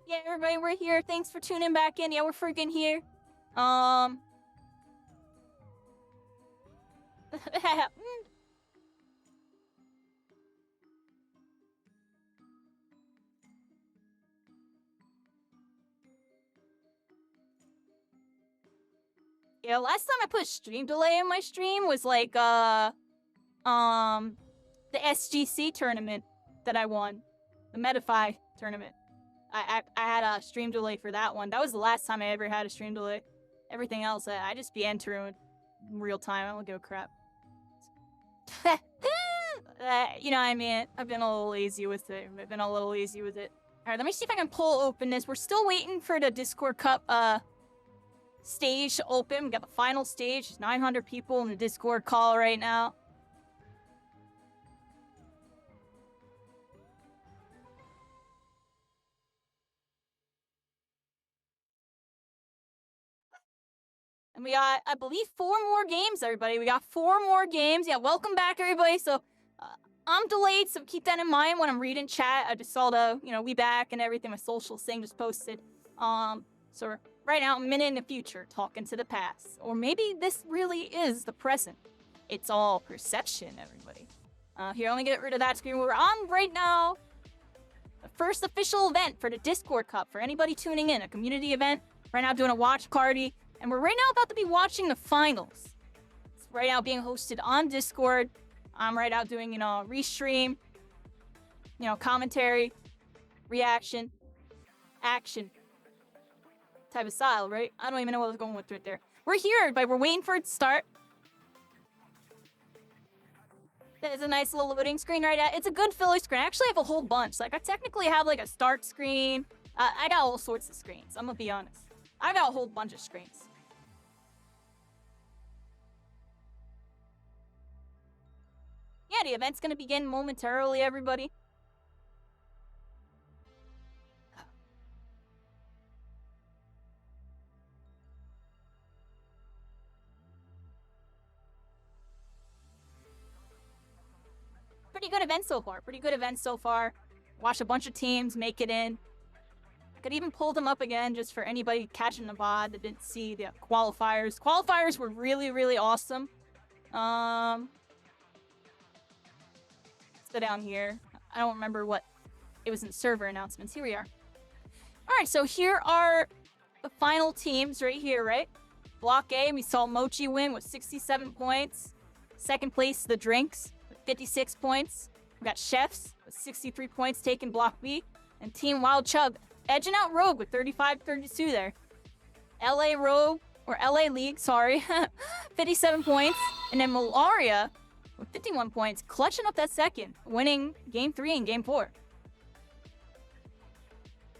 Yeah, everybody, we're here. Thanks for tuning back in. Yeah, we're freaking here. Yeah, last time I put stream delay in my stream was like, the SGC tournament that I won. The Metafy tournament. I had a stream delay for that one. That was the last time I ever had a stream delay. Everything else, I just be entering in real time. I don't give a crap. You know what I mean? I've been a little lazy with it. Alright, let me see if I can pull open this. We're still waiting for the Discord Cup, stage to open. We got the final stage. There's 900 people in the Discord call right now. And we got, I believe, 4 more games, everybody. We got 4 more games. Yeah, welcome back, everybody. So, I'm delayed, so keep that in mind when I'm reading chat. I just saw the, we back and everything. My social thing just posted. So right now, I'm a minute in the future, talking to the past. Or maybe this really is the present. It's all perception, everybody. Here, let me get rid of that screen. We're on right now. The first official event for the Discord Cup. For anybody tuning in, a community event. Right now, doing a watch party. And we're right now about to be watching the finals. It's right now being hosted on Discord. I'm right now doing, restream, commentary, reaction, action type of style, right? I don't even know what I was going with right there. We're here, everybody. We're waiting for it to start. There's a nice little loading screen right at. It's a good filler screen. I actually have a whole bunch. Like, I technically have, like, a start screen. I got all sorts of screens. I'm gonna be honest. I got a whole bunch of screens. Yeah, the event's gonna begin momentarily, everybody. Pretty good event so far. Watched a bunch of teams make it in. I could even pull them up again just for anybody catching the VOD that didn't see the qualifiers. Qualifiers were really, really awesome. Let's go down here. I don't remember what it was in server announcements. Here we are. Alright, so here are the final teams right here, right? Block A, we saw Mochi win with 67 points. Second place, the Drinks with 56 points. We got Chefs with 63 points taking Block B. And Team Wild Chug edging out Rogue with 35-32 there. LA Rogue, or LA League, sorry, 57 points. And then Malaria with 51 points, clutching up that second, winning Game 3 and Game 4.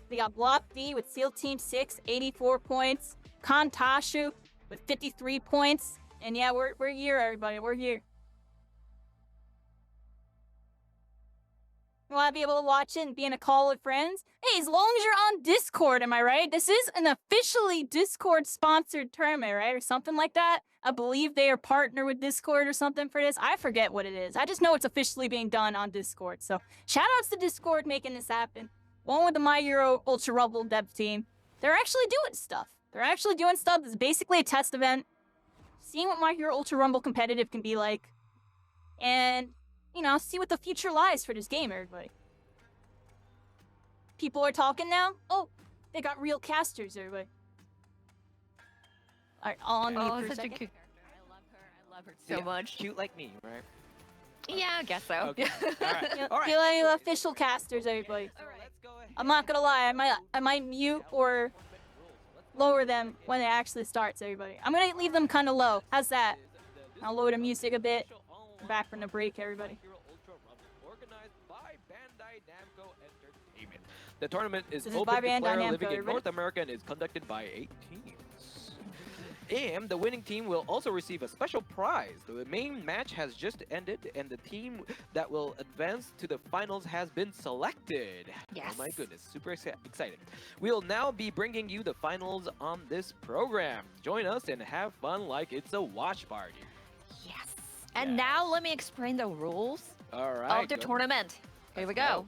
They got Block D with Seal Team 6, 84 points. Kantashu with 53 points. And yeah, we're here, everybody. We're here. You want to be able to watch it and be in a call with friends? Hey, as long as you're on Discord, am I right? This is an officially Discord-sponsored tournament, right? Or something like that. I believe they are partnered with Discord or something for this. I forget what it is. I just know it's officially being done on Discord. So, shoutouts to Discord making this happen. One with the My Hero Ultra Rumble dev team. They're actually doing stuff. It's basically a test event. Seeing what My Hero Ultra Rumble competitive can be like. And see what the future lies for this game, everybody. People are talking now? Oh, they got real casters, everybody. Alright, on mute for a second. Such a cute character. I love her so much. Cute like me, right? Yeah, I guess so. Okay. Alright. Alright. Feel official casters, everybody. Alright. Let's go ahead. I'm not gonna lie, I might mute or lower them when it actually starts, everybody. I'm gonna leave them kind of low. How's that? I'll lower the music a bit. We're back from the break, everybody. The tournament is This is open by to Bandai players Namco, living in everybody. North America and is conducted by 8 teams. And the winning team will also receive a special prize. The main match has just ended, and the team that will advance to the finals has been selected. Yes. Oh my goodness, super excited. We'll now be bringing you the finals on this program. Join us and have fun like it's a watch party. Yes. And now let me explain the rules All right. of the tournament. Here we Let's go.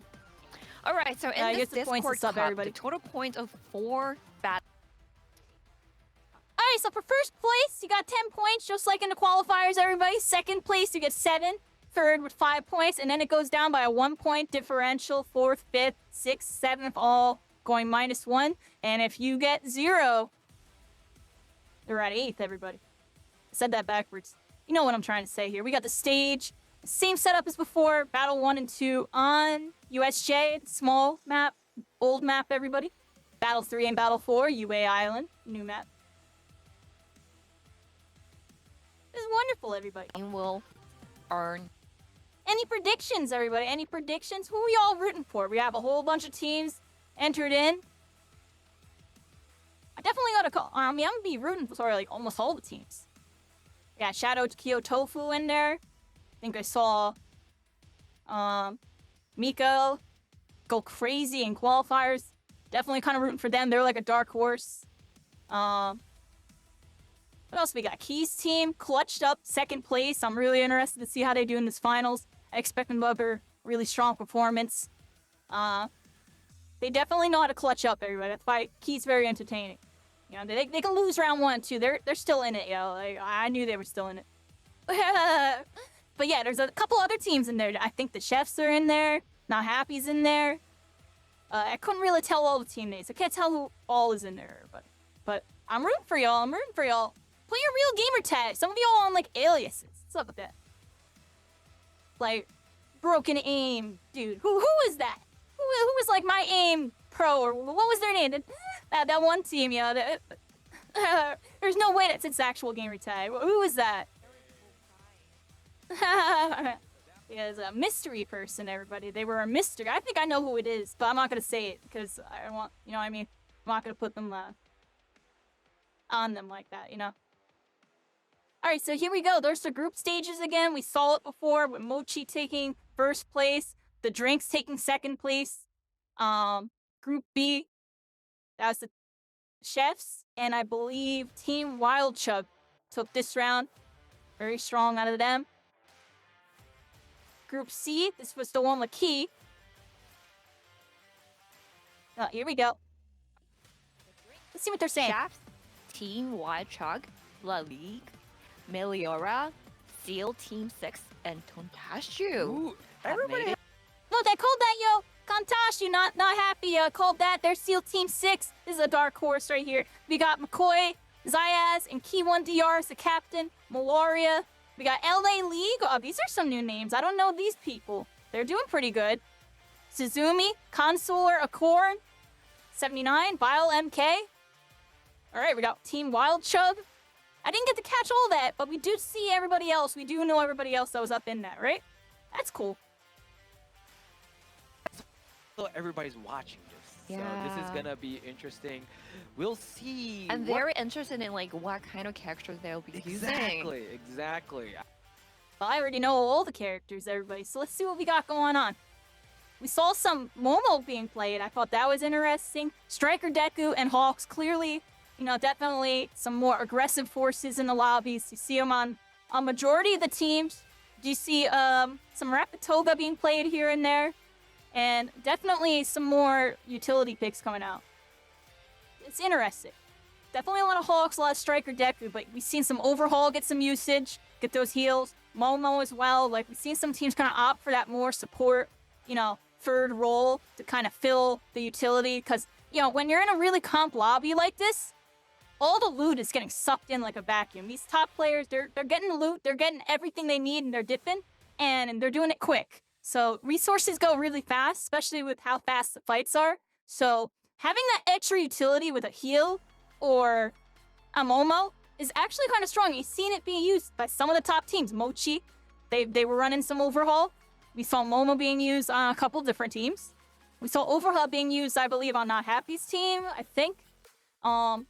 All right, so I in guess this the points Discord is up, cup, everybody. the total points of 4 battles. Alright, so for first place, you got 10 points, just like in the qualifiers, everybody. Second place, you get 7. Third with 5 points, and then it goes down by a 1-point differential. Fourth, fifth, sixth, seventh, all going -1. And if you get 0, you're at 8th, everybody. I said that backwards. You know what I'm trying to say here. We got the stage, same setup as before. Battle 1 and 2 on USJ, small map, old map, everybody. Battle 3 and Battle 4, UA Island, new map. This is wonderful, everybody. And will earn. Any predictions, everybody? Any predictions? Who are we all rooting for? We have a whole bunch of teams entered in. I definitely gotta call. I mean, I'm gonna be rooting for like almost all the teams. Yeah, Shadow Kyo Tofu in there. I think I saw Miko go crazy in qualifiers. Definitely kind of rooting for them. They're like a dark horse. What else we got? Key's team clutched up 2nd place. I'm really interested to see how they do in this finals. I expect them to have a really strong performance. They definitely know how to clutch up, everybody. That's why Key's very entertaining. You know, they can lose round 1 too. They're still in it, yo. Like, I knew they were still in it. But yeah, there's a couple other teams in there. I think the Chefs are in there. Not Happy's in there. I couldn't really tell all the team names. I can't tell who all is in there, but I'm rooting for y'all. I'm rooting for y'all. Play your real gamer tag. Some of y'all on like aliases. What's up with that? Like broken aim, dude. Who is that? Who was like my aim pro or what was their name? That one team, yo. There's no way that's its actual gamer tag. Who is that? Yeah, it's a mystery person, everybody. They were a mystery. I think I know who it is, but I'm not gonna say it because I don't want, you know what I mean? I'm not gonna put them on them like that, you know? Alright, so here we go. There's the group stages again. We saw it before with Mochi taking 1st place, the Drinks taking 2nd place. Group B, that was the Chefs, and I believe Team Wild Chug took this round. Very strong out of them. Group C, this was the one with Key. Here we go. Let's see what they're saying. Chefs, Team Wild Chug, La Ligue, Meliora, Seal Team 6, and Tontashu. Ooh, have everybody made it. Look, I called that, yo. Kantashu, not happy. Called that. They're Seal Team 6. This is a dark horse right here. We got McCoy, Zayaz, and Key1DR as the captain. Malaria. We got LA League. Oh, these are some new names. I don't know these people. They're doing pretty good. Suzumi, Consular Accord, 79, Vile MK. All right, we got Team Wild Chug. I didn't get to catch all that, but we do see everybody else. We do know everybody else that was up in that, right? That's cool. So everybody's watching this. So this is Yeah. gonna be interesting. We'll see. I'm what- very interested in like what kind of characters they'll be using. Exactly. Well, I already know all the characters, everybody, so let's see what we got going on. We saw some Momo being played. I thought that was interesting. Striker Deku and Hawks, clearly, you know, definitely some more aggressive forces in the lobbies. You see them on majority of the teams. Do you see some Rapatoga being played here and there? And definitely some more utility picks coming out. It's interesting. Definitely a lot of Hawks, a lot of Striker Deku, but we've seen some Overhaul get some usage, get those heals. Momo as well. Like, we've seen some teams kind of opt for that more support, you know, 3rd role to kind of fill the utility. Because, you know, when you're in a really comp lobby like this, all the loot is getting sucked in like a vacuum. These top players, they're getting the loot, they're getting everything they need, and they're dipping, and they're doing it quick. So resources go really fast, especially with how fast the fights are. So having that extra utility with a heal or a Momo is actually kind of strong. You've seen it being used by some of the top teams. Mochi, they were running some Overhaul. We saw Momo being used on a couple different teams. We saw Overhaul being used, I believe, on Not Happy's team, I think. And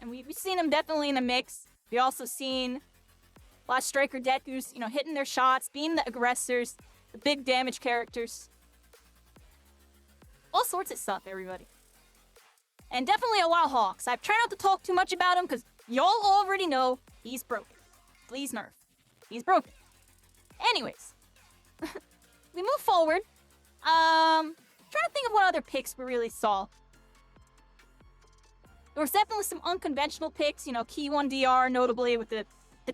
we've seen them definitely in the mix. We also seen a lot of Striker Deku's, you know, hitting their shots, being the aggressors, the big damage characters. All sorts of stuff, everybody. And definitely a lot of Hawks. I've tried not to talk too much about him because y'all already know he's broken. Please nerf. He's broken. Anyways. We move forward. trying to think of what other picks we really saw. There was definitely some unconventional picks, you know, Key 1DR notably with the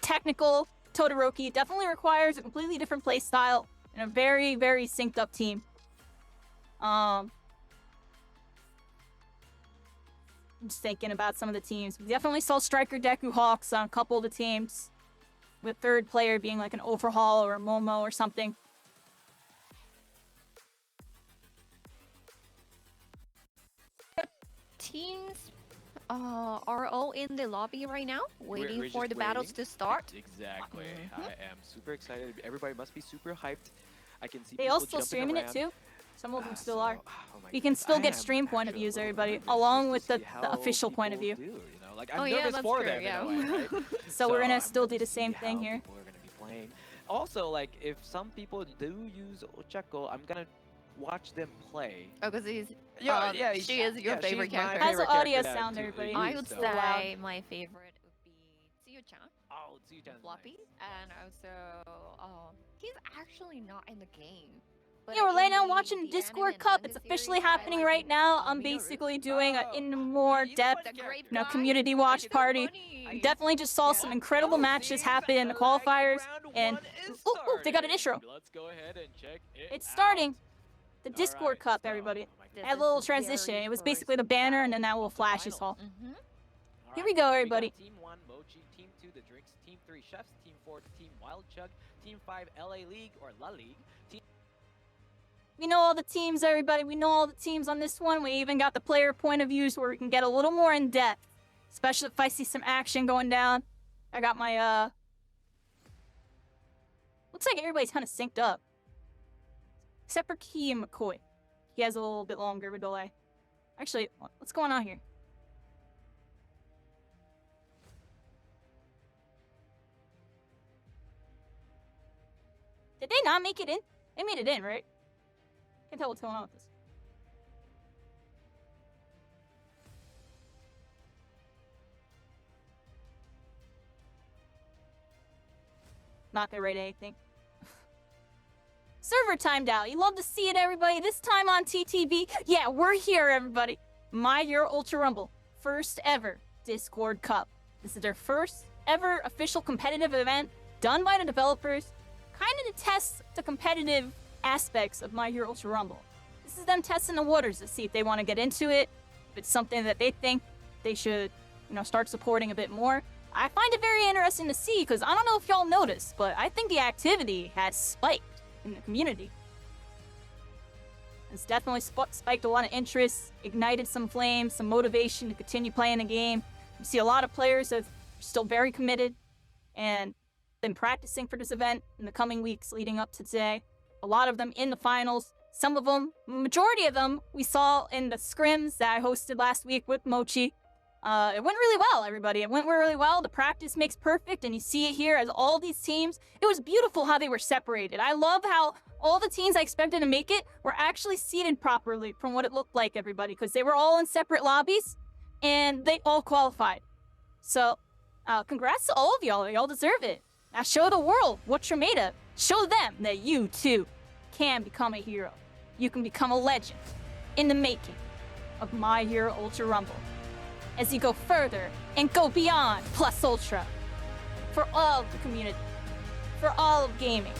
technical Todoroki. Definitely requires a completely different play style and a very, very synced up team. I'm just thinking about some of the teams. We definitely saw Striker Deku Hawks on a couple of the teams, with third player being like an Overhaul or a Momo or something. Teams are all in the lobby right now, waiting We're for just the battles waiting. to start. Exactly. Mhm. I am super excited. Everybody must be super hyped. I can see They people all still jumping streaming it around. too. Some of them still So, are. oh my You can goodness, still I get am stream point of actually views, a little everybody, nervous along just with to the see how official point of people view. do, you know? Like, I'm Oh yeah, nervous that's for true. them in a way, right? So we're gonna I'm still ready do the to see same thing how here. people are gonna be playing. Also, like, if some people do use Ochako, I'm gonna watch them play. Oh, because she is your favorite she's my character. How's favorite the audio character sound, to everybody? use, I would so- say my favorite would be Tsuyu-chan, Oh, Tsuyu-chan is Floppy, nice. and also he's actually not in the game. But Yeah, we're laying in down watching the Discord anime and Cup. manga It's officially series, I happening like right now. I'm Minoru. basically doing Oh, in more he's a depth, fun The great you know, guy. community watch He's party. funny. Definitely just saw Yeah. some incredible Oh, matches seems happen in the like qualifiers, round and one is ooh, they got an starting. intro. Let's go ahead and check it It's out. starting. The All Discord right, Cup, so- everybody. oh my This goodness. Had a is little the transition. very It was first basically the banner and then that battle little of the flash you finals. saw. Mm-hmm. All Here right, we go, so got everybody. Team 1, Mochi. Team 2, The Drinks. Team 3, Chefs. Team 4, Team Wild Chug. Team 5, LA League or La League. Team We know all the teams, everybody. We know all the teams on this one. We even got the player point of views where we can get a little more in depth, especially if I see some action going down. I got my looks like everybody's kind of synced up, except for Key and McCoy. He has a little bit longer of a delay. Actually, what's going on here? Did they not make it in? They made it in, right? Can't tell what's going on with this. Not gonna rate anything. Server timed out. You love to see it, everybody. This time on TTV. Yeah, we're here, everybody. My Year Ultra Rumble. First ever Discord Cup. This is their first ever official competitive event done by the developers, kind of to test the competitive aspects of My Year Ultra Rumble. This is them testing the waters to see if they want to get into it, if it's something that they think they should, you know, start supporting a bit more. I find it very interesting to see because I don't know if y'all noticed, but I think the activity has spiked in the community. It's definitely spiked a lot of interest, ignited some flames, some motivation to continue playing the game. You see a lot of players that are still very committed and been practicing for this event in the coming weeks leading up to today. A lot of them in the finals. Some of them, majority of them, we saw in the scrims that I hosted last week with Mochi. It went really well, everybody. It went really well. The practice makes perfect, and you see it here as all these teams. It was beautiful how they were separated. I love how all the teams I expected to make it were actually seated properly from what it looked like, everybody, because they were all in separate lobbies, and they all qualified. So, congrats to all of y'all. Y'all deserve it. Now show the world what you're made of. Show them that you, too, can become a hero. You can become a legend in the making of My Year Ultra Rumble. As you go further and go beyond Plus Ultra. For all of the community. For all of gaming.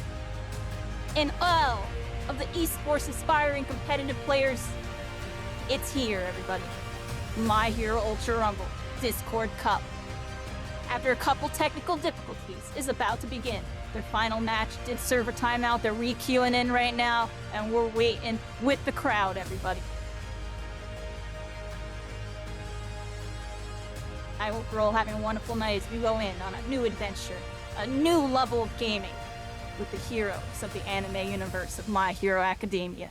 And all of the esports aspiring competitive players. It's here, everybody. My Hero Ultra Rumble Discord Cup. After a couple technical difficulties, is about to begin. Their final match did serve a timeout. They're re-queuing in right now, and we're waiting with the crowd, everybody. I hope we're all having a wonderful night as we go in on a new adventure, a new level of gaming with the heroes of the anime universe of My Hero Academia.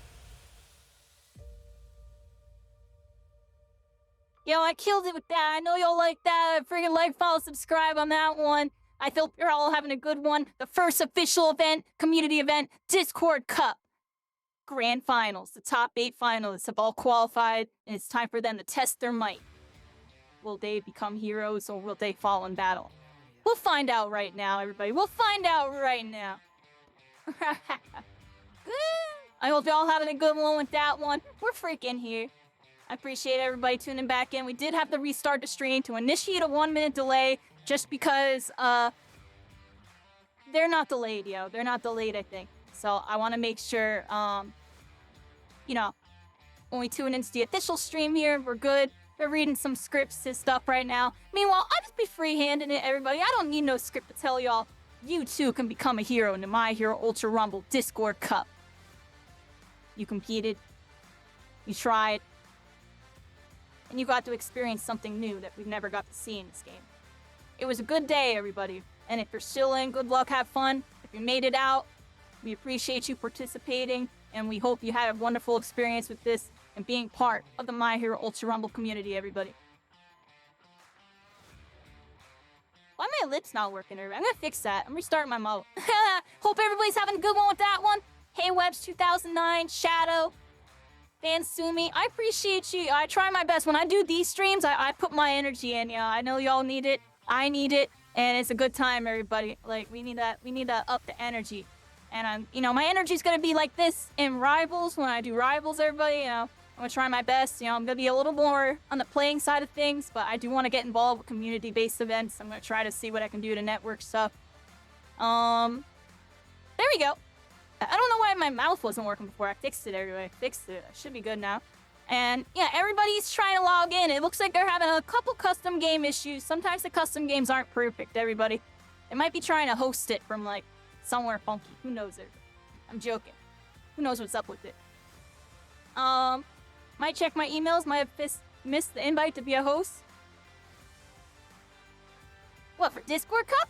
Yo, I killed it with that. I know y'all like that. Freaking like, follow, subscribe on that one. I hope you're all having a good one. The first official event, community event, Discord Cup. Grand Finals. The top 8 finalists have all qualified, and it's time for them to test their might. Will they become heroes or will they fall in battle? We'll find out right now, everybody. We'll find out right now. I hope y'all having a good one with that one. We're freaking here. I appreciate everybody tuning back in. We did have to restart the stream to initiate a 1-minute delay just because they're not delayed, yo. They're not delayed, I think. So I want to make sure, you know, when we tune into the official stream here, we're good. We're reading some scripts and stuff right now. Meanwhile, I'll just be free-handing it, everybody. I don't need no script to tell y'all. You too can become a hero in the My Hero Ultra Rumble Discord Cup. You competed. You tried. And you got to experience something new that we've never got to see in this game. It was a good day, everybody. And if you're still in, good luck, have fun. If you made it out, we appreciate you participating. And we hope you had a wonderful experience with this and being part of the My Hero Ultra Rumble community, everybody. Why my lips not working? I'm gonna fix that. I'm restarting my mode. Hope everybody's having a good one with that one. Hey Webs 2009, Shadow, Fansumi, I appreciate you. I try my best. When I do these streams, I put my energy in. Yeah, I know y'all need it. I need it. And it's a good time, everybody. Like, we need to up the energy. And my energy's gonna be like this in Rivals. When I do Rivals, everybody, I'm gonna try my best. I'm gonna be a little more on the playing side of things, but I do want to get involved with community-based events. I'm gonna try to see what I can do to network stuff. There we go. I don't know why my mouth wasn't working before. I fixed it anyway. Fixed it. I should be good now. And yeah, everybody's trying to log in. It looks like they're having a couple custom game issues. Sometimes the custom games aren't perfect, everybody. They might be trying to host it from like somewhere funky. Who knows it? I'm joking. Who knows what's up with it? Might check my emails. Might have missed the invite to be a host. What, for Discord Cup?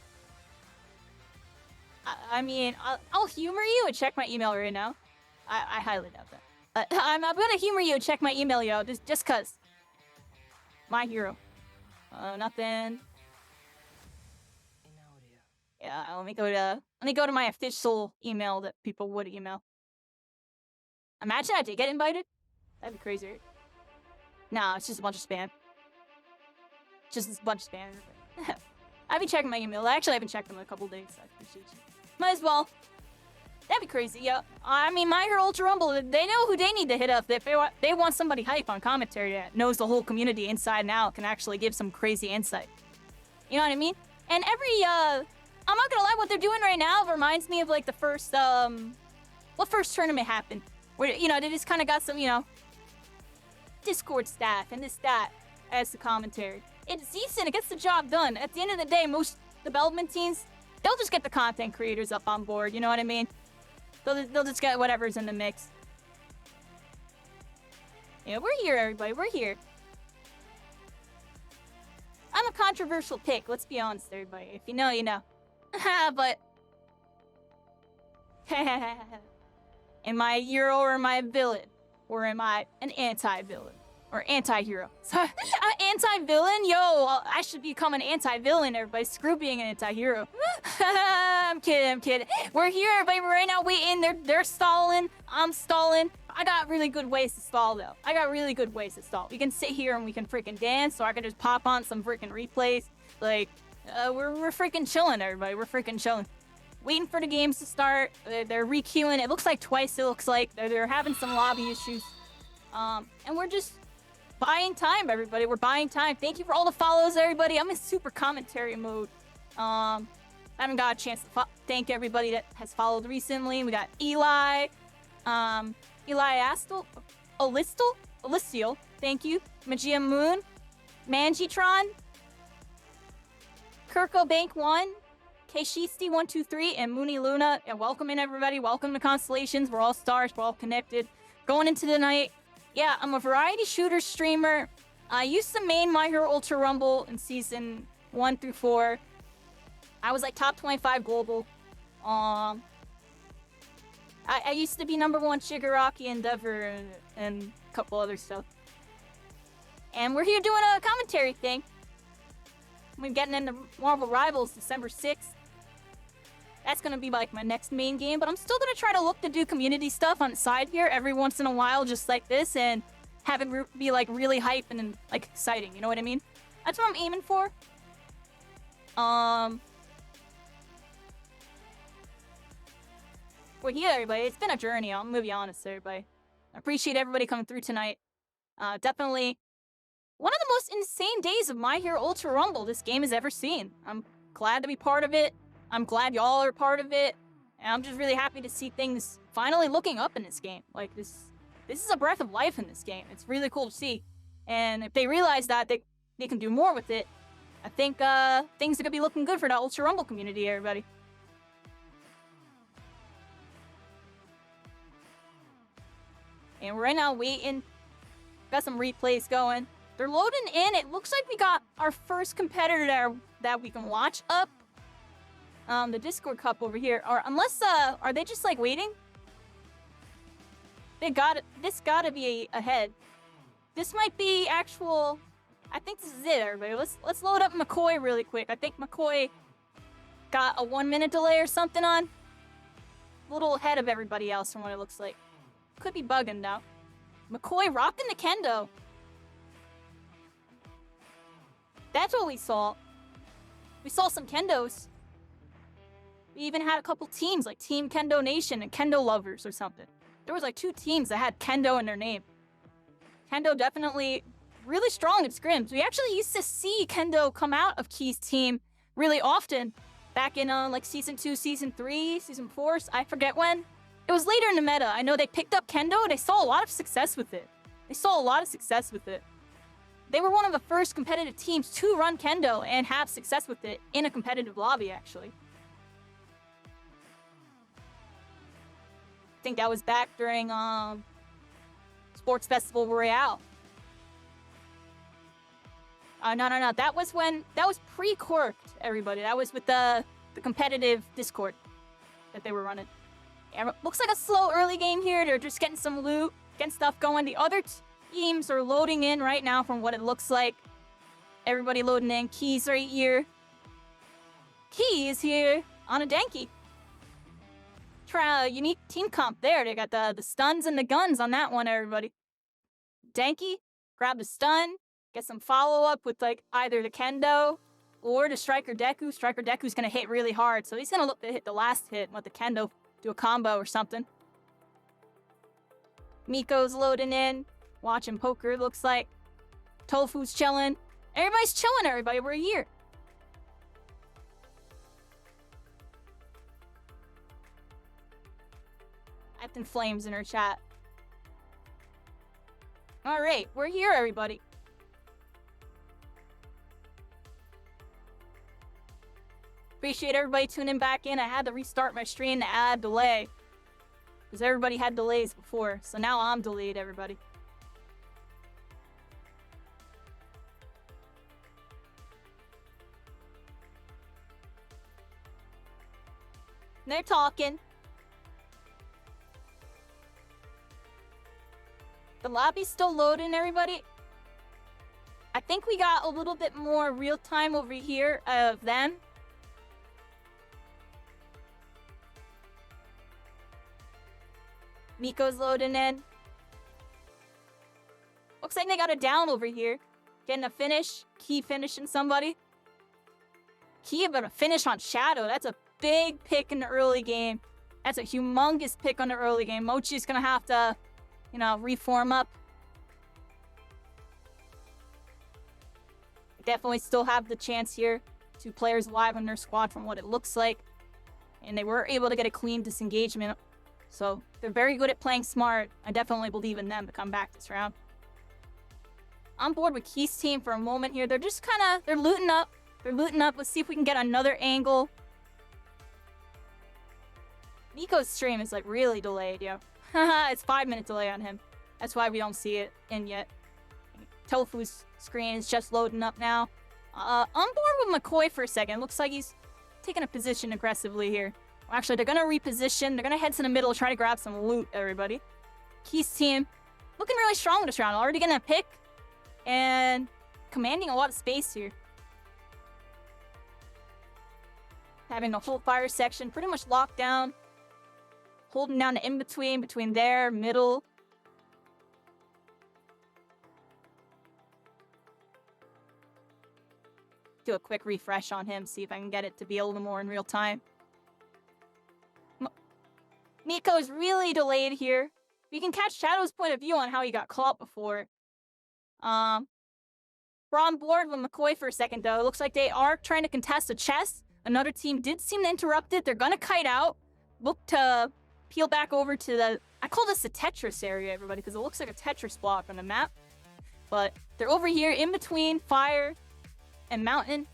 I mean, I'll humor you and check my email right now. I highly doubt that. I'm gonna humor you and check my email, yo. Just cause. My hero. Nothing. Yeah, let me go to my official email that people would email. Imagine I did get invited. That'd be crazy. Nah, it's just a bunch of spam. Just a bunch of spam. I've been checking my email. Actually, I haven't checked them in a couple days. So I appreciate you. Might as well. That'd be crazy, yeah. I mean, My Hero Ultra Rumble, they know who they need to hit up. If they want somebody hype on commentary that knows the whole community inside and out, can actually give some crazy insight. You know what I mean? And I'm not gonna lie, what they're doing right now reminds me of like the first, what first tournament happened? Where, they just kind of got some, Discord staff and that as the commentary. It's decent, it gets the job done. At the end of the day, most development teams, they'll just get the content creators up on board, you know what I mean? They'll just get whatever's in the mix. Yeah, we're here, everybody, we're here. I'm a controversial pick, let's be honest, everybody. If you know, you know. But... Am I a hero or am I a villain? Or am I an anti-villain? Or anti-hero? Anti-villain? Yo, I should become an anti-villain, everybody. Screw being an anti-hero. I'm kidding. We're here, everybody. We're right now waiting. They're stalling. I'm stalling. I got really good ways to stall, though. We can sit here and we can freaking dance, or I can just pop on some freaking replays. Like, we're freaking chilling, everybody. We're freaking chilling. Waiting for the games to start. They're re-queuing. It looks like twice, it looks like. They're having some lobby issues. And we're just buying time, everybody. We're buying time. Thank you for all the follows, everybody. I'm in super commentary mode. I haven't got a chance to thank everybody that has followed recently. We got Eli, Eli Alistial, thank you. Magia Moon, Mangitron, Kirko Bank 1, Keishisti123, and Mooney Luna. And welcome in, everybody. Welcome to Constellations. We're all stars. We're all connected. Going into the night. Yeah, I'm a variety shooter streamer. I used to main My Hero Ultra Rumble in season 1 through 4. I was like top 25 global. I used to be #1 Shigaraki Endeavor and a couple other stuff. And we're here doing a commentary thing. We're getting into Marvel Rivals December 6th. That's gonna be like my next main game, but I'm still gonna try to look to do community stuff on the side here every once in a while, just like this, and have it be like really hype and like exciting. You know what I mean? That's what I'm aiming for. we're here, everybody. It's been a journey. I'm gonna be honest, everybody. I appreciate everybody coming through tonight. Definitely one of the most insane days of My Hero Ultra Rumble this game has ever seen. I'm glad to be part of it. I'm glad y'all are part of it. And I'm just really happy to see things finally looking up in this game. Like, this is a breath of life in this game. It's really cool to see. And if they realize that, they can do more with it, I think things are gonna be looking good for the Ultra Rumble community, everybody. And we're right now waiting. Got some replays going. They're loading in. It looks like we got our first competitor there that we can watch up. The Discord Cup over here. Or unless, are they just like waiting? This gotta be ahead. This might be actual, I think this is it, everybody. Let's load up McCoy really quick. I think McCoy got a 1 minute delay or something on. A little ahead of everybody else from what it looks like. Could be bugging now. McCoy rocking the kendo. That's what we saw. We saw some kendos. We even had a couple teams like Team Kendo Nation and Kendo Lovers or something. There was like 2 teams that had kendo in their name. Kendo definitely really strong at scrims. We actually used to see kendo come out of Key's team really often back in like Season 2, Season 3, Season 4, I forget when. It was later in the meta. I know they picked up kendo and they saw a lot of success with it. They were one of the first competitive teams to run kendo and have success with it in a competitive lobby, actually. I think that was back during Sports Festival Royale. No. That was pre-corked, everybody. That was with the competitive Discord that they were running. Yeah, looks like a slow early game here. They're just getting some loot, getting stuff going. The other teams are loading in right now from what it looks like. Everybody loading in. Key's right here. Key is here on a Denki. Try a unique team comp there. They got the stuns and the guns on that one, everybody. Denki, grab the stun, get some follow-up with like either the kendo or the Striker Deku. Striker Deku's gonna hit really hard, so he's gonna look to hit the last hit and let the kendo do a combo or something. Miko's loading in, watching poker, looks like. Tofu's chilling. Everybody's chilling, everybody. We're here. Captain Flames in her chat. Alright, we're here, everybody. Appreciate everybody tuning back in. I had to restart my stream to add delay. Because everybody had delays before. So now I'm delayed, everybody. They're talking. The lobby's still loading, everybody. I think we got a little bit more real time over here of them. Miko's loading in. Looks like they got a down over here. Getting a finish. Key finishing somebody. Key about to finish on Shadow. That's a big pick in the early game. That's a humongous pick on the early game. Mochi's gonna have to, you know, reform up. Definitely still have the chance here. 2 players alive on their squad from what it looks like. And they were able to get a clean disengagement. So they're very good at playing smart. I definitely believe in them to come back this round. On board with Key's team for a moment here. They're just kind of, they're looting up. Let's see if we can get another angle. Nico's stream is like really delayed, yo. Haha, it's 5-minute delay on him. That's why we don't see it in yet. Tofu's screen is just loading up now. On board with McCoy for a second. Looks like he's taking a position aggressively here. Well, actually, they're going to reposition. They're going to head to the middle, try to grab some loot, everybody. Key's team looking really strong this round. Already getting a pick and commanding a lot of space here. Having the whole fire section pretty much locked down. Holding down the in-between, between there, middle. Do a quick refresh on him, see if I can get it to be a little more in real time. Miko is really delayed here. We can catch Shadow's point of view on how he got caught before. We're on board with McCoy for a second, though. It looks like they are trying to contest a chest. Another team did seem to interrupt it. They're gonna kite out. Look to peel back over to the... I call this the Tetris area, everybody, because it looks like a Tetris block on the map. But they're over here in between fire and mountain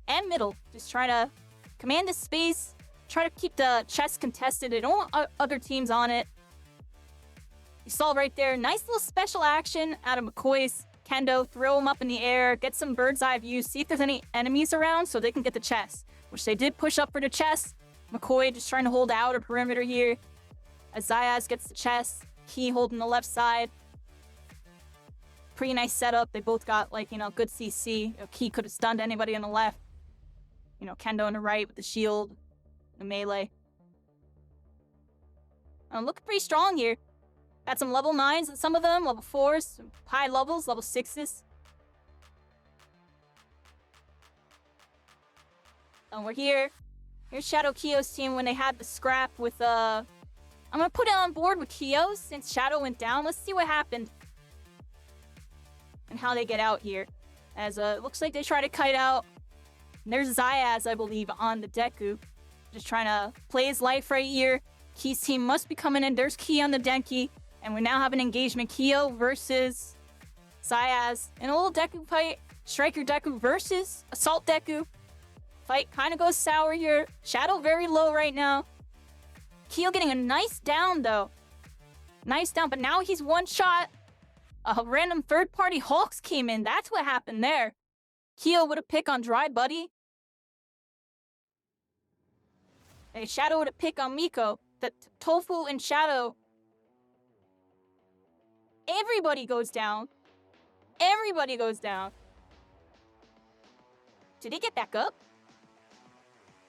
and middle. Just trying to command the space. Try to keep the chest contested. They don't want other teams on it. You saw right there. Nice little special action out of McCoy's kendo. Throw him up in the air. Get some bird's eye view. See if there's any enemies around so they can get the chest. Which they did push up for the chest. McCoy just trying to hold out a perimeter here. As Zayas gets the chest. Key holding the left side. Pretty nice setup. They both got, like, good CC. Key could have stunned anybody on the left. Kendo on the right with the shield. The melee. Looking pretty strong here. Got some level 9s in some of them. Level 4s. Some high levels. Level 6s. And we're here. Here's Shadow Kyo's team when they had the scrap with, I'm gonna put it on board with Kyo since Shadow went down. Let's see what happened. And how they get out here. As, it looks like they try to kite out. And there's Zayas, I believe, on the Deku. Just trying to play his life right here. Key's team must be coming in. There's Key on the Denki. And we now have an engagement. Kyo versus Zayas. In a little Deku fight. Striker Deku versus Assault Deku. Fight kind of goes sour here. Shadow very low right now. Kyo getting a nice down, though. Nice down, but now he's one shot. A random third-party Hawks came in. That's what happened there. Kyo with a pick on Dry Buddy. A Shadow with a pick on Miko. The Tofu and Shadow. Everybody goes down. Everybody goes down. Did they get back up?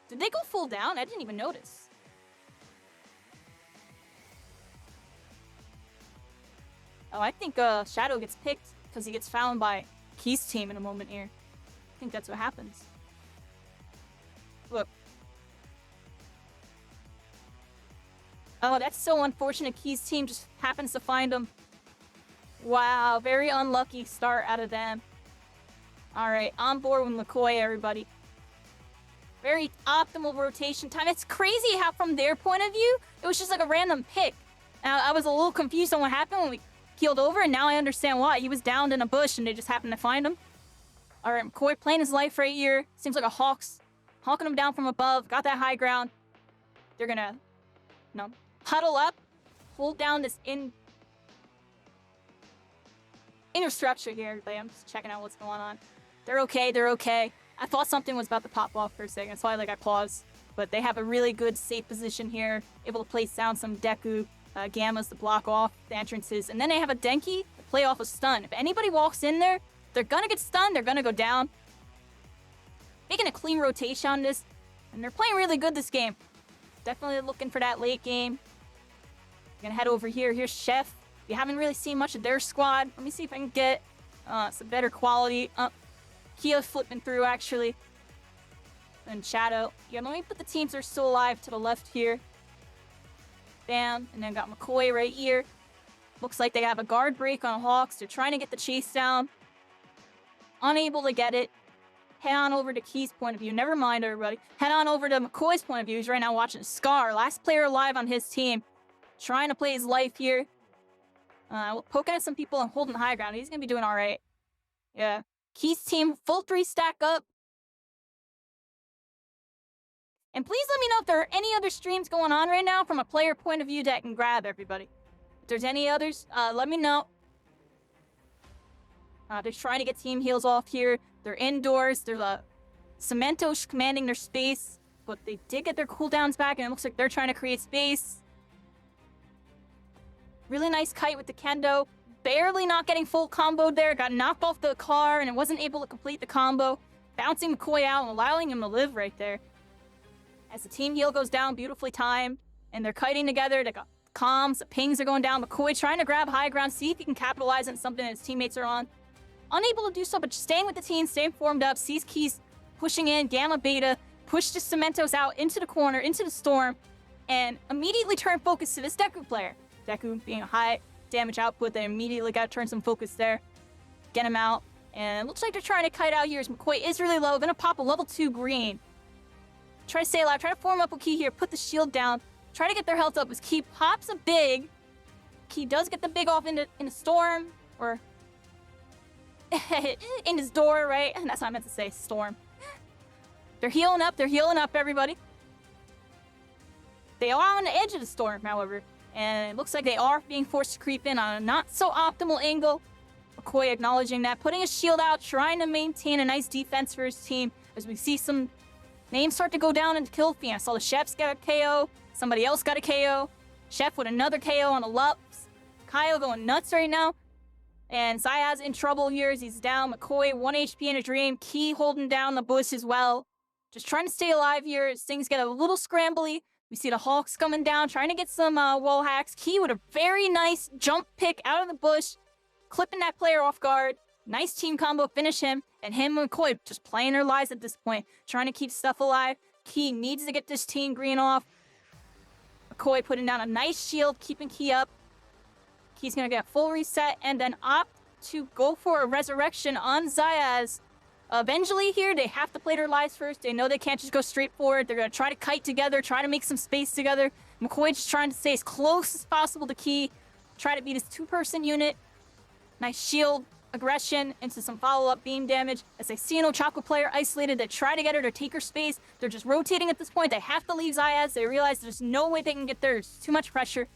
Did they go full down? I didn't even notice. Oh, I think Shadow gets picked because he gets found by Key's team in a moment here. I think that's what happens. Look. Oh, that's so unfortunate. Key's team just happens to find him. Wow, very unlucky start out of them. Alright, on board with McCoy, everybody. Very optimal rotation time. It's crazy how, from their point of view, it was just like a random pick. I was a little confused on what happened when we keeled over, and now I understand why. He was downed in a bush, and they just happened to find him. Alright, McCoy playing his life right here. Seems like a Hawks. Hawking him down from above. Got that high ground. They're gonna, huddle up. Hold down this inner structure here, everybody. I'm just checking out what's going on. They're okay, they're okay. I thought something was about to pop off for a second. That's why I paused. But they have a really good safe position here. Able to place down some Deku Gammas to block off the entrances. And then they have a Denki to play off a stun. If anybody walks in there, they're gonna get stunned. They're gonna go down. Making a clean rotation on this. And they're playing really good this game. Definitely looking for that late game. Gonna head over here. Here's Chef. We haven't really seen much of their squad. Let me see if I can get some better quality. Kyo flipping through, actually. And Shadow. Yeah, let me put the teams that are still alive to the left here. Bam. And then got McCoy right here. Looks like they have a guard break on Hawks. They're trying to get the chase down. Unable to get it. Head on over to Key's point of view. Never mind, everybody. Head on over to McCoy's point of view. He's right now watching Scar. Last player alive on his team. Trying to play his life here. Poking at some people and holding high ground. He's going to be doing all right. Yeah. Key's team, full 3 stack up. And please let me know if there are any other streams going on right now from a player point of view that I can grab, everybody. If there's any others, let me know. They're trying to get team heals off here. They're indoors. There's a Cementos commanding their space. But they did get their cooldowns back, and it looks like they're trying to create space. Really nice kite with the kendo. Barely not getting full comboed there. Got knocked off the car and it wasn't able to complete the combo. Bouncing McCoy out and allowing him to live right there. As the team heal goes down, beautifully timed. And they're kiting together. They got comms, the pings are going down. McCoy trying to grab high ground, see if he can capitalize on something that his teammates are on. Unable to do so, but staying with the team, staying formed up. Sees Keys pushing in, Gamma Beta. Pushed the Cementos out into the corner, into the storm. and immediately turn focus to this Deku player. Deku being a high damage output, they immediately got to turn some focus there. Get him out. And it looks like they're trying to kite out here as McCoy is really low. Gonna pop a level 2 green. Try to stay alive. Try to form up with Key here. Put the shield down. Try to get their health up as Key pops a big. Key does get the big off in the storm. Or in his door, right? That's what I meant to say. Storm. They're healing up. They're healing up, everybody. They are on the edge of the storm, however. And it looks like they are being forced to creep in on a not so optimal angle. McCoy acknowledging that, putting his shield out, trying to maintain a nice defense for his team as we see some names start to go down into kill feed. I saw the Chef's got a KO, somebody else got a KO, Chef with another KO on the Lups, Kyle going nuts right now, and Zayaz in trouble here as he's down. McCoy 1 HP in a dream, Key holding down the bush as well, just trying to stay alive here as things get a little scrambly. We see the Hawks coming down, trying to get some wall hacks. Key with a very nice jump pick out of the bush, clipping that player off guard. Nice team combo, finish him. And him and McCoy just playing their lives at this point, trying to keep stuff alive. Key needs to get this team green off. McCoy putting down a nice shield, keeping Key up. Key's gonna get a full reset and then opt to go for a resurrection on Zayaz. Eventually here, they have to play their lives first. They know they can't just go straight forward. They're gonna try to kite together, try to make some space together. McCoy just trying to stay as close as possible to Key. Try to beat his 2-person unit. Nice shield aggression into some follow-up beam damage. As they see an Ochako player isolated, they try to get her to take her space. They're just rotating at this point. They have to leave Zayaz. They realize there's no way they can get there. There's too much pressure.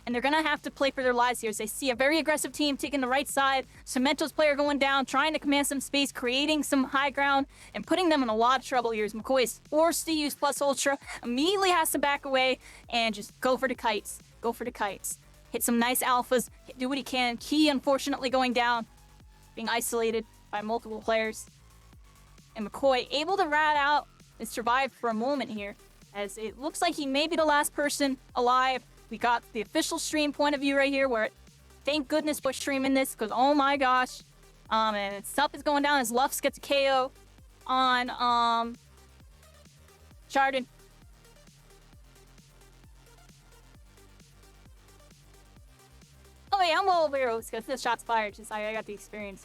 And they're gonna have to play for their lives here as they see a very aggressive team taking the right side. Cemento's player going down, trying to command some space, creating some high ground, and putting them in a lot of trouble here as McCoy is forced to use Plus Ultra, immediately has to back away and just go for the kites. Go for the kites. Hit some nice alphas, do what he can. Key, unfortunately, going down, being isolated by multiple players. And McCoy able to rat out and survive for a moment here, as it looks like he may be the last person alive. We got the official stream point of view right here, where thank goodness we're streaming this, because oh my gosh. And stuff is going down as Luffs gets a KO on Chardon. Oh yeah, I'm well aware because this shot's fired. Just I got the experience,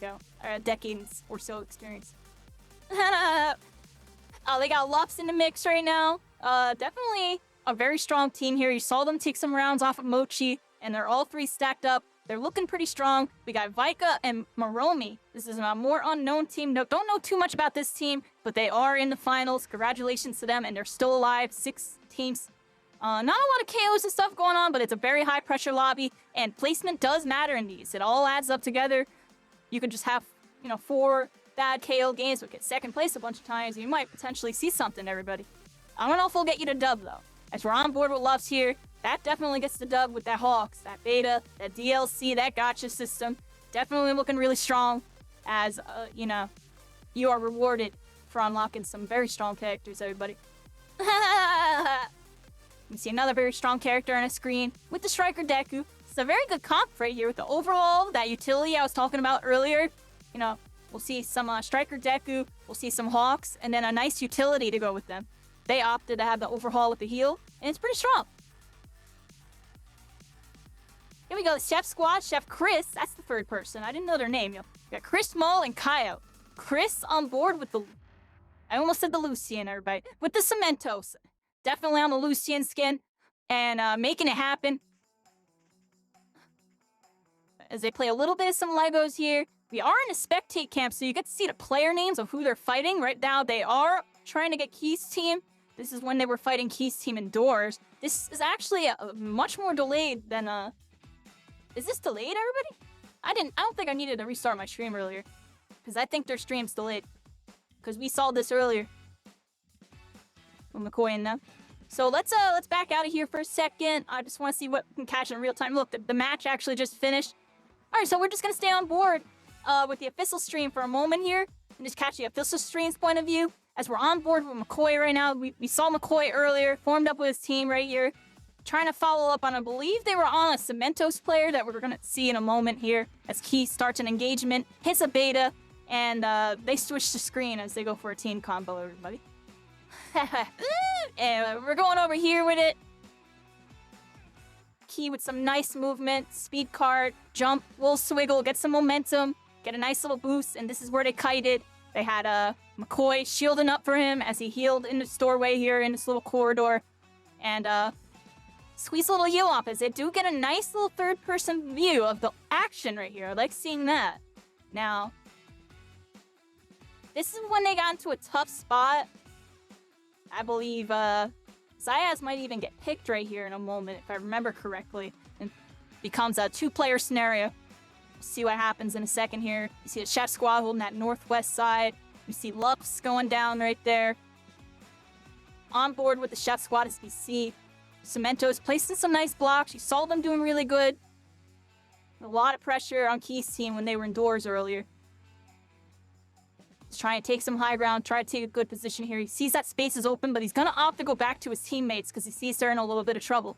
decades or so experience. They got Lups in the mix right now. Definitely a very strong team here. You saw them take some rounds off of Mochi, and they're all 3 stacked up. They're looking pretty strong. We got Vika and Maromi. This is a more unknown team. No, don't know too much about this team, but they are in the finals. Congratulations to them, and they're still alive. 6 teams. Not a lot of KOs and stuff going on, but it's a very high pressure lobby, and placement does matter in these. It all adds up together. You could just have, 4 bad KO games, but get second place a bunch of times. You might potentially see something, everybody. I don't know if we'll get you to dub, though. As we're on board with Luffs here, that definitely gets the dub with that Hawks, that beta, that DLC, that gotcha system. Definitely looking really strong as, you are rewarded for unlocking some very strong characters, everybody. You see another very strong character on a screen with the Striker Deku. It's a very good comp right here with the overall, that utility I was talking about earlier. We'll see some Striker Deku, we'll see some Hawks, and then a nice utility to go with them. They opted to have the overhaul with the heal, and it's pretty strong. Here we go, Chef Squad, Chef Chris, that's the 3rd person. I didn't know their name. We got Chris Maul and Kaio. Chris on board with the, I almost said the Lucian, everybody, with the Cementos. Definitely on the Lucian skin, and making it happen. As they play a little bit of some Legos here. We are in a spectate camp, so you get to see the player names of who they're fighting. Right now, they are trying to get Key's team. This is when they were fighting Key's team indoors. This is actually much more delayed than, Is this delayed, everybody? I don't think I needed to restart my stream earlier, because I think their stream's delayed. Because we saw this earlier. With McCoy in them. So let's back out of here for a second. I just want to see what we can catch in real time. Look, the match actually just finished. All right, so we're just gonna stay on board with the official stream for a moment here and just catch the official stream's point of view as we're on board with McCoy right now. We saw McCoy earlier, formed up with his team right here, trying to follow up on, I believe they were on a Cementos player that we're gonna see in a moment here as Key starts an engagement, hits a beta, and they switch the screen as they go for a team combo, everybody. And we're going over here with it. Key with some nice movement, speed card, jump, little swiggle, get some momentum, get a nice little boost, and this is where they kited. They had McCoy shielding up for him as he healed in this doorway here in this little corridor. And squeeze a little heal off as they do get a nice little third-person view of the action right here. I like seeing that. Now, this is when they got into a tough spot. I believe Zayas might even get picked right here in a moment, if I remember correctly. And becomes a two-player scenario. See what happens in a second here. You see the Chef Squad holding that northwest side. You see Lups going down right there. On board with the Chef Squad as we see Cemento's placing some nice blocks. You saw them doing really good. A lot of pressure on Key's team when they were indoors earlier. He's trying to take some high ground, try to take a good position here. He sees that space is open, but he's going to opt to go back to his teammates because he sees they're in a little bit of trouble.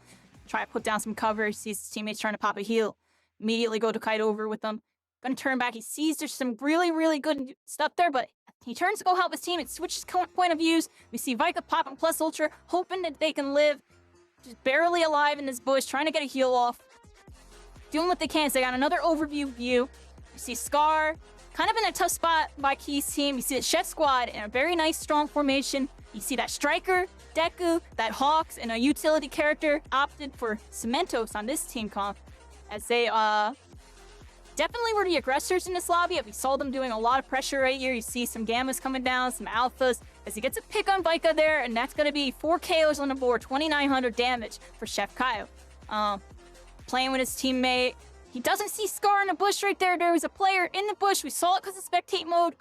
Try to put down some cover. He sees his teammates trying to pop a heal. Immediately go to kite over with them. Gonna turn back. He sees there's some really, really good stuff there, but he turns to go help his team. It switches point of views. We see Vika popping plus ultra, hoping that they can live. Just barely alive in this bush, trying to get a heal off. Doing what they can. So they got another overview view. You see Scar, kind of in a tough spot by Key's team. You see the Chef Squad in a very nice, strong formation. You see that Striker, Deku, that Hawks, and a utility character opted for Cementos on this team comp. As they definitely were the aggressors in this lobby. We saw them doing a lot of pressure right here. You see some Gammas coming down, some Alphas. As he gets a pick on Vika there, and that's going to be 4 KOs on the board, 2,900 damage for Chef Kaio. Playing with his teammate. He doesn't see Scar in the bush right there. There was a player in the bush. We saw it because of spectate mode.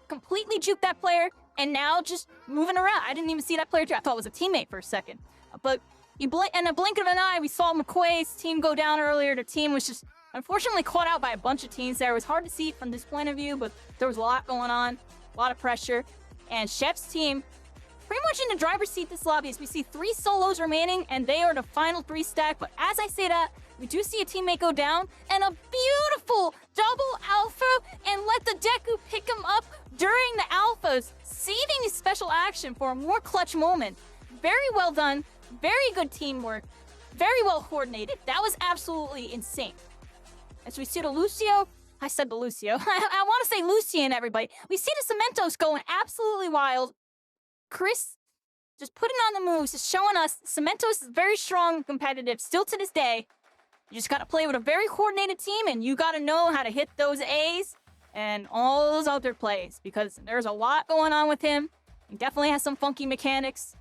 Completely juked that player, and now just moving around. I didn't even see that player too. I thought it was a teammate for a second. But in a blink of an eye, we saw McCoy's team go down earlier. The team was just unfortunately caught out by a bunch of teams there. It was hard to see from this point of view, but there was a lot going on, a lot of pressure. And Chef's team pretty much in the driver's seat this lobby as we see 3 solos remaining, and they are the final 3 stack. But as I say that, we do see a teammate go down, and a beautiful double alpha, and let the Deku pick him up during the alphas, saving his special action for a more clutch moment. Very well done. Very good teamwork. Very well coordinated. That was absolutely insane. As we see the Lucio, I said the Lucio. I want to say Lucian, everybody. We see the Cementos going absolutely wild. Chris just putting on the moves, just showing us Cementos is very strong and competitive still to this day. You just got to play with a very coordinated team, and you got to know how to hit those A's and all those other plays because there's a lot going on with him. He definitely has some funky mechanics.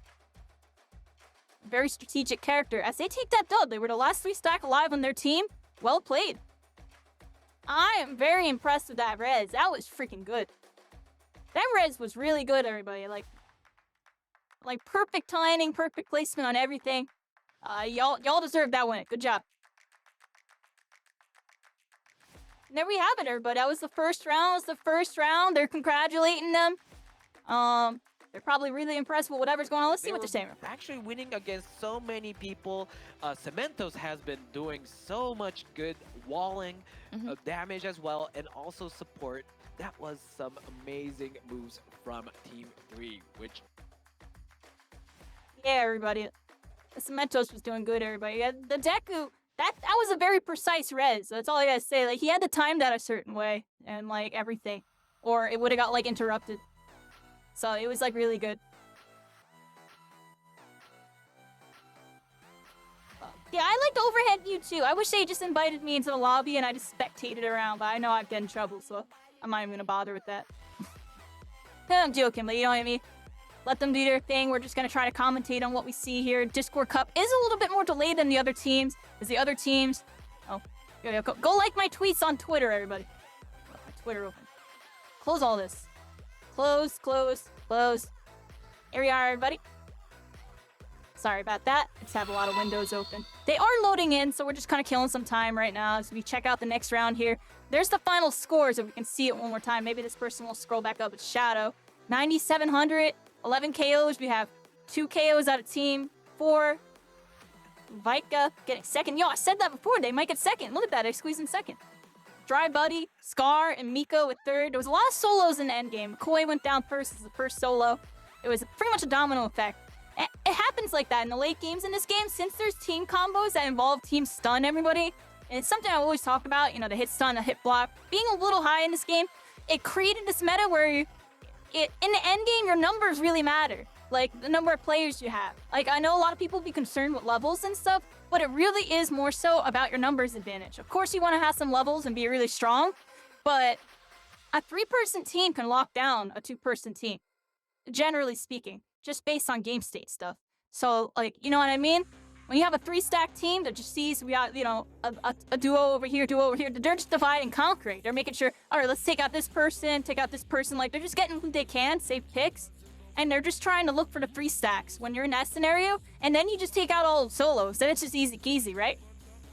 Very strategic character. As they take that dub, they were the last 3 stack alive on their team. Well played. I am very impressed with that res. That was freaking good. That res was really good, everybody. Like perfect timing, perfect placement on everything. Y'all deserve that win. Good job. And there we have it, everybody. That was the first round. They're congratulating them. They're probably really impressed with whatever's going on. Let's see what they're saying. Actually winning against so many people. Cementos has been doing so much good walling, damage as well, and also support. That was some amazing moves from Team 3, which... Yeah, everybody. The Cementos was doing good, everybody. Yeah, the Deku, that was a very precise res. That's all I gotta say. Like, he had to time that a certain way, and, like, everything. Or it would have got, like, interrupted. So it was like really good. Yeah, I like the overhead view too. I wish they just invited me into the lobby and I just spectated around, but I know I'd get in trouble, so I'm not even gonna bother with that. I'm joking, but you know what I mean? Let them do their thing. We're just gonna try to commentate on what we see here. Discord Cup is a little bit more delayed than the other teams, because the other teams... Oh, go like my tweets on Twitter, everybody. My Twitter open. Close all this. Close. Here we are, everybody. Sorry about that. I just have a lot of windows open. They are loading in, so we're just kind of killing some time right now as we check out the next round here. There's the final scores, if we can see it one more time. Maybe this person will scroll back up. It's Shadow. 9,700, 11 KOs. We have 2 KOs out of team 4. Vika getting second. Yo, I said that before. They might get second. Look at that. They squeezed in second. Dry Buddy, Scar, and Miko with third. There was a lot of solos in the endgame. McCoy went down first as the first solo. It was pretty much a domino effect. It happens like that in the late games in this game, since there's team combos that involve team stun everybody. And it's something I always talk about, you know, the hit stun, the hit block. Being a little high in this game, it created this meta where in the end game, your numbers really matter. Like, the number of players you have. Like, I know a lot of people be concerned with levels and stuff, but it really is more so about your numbers advantage. Of course, you want to have some levels and be really strong, but a 3-person team can lock down a 2-person team, generally speaking, just based on game state stuff. So, like, you know what I mean? When you have a 3-stack team that just sees we got, you know, a duo over here, they're just dividing and conquering. They're making sure, all right, let's take out this person. Like, they're just getting who they can, safe picks. And they're just trying to look for the 3 stacks when you're in that scenario. And then you just take out all solos. Then it's just easy, right?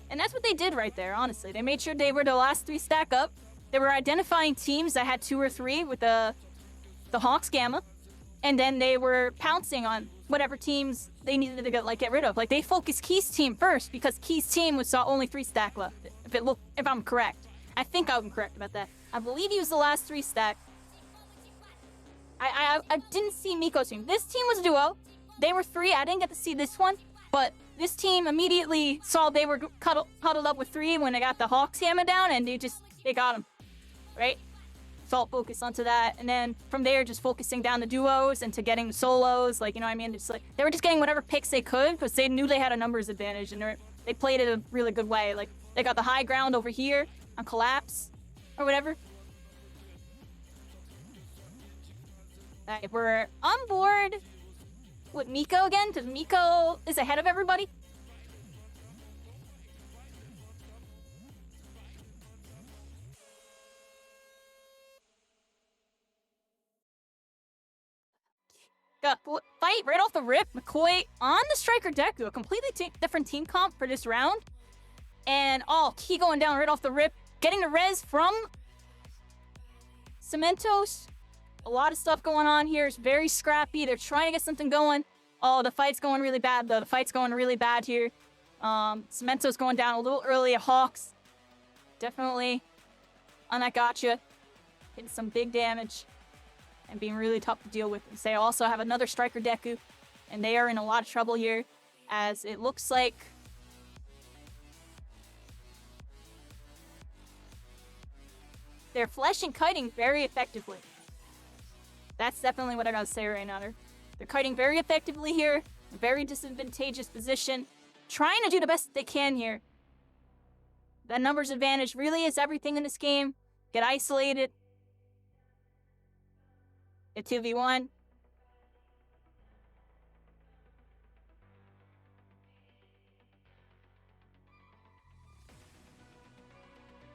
And that's what they did right there, honestly. They made sure they were the last 3 stack up. They were identifying teams that had 2 or 3 with the Hawks Gamma. And then they were pouncing on whatever teams they needed to get rid of. Like, they focused Key's team first because Key's team saw only 3 stack left. If I'm correct. I think I'm correct about that. I believe he was the last 3 stack. I didn't see Miko's team. This team was a duo. They were 3. I didn't get to see this one. But this team immediately saw they were huddled up with 3 when they got the Hawks hammer down, and they got him. Right? So I'll focus onto that. And then from there, just focusing down the duos into getting the solos. Like, you know what I mean? It's like they were just getting whatever picks they could because they knew they had a numbers advantage, and they played it a really good way. Like, they got the high ground over here on Collapse or whatever. We're on board with Miko again, because Miko is ahead of everybody. Got fight right off the rip. McCoy on the Striker Deku, a completely different team comp for this round. And, Key going down right off the rip. Getting the res from Cementos. A lot of stuff going on here. It's very scrappy. They're trying to get something going. Oh, the fight's going really bad, though. The fight's going really bad here. Cemento's going down a little early at Hawks. Definitely on that gotcha. Hitting some big damage. And being really tough to deal with. They also have another Striker Deku. And they are in a lot of trouble here. As it looks like they're fleshing kiting very effectively. That's definitely what I gotta say right now. They're kiting very effectively here. Very disadvantageous position. Trying to do the best they can here. That numbers advantage really is everything in this game. Get isolated. Get 2v1.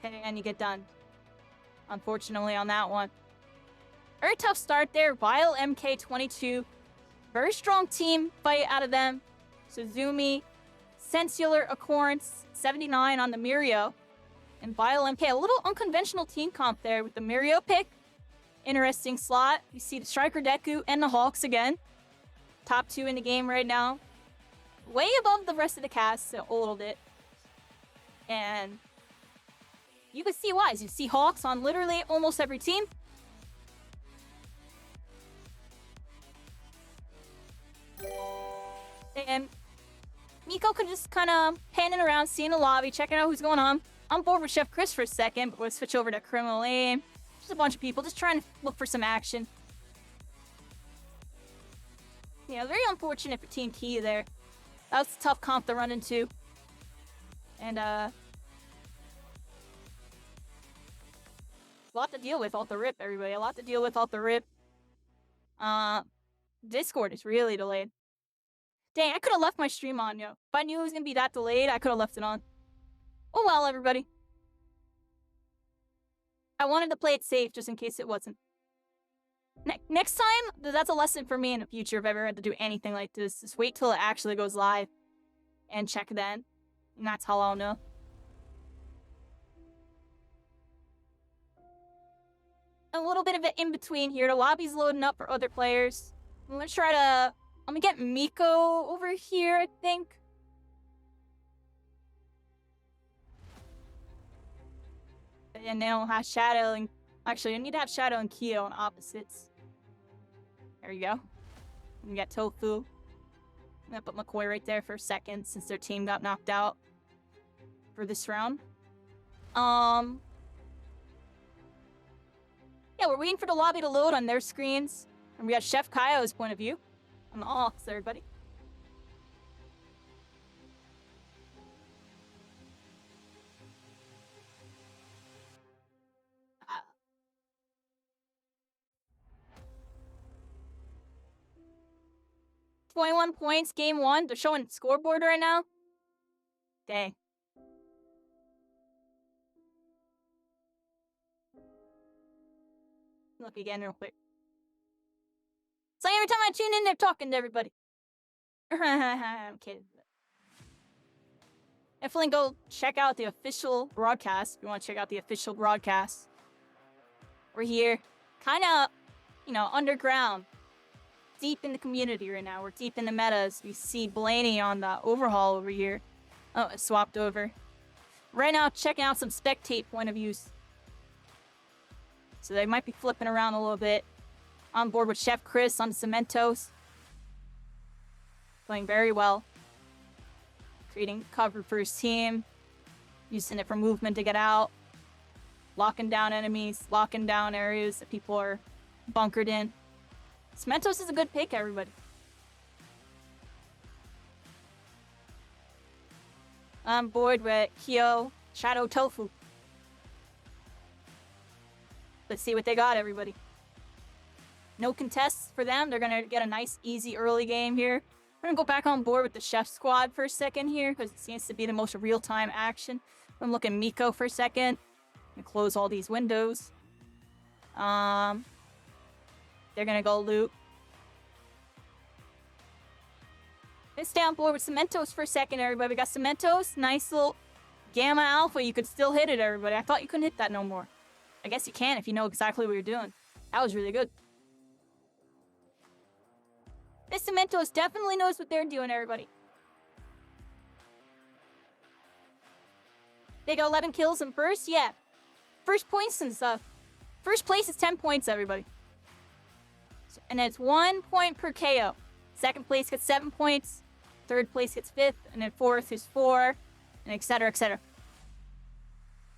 And you get done. Unfortunately on that one. Very tough start there. Vile MK22. Very strong team fight out of them. Suzumi, Sensular Occurrence, 79 on the Mirio. And Vile MK, a little unconventional team comp there with the Mirio pick. Interesting slot. You see the Striker Deku and the Hawks again. Top 2 in the game right now. Way above the rest of the cast a little bit. And you can see why. You see Hawks on literally almost every team. And Miko could just kind of panning around, seeing the lobby, checking out who's going on. I'm bored with Chef Chris for a second, but we'll switch over to Criminal Aim. Just a bunch of people just trying to look for some action. Yeah, very unfortunate for Team Key there. That was a tough comp to run into. And, a lot to deal with off the rip, everybody. A lot to deal with off the rip. Discord is really delayed. Dang, I could have left my stream on, yo. If I knew it was going to be that delayed, I could have left it on. Oh well, everybody. I wanted to play it safe just in case it wasn't. Next time, that's a lesson for me in the future if I ever had to do anything like this. Just wait till it actually goes live and check then. And that's how I'll know. A little bit of an in-between here. The lobby's loading up for other players. I'm gonna get Miko over here, I think. And now have Shadow and... Actually, I need to have Shadow and Kyo on opposites. There you go. We got Tofu. I'm gonna put McCoy right there for a second since their team got knocked out for this round. Yeah, we're waiting for the lobby to load on their screens. And we got Chef Kaio's point of view on the Ox, everybody. Uh, 21 points, game 1. They're showing scoreboard right now. Dang. Look again real quick. It's like every time I tune in, they're talking to everybody. I'm kidding. Definitely go check out the official broadcast if you want to check out the official broadcast. We're here, kind of, you know, underground, deep in the community right now. We're deep in the metas. We see Blaney on the overhaul over here. Oh, it swapped over. Right now, checking out some spectate point of views. So they might be flipping around a little bit. On board with Chef Chris on Cementos. Playing very well. Creating cover for his team. Using it for movement to get out. Locking down enemies. Locking down areas that people are bunkered in. Cementos is a good pick, everybody. On board with Kyo, Shadow Tofu. Let's see what they got, everybody. No contests for them. They're going to get a nice, easy early game here. We're going to go back on board with the Chef Squad for a second here because it seems to be the most real-time action. I'm looking Miko for a second. I'm going to close all these windows. They're going to go loot. Let's stay on board with Cementos for a second, everybody. We got Cementos. Nice little Gamma Alpha. You could still hit it, everybody. I thought you couldn't hit that no more. I guess you can if you know exactly what you're doing. That was really good. This Cementos definitely knows what they're doing, everybody. They got 11 kills in first? Yeah. First points and stuff. First place is 10 points, everybody. And it's 1 point per KO. Second place gets 7 points. Third place gets 5th. And then fourth is 4. And etc, etc.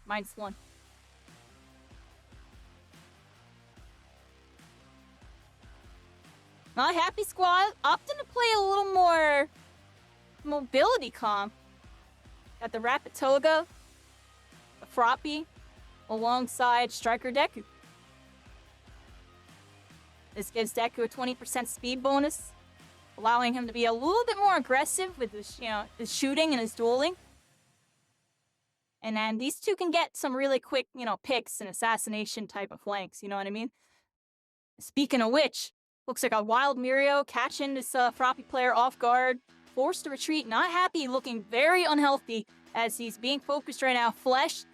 Mine's 1. Not Happy Squad. Opting to play a little more mobility comp. Got the Rapid Toga, the Froppy, alongside Striker Deku. This gives Deku a 20% speed bonus, allowing him to be a little bit more aggressive with his, his shooting and his dueling. And then these two can get some really quick, picks and assassination type of flanks, you know what I mean? Speaking of which, looks like a wild Mirio catching this Froppy player off guard, forced to retreat, not happy, looking very unhealthy as he's being focused right now. Flesh,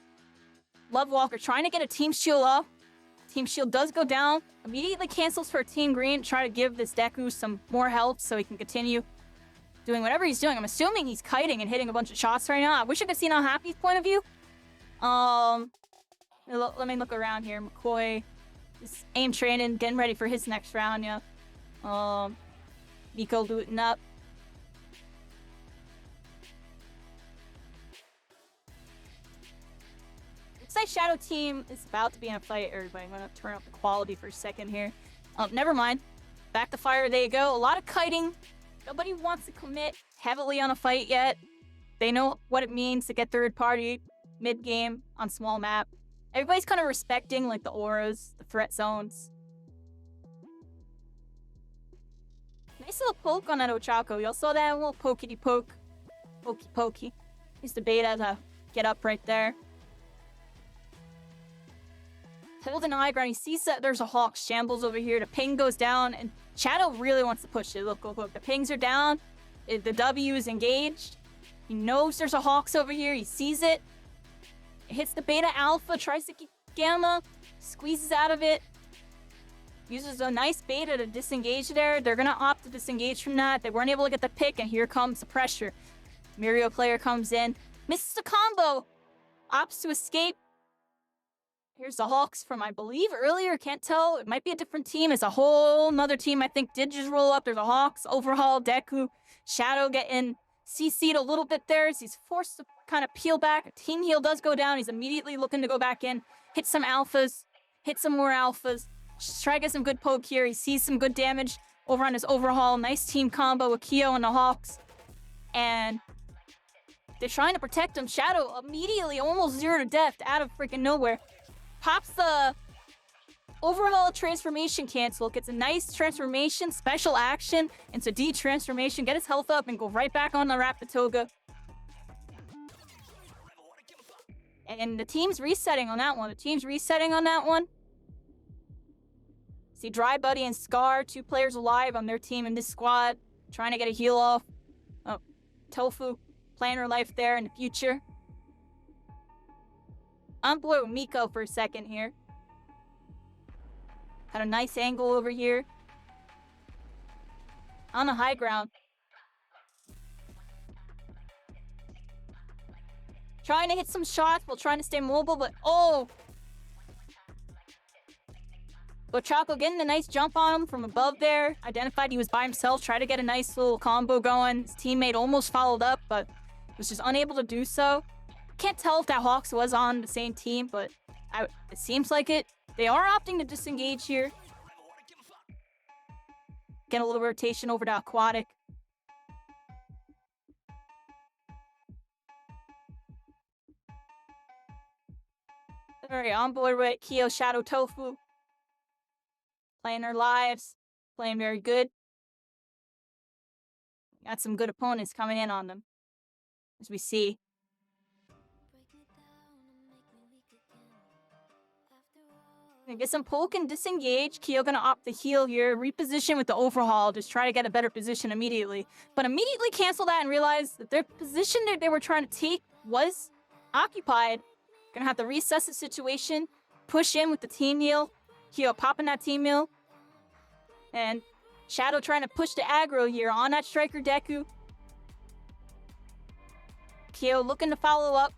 Love Walker trying to get a team shield off. Team shield does go down, immediately cancels for Team Green, try to give this Deku some more health so he can continue doing whatever he's doing. I'm assuming he's kiting and hitting a bunch of shots right now. I wish I could see on Happy's point of view. Let me look around here. McCoy is aim training, getting ready for his next round, yeah. Nico looting up. Looks like Shadow Team is about to be in a fight, everybody. I'm gonna turn up the quality for a second here. Never mind. Back to fire, there you go. A lot of kiting. Nobody wants to commit heavily on a fight yet. They know what it means to get third party mid-game on small map. Everybody's kind of respecting like the auras, the threat zones. Nice little poke on that Ochako. Y'all saw that? A little pokey poke. Pokey pokey. Used the beta to get up right there. Hold an eye ground. He sees that there's a Hawk shambles over here. The ping goes down, and Shadow really wants to push it. Look, look, look. The pings are down. The W is engaged. He knows there's a Hawks over here. He sees it. It hits the beta alpha, tries to get gamma, squeezes out of it. Uses a nice beta to disengage there. They're going to opt to disengage from that. They weren't able to get the pick, and here comes the pressure. Mirio player comes in, misses the combo, opts to escape. Here's the Hawks from, I believe, earlier. Can't tell. It might be a different team. It's a whole nother team, I think, did just roll up. There's a Hawks, Overhaul, Deku, Shadow getting CC'd a little bit there as he's forced to kind of peel back. A team heal does go down. He's immediately looking to go back in, hit some alphas, hit some more alphas. Just try to get some good poke here. He sees some good damage over on his Overhaul. Nice team combo with Kyo and the Hawks. And they're trying to protect him. Shadow immediately, almost 0 to death out of freaking nowhere. Pops the Overhaul transformation cancel. Gets a nice transformation, special action into D-transformation. Get his health up and go right back on the Rapatoga. And the team's resetting on that one. See Dry Buddy and Scar, 2 players alive on their team in this squad. Trying to get a heal off. Oh, Tofu playing her life there in the future. I'm bored with Miko for a second here. Had a nice angle over here. On the high ground. Trying to hit some shots while trying to stay mobile, but oh! But Choco getting a nice jump on him from above there. Identified he was by himself. Tried to get a nice little combo going. His teammate almost followed up, but was just unable to do so. Can't tell if that Hawks was on the same team, but it seems like it. They are opting to disengage here. Get a little rotation over to Aquatic. Alright, on board with Kyo, Shadow, Tofu. Playing their lives. Playing very good. Got some good opponents coming in on them. As we see. Gonna get some poke and disengage. Kyo gonna opt the heal here. Reposition with the Overhaul. Just try to get a better position immediately. But immediately cancel that and realize that their position that they were trying to take was occupied. Gonna have to reassess the situation. Push in with the team heal. Kyo popping that team heal. And Shadow trying to push the aggro here on that Striker Deku. Kyo looking to follow up.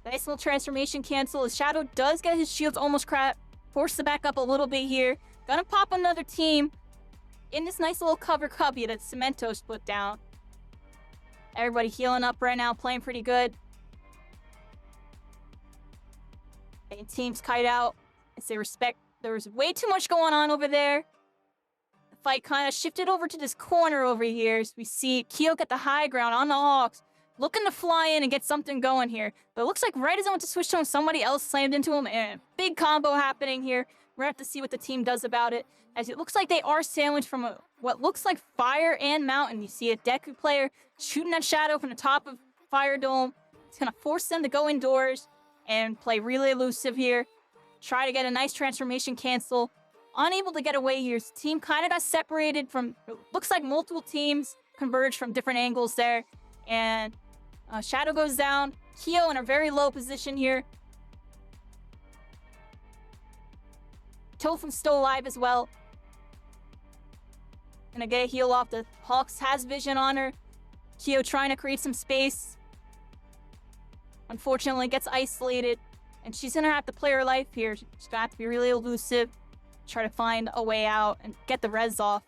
Nice little transformation cancel. As Shadow does get his shields almost cracked. Forced to back up a little bit here. Gonna pop another team in this nice little cover cubby that Cemento's put down. Everybody healing up right now, playing pretty good. And teams kite out as they respect. There was way too much going on over there. The fight kind of shifted over to this corner over here as we see Kyo at the high ground on the Hawks. Looking to fly in and get something going here. But it looks like right as I went to switch to him, somebody else slammed into him. And big combo happening here. We're going to have to see what the team does about it. As it looks like they are sandwiched from what looks like fire and mountain. You see a Deku player shooting at Shadow from the top of Fire Dome. It's going to force them to go indoors and play really elusive here. Try to get a nice transformation cancel. Unable to get away here. His team kind of got separated from... Looks like multiple teams converged from different angles there. And Shadow goes down. Kyo in a very low position here. Tofu's still alive as well. Gonna get a heal off. The Hawks has vision on her. Kyo trying to create some space. Unfortunately gets isolated. And she's gonna have to play her life here. She's gonna have to be really elusive. Try to find a way out and get the res off.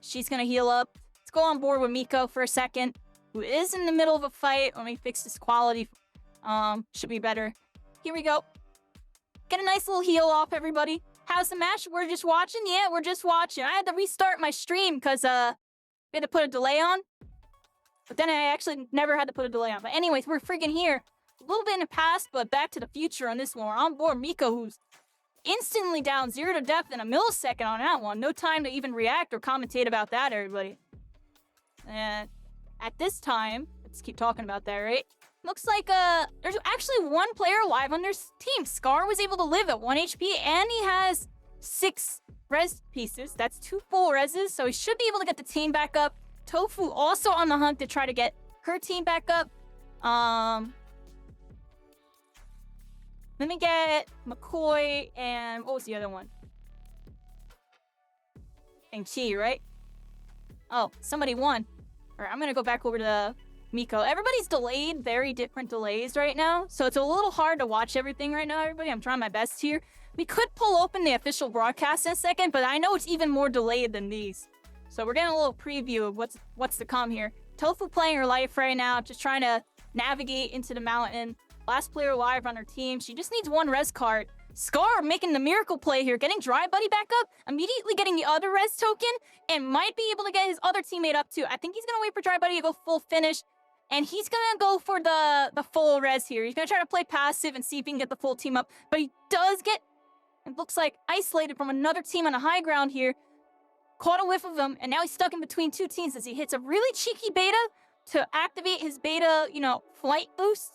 She's gonna heal up. Let's go on board with Miko for a second. Who is in the middle of a fight. Let me fix this quality. Should be better. Here we go. Get a nice little heal off, everybody. How's the match? We're just watching? Yeah, we're just watching. I had to restart my stream because, we had to put a delay on. But then I actually never had to put a delay on. But anyways, we're freaking here. A little bit in the past, but back to the future on this one. We're on board Miko, who's instantly down 0 to death in a millisecond on that one. No time to even react or commentate about that, everybody. And at this time, let's keep talking about that, right? Looks like there's actually one player alive on their team. Scar was able to live at 1 HP, and he has 6 res pieces. That's 2 full reses, so he should be able to get the team back up. Tofu also on the hunt to try to get her team back up. Let me get McCoy and what was the other one? And Chi, right? Oh, somebody won. All right, I'm gonna go back over to Miko. Everybody's delayed, very different delays right now, so it's a little hard to watch everything right now, everybody. I'm trying my best here. We could pull open the official broadcast in a second, but I know it's even more delayed than these. So we're getting a little preview of what's to come here. Tofu playing her life right now, just trying to navigate into the mountain. Last player alive on her team. She just needs one res card. Scar making the miracle play here, getting Dry Buddy back up, immediately getting the other res token, and might be able to get his other teammate up too. I think he's gonna wait for Dry Buddy to go full finish, and he's gonna go for the full res here. He's gonna try to play passive and see if he can get the full team up, but he does get, it looks like, isolated from another team on the high ground here. Caught a whiff of him, and now he's stuck in between two teams as he hits a really cheeky beta to activate his beta, flight boost.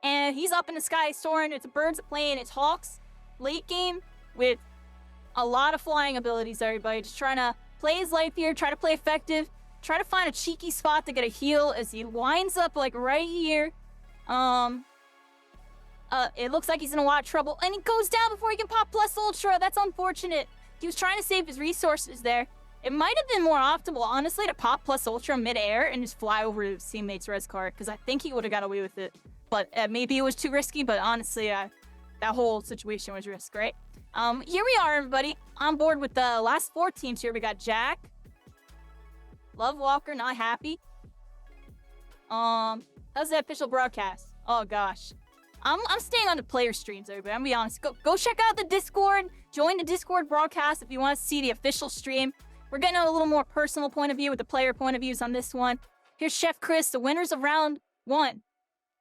And he's up in the sky soaring. It's birds playing. It's Hawks late game with a lot of flying abilities, everybody. Just trying to play his life here, try to play effective, try to find a cheeky spot to get a heal as he winds up like right here. It looks like he's in a lot of trouble, and he goes down before he can pop plus ultra. That's unfortunate. He was trying to save his resources there. It might have been more optimal, honestly, to pop plus ultra mid-air and just fly over to his teammate's res card, because I think he would have got away with it. But maybe it was too risky, but honestly, that whole situation was risk, right? Here we are, everybody, on board with the last 4 teams here. We got Jack, Love Walker, not happy. How's the official broadcast? Oh gosh, I'm staying on the player streams, everybody. I'm gonna be honest. Go check out the Discord. Join the Discord broadcast if you want to see the official stream. We're getting a little more personal point of view with the player point of views on this one. Here's Chef Chris, the winners of round 1.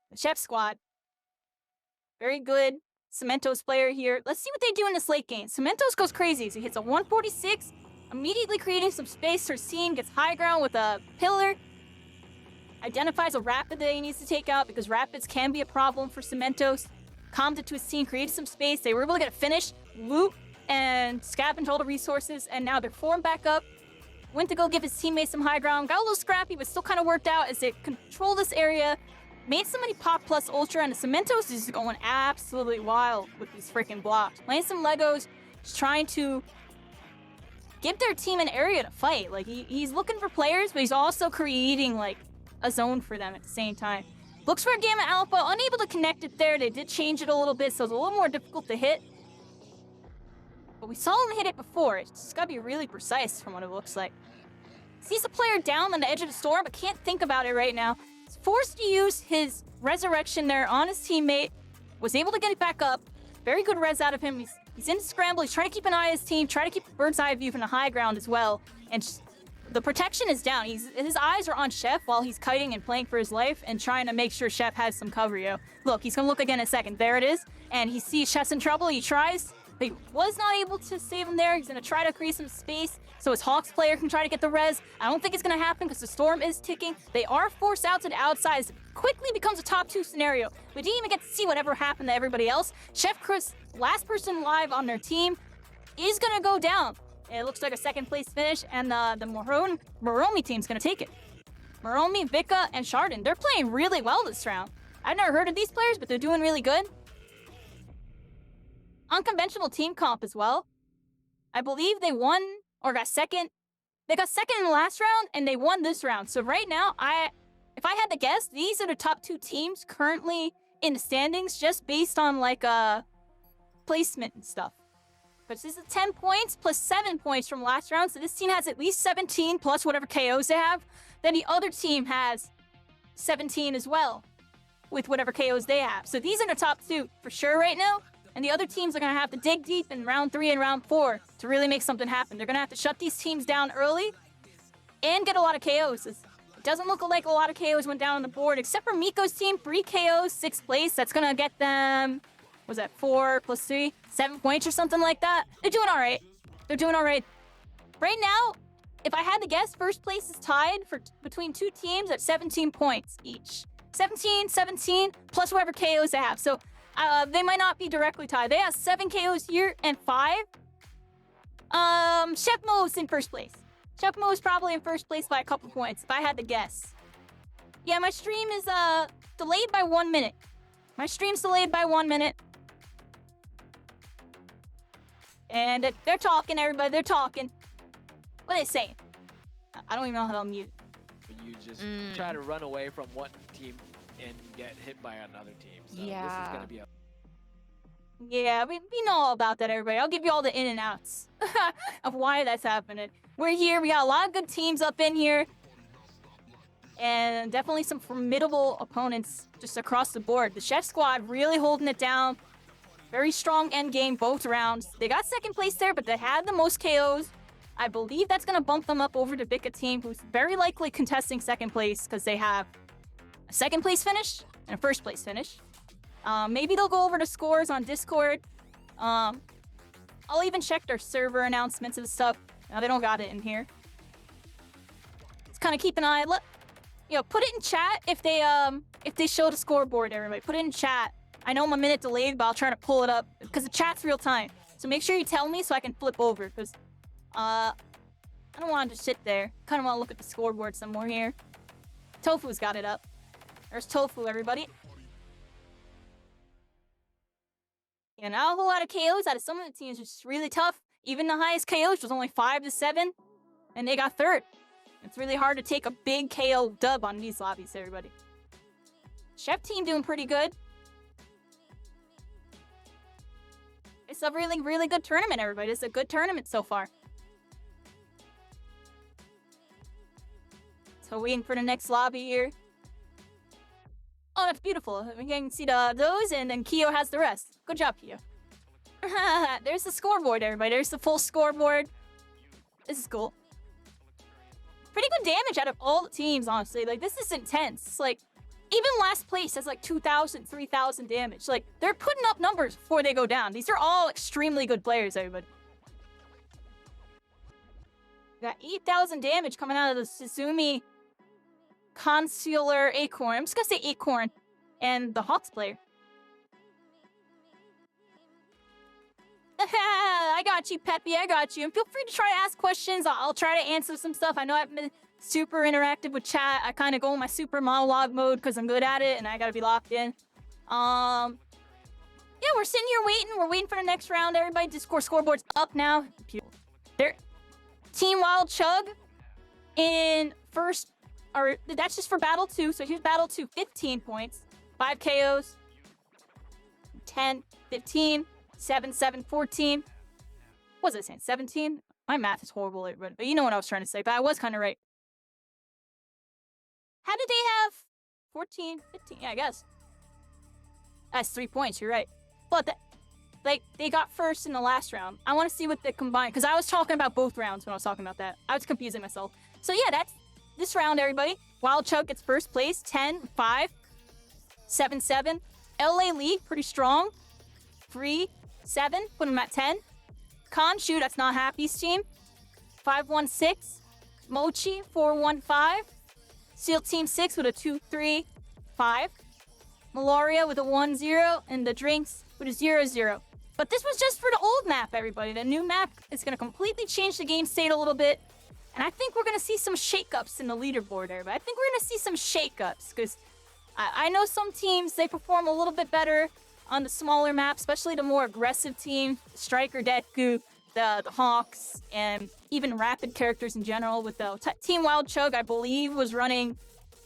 The Chef Squad. Very good. Cementos player here. Let's see what they do in this late game. Cementos goes crazy. So he hits a 146, immediately creating some space for scene, gets high ground with a pillar, identifies a rapid that he needs to take out because rapids can be a problem for Cementos. Calmed it to his team, created some space. They were able to get a finish, loot, and scavenge all the resources, and now they're formed back up. Went to go give his teammates some high ground. Got a little scrappy, but still kind of worked out as they control this area. Made somebody pop plus ultra, and the Cementos is going absolutely wild with these freaking blocks. Playing some Legos, just trying to give their team an area to fight. Like, he's looking for players, but he's also creating, like, a zone for them at the same time. Looks for a Gamma Alpha, unable to connect it there. They did change it a little bit, so it's a little more difficult to hit. But we saw him hit it before. It's just gotta be really precise from what it looks like. Sees a player down on the edge of the storm, but can't think about it right now. He's forced to use his resurrection there on his teammate. Was able to get it back up. Very good res out of him. He's in the scramble. He's trying to keep an eye on his team, try to keep a bird's eye view from the high ground as well. And the protection is down. His eyes are on Chef while he's kiting and playing for his life and trying to make sure Chef has some cover, yo. Look, he's gonna look again in a second. There it is. And he sees Chef's in trouble. He tries. But he was not able to save him there. He's going to try to create some space so his Hawks player can try to get the res. I don't think it's going to happen because the storm is ticking. They are forced out to the outside. It quickly becomes a top 2 scenario. We didn't even get to see whatever happened to everybody else. Chef Chris, last person alive on their team, is going to go down. It looks like a second place finish, and the Moromi team's going to take it. Moromi, Vika, and Chardon, they're playing really well this round. I've never heard of these players, but they're doing really good. Unconventional team comp as well. I believe they won or got second. They got second in the last round and they won this round. So right now, if I had to guess, these are the top 2 teams currently in the standings just based on like placement and stuff. But this is 10 points plus 7 points from last round. So this team has at least 17 plus whatever KOs they have. Then the other team has 17 as well with whatever KOs they have. So these are the top 2 for sure right now. And the other teams are going to have to dig deep in round 3 and round 4 to really make something happen. They're going to have to shut these teams down early and get a lot of KOs. It doesn't look like a lot of KOs went down on the board, except for Miko's team. 3 KOs, 6th place. That's going to get them, was that 4 plus 3? 7 points or something like that. They're doing all right. They're doing all right. Right now, if I had to guess, first place is tied between 2 teams at 17 points each. 17, plus whatever KOs they have. So they might not be directly tied. They have 7 KOs here and 5. Chef Mo's in first place. Chef Mo's probably in first place by a couple points, if I had to guess. Yeah, my stream is delayed by 1 minute. My stream's delayed by 1 minute. And they're talking, everybody. They're talking. What are they saying? I don't even know how to unmute. you just try to run away from one team and get hit by another team. So this is Yeah. gonna be a Yeah, we know all about that, everybody. I'll give you all the in and outs of why that's happening. We're here. We got a lot of good teams up in here. And definitely some formidable opponents just across the board. The Chef Squad really holding it down. Very strong end game both rounds. They got second place there, but they had the most KOs. I believe that's going to bump them up over the Bika team, who's very likely contesting second place because they have a second place finish and a first place finish. Maybe they'll go over the scores on Discord. I'll even check their server announcements and stuff. Now, they don't got it in here. Just kind of keep an eye. Put it in chat if they show the scoreboard, everybody. Put it in chat. I know I'm a minute delayed, but I'll try to pull it up because the chat's real time. So make sure you tell me so I can flip over because I don't want to just sit there. Kind of want to look at the scoreboard some more here. Tofu's got it up. There's Tofu, everybody. Yeah, not a whole lot of KOs out of some of the teams, which is really tough. Even the highest KOs was only 5-7, and they got third. It's really hard to take a big KO dub on these lobbies, everybody. Chef team doing pretty good. It's a really, really good tournament, everybody. It's a good tournament so far. So waiting for the next lobby here. Oh, that's beautiful. We can see those, and then Kyo has the rest. Good job, Kyo. There's the scoreboard, everybody. There's the full scoreboard. This is cool. Pretty good damage out of all the teams, honestly. Like, this is intense. Like, even last place has like 2,000, 3,000 damage. Like, they're putting up numbers before they go down. These are all extremely good players, everybody. Got 8,000 damage coming out of the Suzumi Consular Acorn. I'm just gonna say Acorn. And the Hawks player. I got you, Peppy. I got you. And feel free to try to ask questions. I'll try to answer some stuff. I know I've been super interactive with chat. I kind of go in my super monologue mode because I'm good at it and I gotta be locked in. Yeah, we're sitting here waiting. We're waiting for the next round. Everybody, Discord scoreboard's up now. There, Team Wild Chug in first. Or that's just for Battle 2. So here's Battle 2, 15 points, 5 KOs, 10, 15. 7, 7, 14. What was I saying? 17? My math is horrible, but you know what I was trying to say. But I was kind of right. How did they have 14, 15? Yeah, I guess. That's 3 points. You're right. But they got first in the last round. I want to see what they combined. Because I was talking about both rounds when I was talking about that. I was confusing myself. So yeah, that's this round, everybody. Wild Chug gets first place. 10, 5, 7, 7. LA League, pretty strong. 3, 7, put him at 10. Khonshu, that's not Happy's team. 5-1-6. Mochi, 4-1-5. Seal Team 6 with a 2-3-5. Malaria with a 1-0. And the Drinks with a 0-0. But this was just for the old map, everybody. The new map is going to completely change the game state a little bit. And I think we're going to see some shakeups in the leaderboard, everybody. I think we're going to see some shakeups. Because I know some teams, they perform a little bit better on the smaller map, especially the more aggressive team, Striker Deku, the Hawks, and even rapid characters in general. With the Team Wild Chug, I believe, was running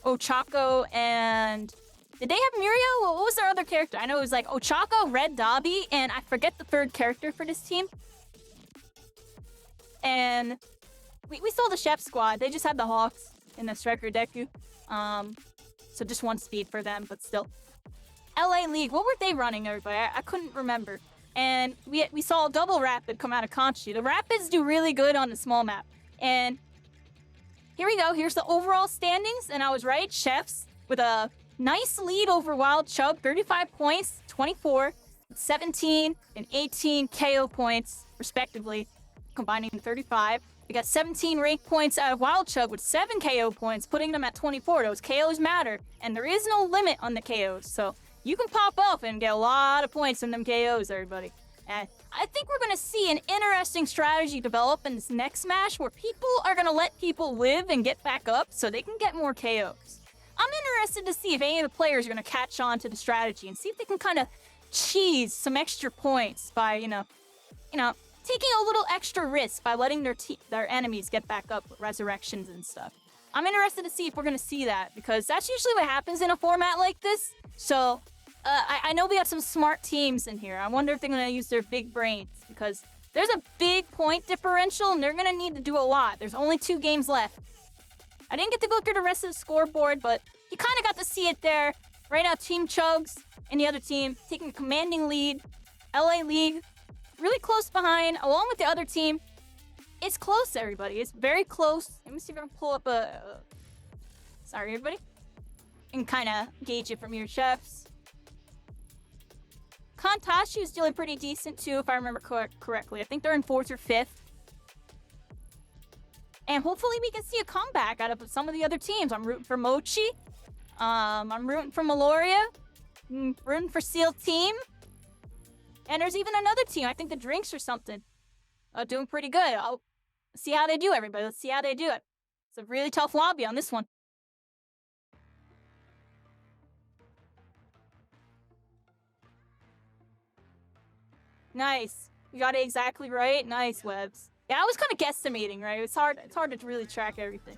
Ochako and... Did they have Muriel? What was their other character? I know it was like Ochako, Red Dobby, and I forget the third character for this team. And we saw the Chef Squad. They just had the Hawks and the Striker Deku. So just one speed for them, but still. LA League, what were they running, everybody? I couldn't remember. And we saw a double Rapid come out of Conchi. The Rapids do really good on the small map. And here we go. Here's the overall standings. And I was right. Chefs with a nice lead over Wild Chug. 35 points, 24, 17, and 18 KO points, respectively, combining 35. We got 17 rank points out of Wild Chug with 7 KO points, putting them at 24. Those KOs matter. And there is no limit on the KOs. So you can pop off and get a lot of points from them KOs, everybody. And I think we're going to see an interesting strategy develop in this next Smash where people are going to let people live and get back up so they can get more KOs. I'm interested to see if any of the players are going to catch on to the strategy and see if they can kind of cheese some extra points by, you know, taking a little extra risk by letting their enemies get back up with resurrections and stuff. I'm interested to see if we're going to see that, because that's usually what happens in a format like this. So I know we got some smart teams in here. I wonder if they're going to use their big brains, because there's a big point differential and they're going to need to do a lot. There's only 2 games left. I didn't get to go through the rest of the scoreboard, but you kind of got to see it there. Right now, Team Chugs and the other team taking a commanding lead. LA League really close behind, along with the other team. It's close, everybody. It's very close. Let me see if I can pull up a... Sorry, everybody. And kind of gauge it from your chefs. Kontashi is doing pretty decent, too, if I remember correctly. I think they're in 4th or 5th. And hopefully we can see a comeback out of some of the other teams. I'm rooting for Mochi. I'm rooting for Meloria. I'm rooting for Seal Team. And there's even another team. I think the Drinks or something. Doing pretty good. I'll see how they do, everybody. Let's see how they do it. It's a really tough lobby on this one. Nice. You got it exactly right. Nice, Webs. Yeah, I was kind of guesstimating, right? It's hard to really track everything.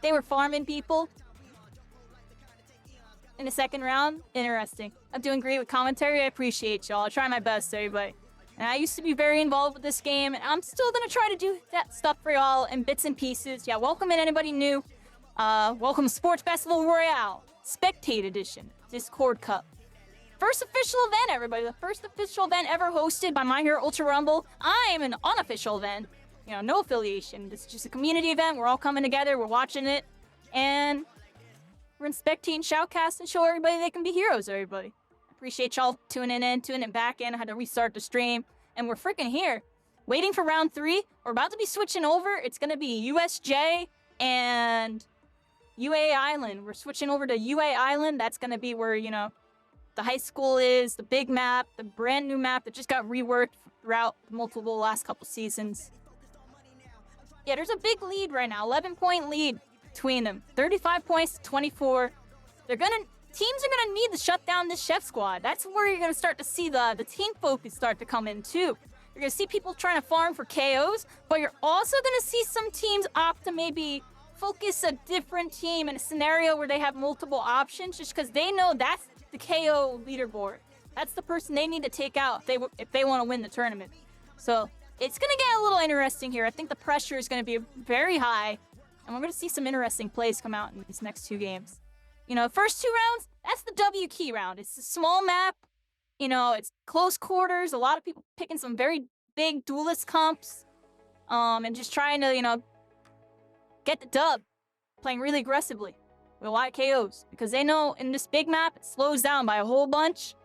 They were farming people in the second round. Interesting. I'm doing great with commentary. I appreciate y'all. I try my best, everybody. And I used to be very involved with this game, and I'm still gonna try to do that stuff for y'all in bits and pieces. Yeah, welcome in anybody new. Welcome to Sports Festival Royale, Spectate Edition, Discord Cup. First official event, everybody. The first official event ever hosted by My Hero Ultra Rumble. I'm an unofficial event. You know, no affiliation. This is just a community event. We're all coming together. We're watching it. And we're inspecting Shoutcast and show everybody they can be heroes, everybody. Appreciate y'all tuning back in. I had to restart the stream. And we're freaking here. Waiting for round 3. We're about to be switching over. It's going to be USJ and UA Island. We're switching over to UA Island. That's going to be where, you know, the high school is, the big map, the brand new map that just got reworked throughout multiple last couple seasons. Yeah, there's a big lead right now, 11-point lead between them. 35 points to 24. Teams are gonna need to shut down this chef squad. That's where you're gonna start to see the team focus start to come in too. You're gonna see people trying to farm for KOs, but you're also gonna see some teams opt to maybe focus a different team in a scenario where they have multiple options, just because they know that's the KO leaderboard. That's the person they need to take out if they want to win the tournament. So it's going to get a little interesting here. I think the pressure is going to be very high, and we're going to see some interesting plays come out in these next 2 games. You know, first 2 rounds, that's the W key round. It's a small map. You know, it's close quarters. A lot of people picking some very big duelist comps, and just trying to, you know, get the dub, playing really aggressively with a lot of KOs, because they know in this big map, it slows down by a whole bunch.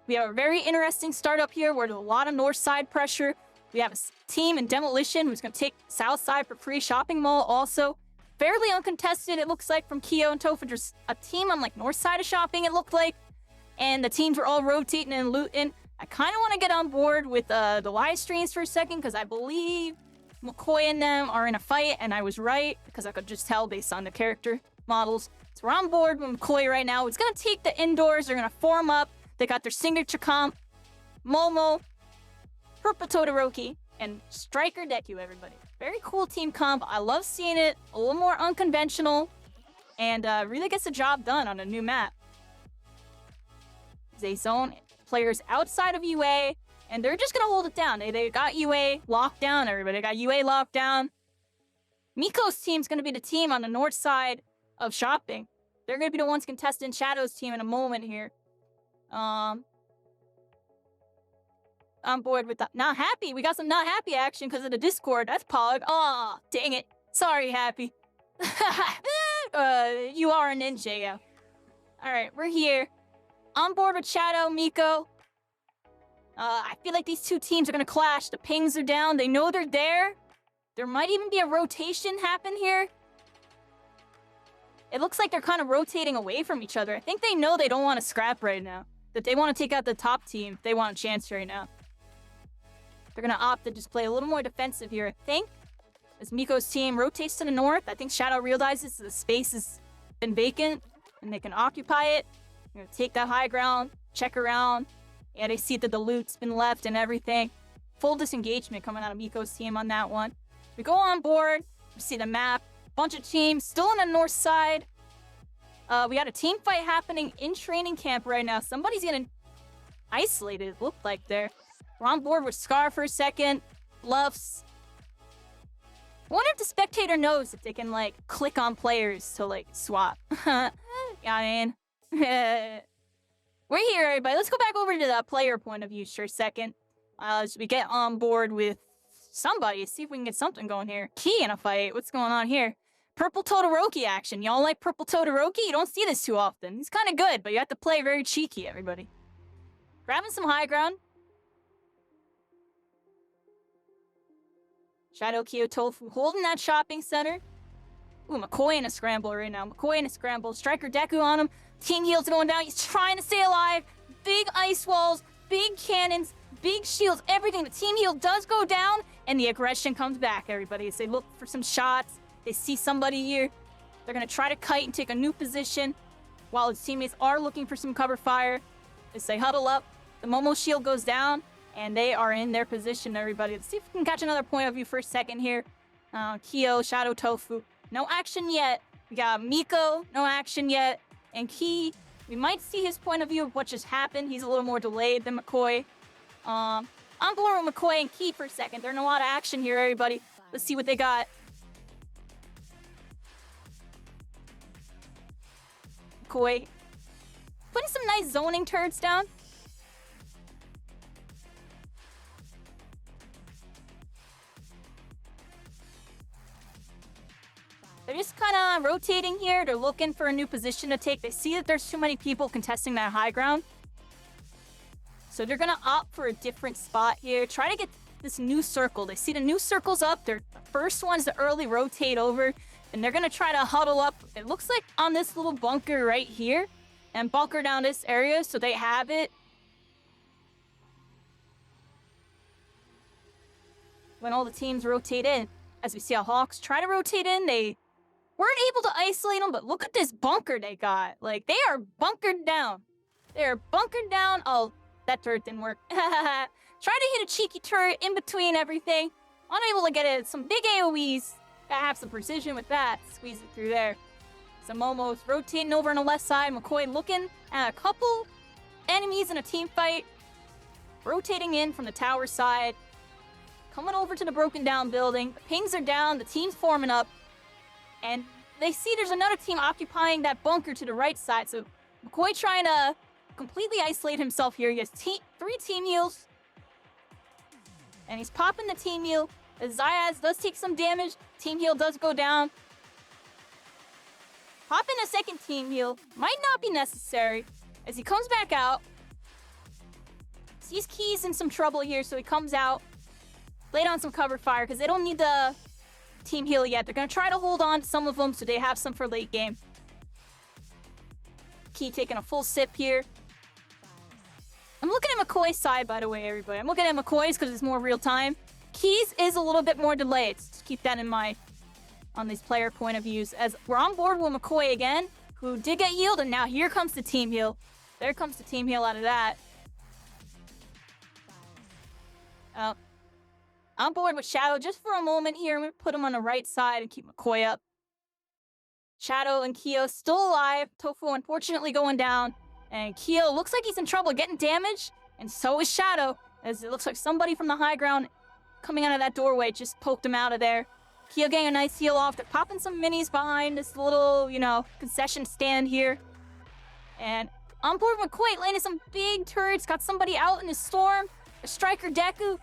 We have a very interesting startup here where there's a lot of north side pressure. We have a team in Demolition who's going to take south side for free shopping mall also. Fairly uncontested, it looks like, from Kyo and Tofa. There's a team on, like, north side of shopping, it looked like. And the teams were all rotating and looting. I kind of want to get on board with the live streams for a second, because I believe McCoy and them are in a fight, and I was right, because I could just tell based on the character models. So we're on board with McCoy right now. It's going to take the indoors. They're going to form up. They got their signature comp. Momo, Purple Todoroki, and Striker Deku, everybody. Very cool team comp. I love seeing it. A little more unconventional. And really gets the job done on a new map. They zone players outside of UA. And they're just going to hold it down. They got UA locked down, everybody. They got UA locked down. Miko's team's going to be the team on the north side of shopping. They're going to be the ones contesting Shadow's team in a moment here. I'm bored with that. Not happy. We got some not happy action because of the Discord. That's Pog. Aw, dang it. Sorry, Happy. You are a ninja, yeah. Alright, we're here. On board with Shadow, Miko. I feel like these 2 teams are going to clash. The pings are down. They know they're there. There might even be a rotation happen here. It looks like they're kind of rotating away from each other. I think they know they don't want to scrap right now. That they want to take out the top team if they want a chance right now. They're going to opt to just play a little more defensive here, I think. As Miko's team rotates to the north, I think Shadow realizes the space has been vacant and they can occupy it. They're going to take that high ground, check around. Yeah, they see that the loot's been left and everything. Full disengagement coming out of Miko's team on that one. We go on board. We see the map. Bunch of teams still on the north side. We got a team fight happening in training camp right now. Somebody's getting isolated, it looked like there. We're on board with Scar for a second. Luffs. I wonder if the spectator knows if they can, like, click on players to, like, swap. Yeah, I mean. We're here, everybody. Let's go back over to the player point of view for a second. As we get on board with somebody. See if we can get something going here. Key in a fight. What's going on here? Purple Todoroki action. Y'all like Purple Todoroki? You don't see this too often. He's kind of good, but you have to play very cheeky, everybody. Grabbing some high ground. Shadow Kyo Tofu holding that shopping center. Ooh, McCoy in a scramble right now. McCoy in a scramble. Striker Deku on him. Team heals going down. He's trying to stay alive. Big ice walls. Big cannons. Big shields. Everything. The team heal does go down. And the aggression comes back, everybody. As they look for some shots. They see somebody here. They're going to try to kite and take a new position. While his teammates are looking for some cover fire. As they huddle up. The Momo shield goes down. And they are in their position, everybody. Let's see if we can catch another point of view for a second here. Kyo, Shadow Tofu. No action yet. We got Miko. No action yet. And Key. We might see his point of view of what just happened. He's a little more delayed than McCoy. I'm bored with McCoy and Key for a second. There's a lot of action here, everybody. Let's see what they got. McCoy. Putting some nice zoning turrets down. They're just kind of rotating here. They're looking for a new position to take. They see that there's too many people contesting that high ground. So they're going to opt for a different spot here. Try to get this new circle. They see the new circle's up. They're the first ones to early rotate over. And they're going to try to huddle up. It looks like on this little bunker right here. And bunker down this area so they have it. When all the teams rotate in. As we see how Hawks try to rotate in, they weren't able to isolate them, but look at this bunker they got. Like, they are bunkered down. They are bunkered down. Oh, that turret didn't work. Try to hit a cheeky turret in between everything. Unable to get it. Some big AoEs. Gotta have some precision with that. Squeeze it through there. Some Momos rotating over on the left side. McCoy looking at a couple enemies in a team fight. Rotating in from the tower side. Coming over to the broken down building. The pings are down. The team's forming up. And they see there's another team occupying that bunker to the right side. So McCoy trying to completely isolate himself here. He has 3 team heals. And he's popping the team heal. As Zayas does take some damage. Team heal does go down. Popping a second team heal. Might not be necessary. As he comes back out. Sees Key's in some trouble here. So he comes out. Laid on some cover fire because they don't need the team heal yet. They're going to try to hold on to some of them so they have some for late game. Key taking a full sip here. I'm looking at McCoy's side, by the way, everybody. I'm looking at McCoy's because it's more real time. Key's is a little bit more delayed. Just keep that in mind on these player point of views. As we're on board with McCoy again, who did get healed, and now here comes the team heal. There comes the team heal out of that. On board with Shadow just for a moment here. I'm going to put him on the right side and keep McCoy up. Shadow and Kyo still alive. Tofu unfortunately going down. And Kyo looks like he's in trouble getting damaged. And so is Shadow. As it looks like somebody from the high ground coming out of that doorway just poked him out of there. Kyo getting a nice heal off. They're popping some minis behind this little, concession stand here. And on board with McCoy landing some big turrets. Got somebody out in the storm. A striker Deku.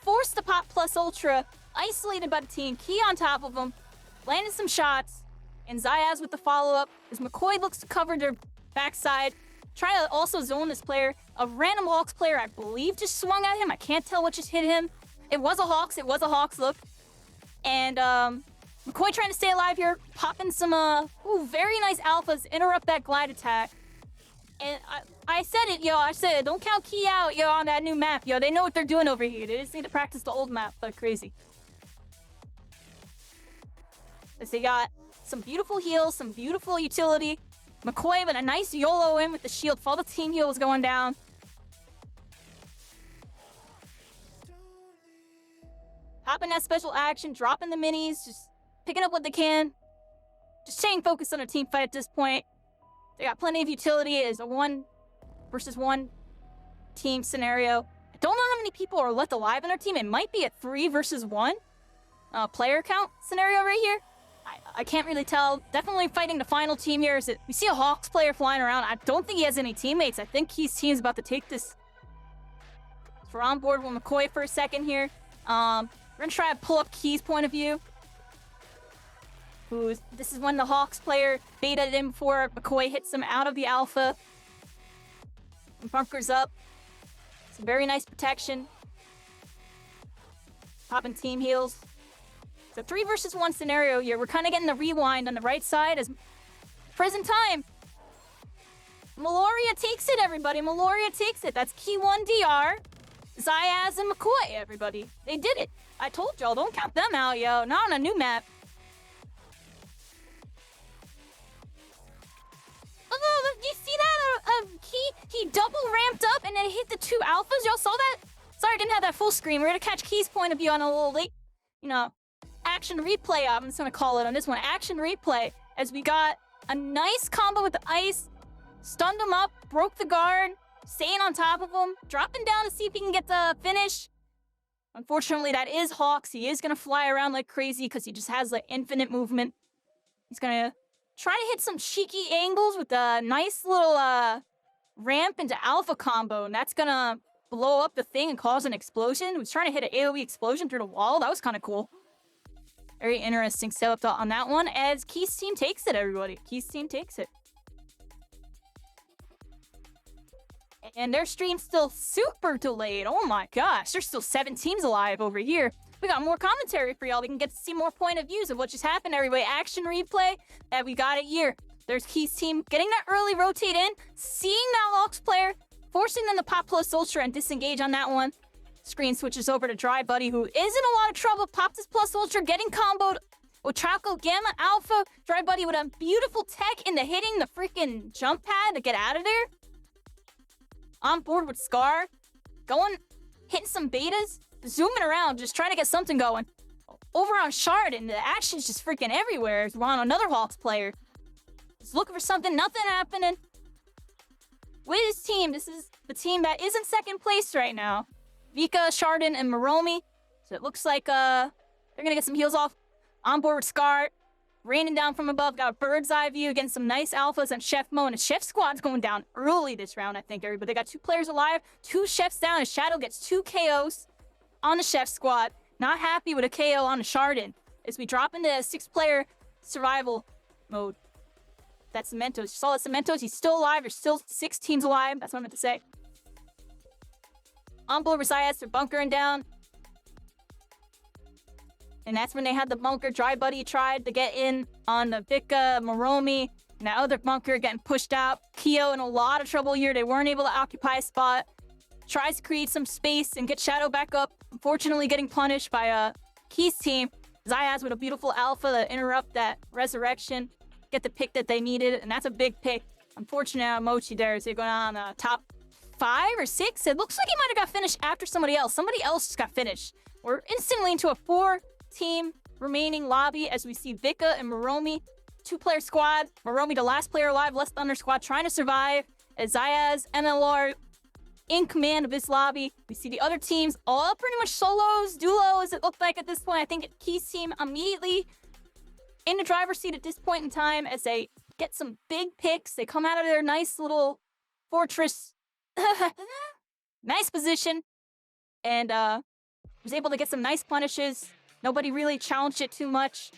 Forced to pop plus ultra, isolated by the team. Key on top of him, landing some shots, and Zayas with the follow-up as McCoy looks to cover their backside. Try to also zone this player. A random Hawks player, I believe, just swung at him. I can't tell what just hit him. It was a Hawks look. And McCoy trying to stay alive here, popping some very nice alphas, interrupt that glide attack. And I said it, I said, don't count Key out, on that new map, They know what they're doing over here. They just need to practice the old map, but crazy. As they got some beautiful heals, some beautiful utility. McCoy with a nice YOLO in with the shield. While the team heal was going down. Popping dropping that special action, dropping the minis, just picking up what they can. Just staying focused on a team fight at this point. They got plenty of utility. It is a 1 versus 1 team scenario. I don't know how many people are left alive in our team. It might be a 3 versus 1 player count scenario right here. I can't really tell. Definitely fighting the final team here. We see a Hawks player flying around. I don't think he has any teammates. I think his team's about to take this. So we're on board with McCoy for a second here. We're gonna try to pull up Key's point of view. This is when the Hawks player baited him before McCoy hits him out of the alpha. And bunkers up. Some very nice protection. Popping team heals. It's a 3 versus 1 scenario here. We're kind of getting the rewind on the right side as present time. Meloria takes it, everybody. Meloria takes it. That's Key 1 DR. Zayaz and McCoy, everybody. They did it. I told y'all, don't count them out, yo. Not on a new map. Oh, you see that? He double ramped up and then hit the 2 alphas. Y'all saw that? Sorry, I didn't have that full screen. We're gonna catch Key's point of view on a little late, action replay. I'm just gonna call it on this one. Action replay. As we got a nice combo with the ice, stunned him up, broke the guard, staying on top of him, dropping down to see if he can get the finish. Unfortunately, that is Hawks. He is gonna fly around like crazy because he just has like infinite movement. He's gonna try to hit some cheeky angles with a nice little ramp into alpha combo, and that's gonna blow up the thing and cause an explosion. He was trying to hit an AoE explosion through the wall. That was kind of cool. Very interesting setup on that one, as Key's team takes it, everybody. Key's team takes it. And their stream's still super delayed. Oh my gosh, there's still 7 teams alive over here. We got more commentary for y'all. We can get to see more point of views of what just happened, everybody. Action replay that we got it here. There's Key's team getting that early rotate in, seeing that Hawks player, forcing them to pop plus ultra and disengage on that one. Screen switches over to Dry Buddy, who is in a lot of trouble. Popped his plus ultra, getting comboed with Traco Gamma Alpha. Dry Buddy with a beautiful tech into hitting the freaking jump pad to get out of there. On board with Scar. Hitting some betas. Zooming around, just trying to get something going. Over on Shard, and the action's just freaking everywhere. We're on another Hawks player. Just looking for something, nothing happening. With his team, this is the team that is in second place right now. Vika, Chardon, and Moromi. So it looks like they're gonna get some heals off. On board with Scar. Raining down from above. Got a bird's eye view against some nice alphas and Chef Mo. And the Chef squad's going down early this round, I think, everybody. They got 2 players alive, 2 Chefs down, and Shadow gets 2 KOs on the Chef squad. Not happy with a KO on the Chardon. As we drop into a 6-player survival mode. That's Cementos. You saw that Cementos, he's still alive. There's still 6 teams alive. That's what I meant to say. On board with Zayas, they're bunkering down. And that's when they had the bunker. Dry Buddy tried to get in on the Vika, Moromi, and that other bunker getting pushed out. Keo in a lot of trouble here. They weren't able to occupy a spot. Tries to create some space and get Shadow back up. Unfortunately, getting punished by Key's team. Zayas with a beautiful alpha to interrupt that resurrection. Get the pick that they needed, and that's a big pick. Unfortunately, Mochi there is going on top 5 or 6. It looks like he might have got finished after somebody else. Somebody else just got finished. We're instantly into a 4-team remaining lobby as we see Vika and Moromi. 2-player squad. Moromi, the last player alive, Less Thunder squad, trying to survive. As Zayas, MLR in command of this lobby. We see the other teams all pretty much solos, duos, it looked like at this point. I think Key's team immediately in the driver's seat at this point in time as they get some big picks. They come out of their nice little fortress. Nice position. And was able to get some nice punishes. Nobody really challenged it too much.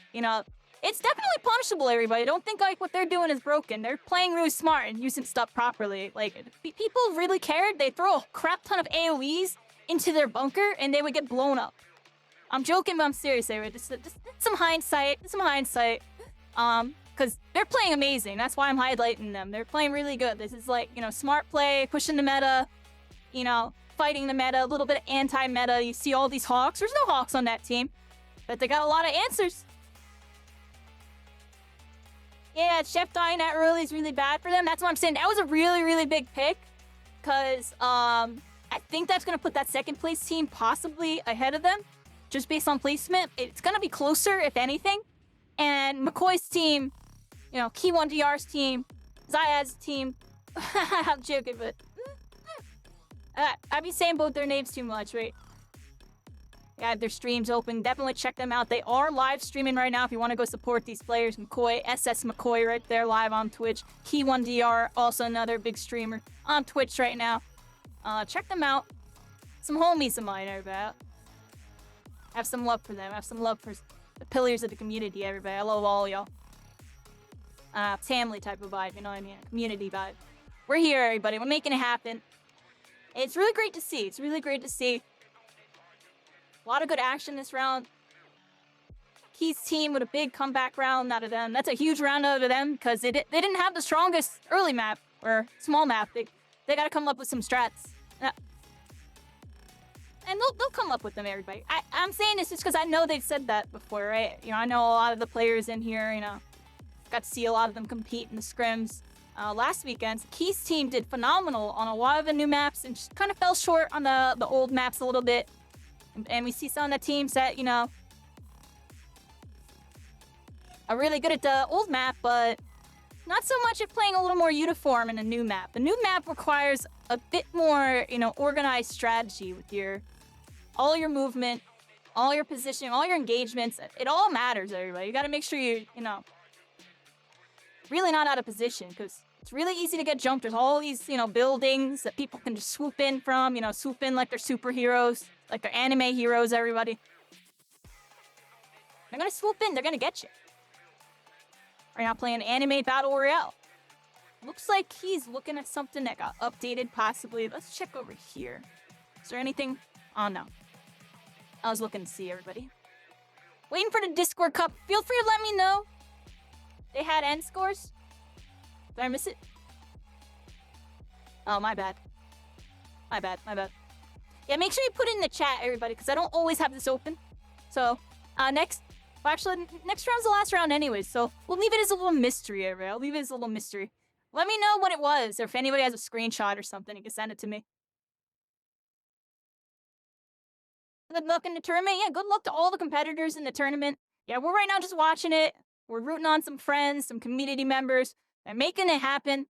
It's definitely punishable, everybody. Don't think like what they're doing is broken. They're playing really smart and using stuff properly. Like, if people really cared, they throw a crap ton of AoEs into their bunker and they would get blown up. I'm joking, but I'm serious, everybody. Just some hindsight. Because they're playing amazing. That's why I'm highlighting them. They're playing really good. This is like, smart play, pushing the meta, fighting the meta, a little bit of anti-meta. You see all these Hawks. There's no Hawks on that team, but they got a lot of answers. Yeah, Chef dying that early is really bad for them. That's what I'm saying. That was a really, really big pick. Because I think that's going to put that second place team possibly ahead of them. just based on placement, it's gonna be closer if anything. And McCoy's team, you know, Key1DR's team, Zayad's team. I'm joking, but I be saying both their names too much, right? Yeah, their streams open. Definitely check them out. They are live streaming right now if you want to go support these players. McCoy, SS McCoy right there live on Twitch. Key1DR, also another big streamer on Twitch right now. Check them out. Some homies of mine, everybody. Have some love for them. Have some love for the pillars of the community, everybody. I love all y'all. Family type of vibe, you know what I mean? Community vibe. We're here, everybody. We're making it happen. It's really great to see. It's really great to see. A lot of good action this round. Key's team with a big comeback round out of them. That's a huge round out of them because they didn't have the strongest early map or small map. They got to come up with some strats. And they'll come up with them, everybody. I'm saying this just because I know they've said that before, right? You know, I know a lot of the players in here, you know. Got to see a lot of them compete in the scrims. Last weekend, Key's team did phenomenal on a lot of the new maps and just kind of fell short on the old maps a little bit. And we see some of the teams that, you know, are really good at the old map, but not so much at playing a little more uniform in a new map. The new map requires a bit more, you know, organized strategy with all your movement, all your positioning, all your engagements. It all matters, everybody. You got to make sure you know, really not out of position because it's really easy to get jumped. There's all these, you know, buildings that people can just swoop in from, you know, swoop in like they're superheroes, like they're anime heroes, everybody. They're gonna swoop in, they're gonna get you. Right now playing Anime Battle Royale. Looks like he's looking at something that got updated, possibly. Let's check over here. Is there anything? Oh, no. I was looking to see everybody. Waiting for the Discord Cup. Feel free to let me know. They had end scores. Did I miss it? Oh, my bad. My bad. Yeah, make sure you put it in the chat, everybody, because I don't always have this open. So, next round's the last round anyways, so we'll leave it as a little mystery, everybody. I'll leave it as a little mystery. Let me know what it was, or if anybody has a screenshot or something, you can send it to me. Good luck in the tournament. Yeah, good luck to all the competitors in the tournament. Yeah, we're right now just watching it. We're rooting on some friends, some community members. They're making it happen.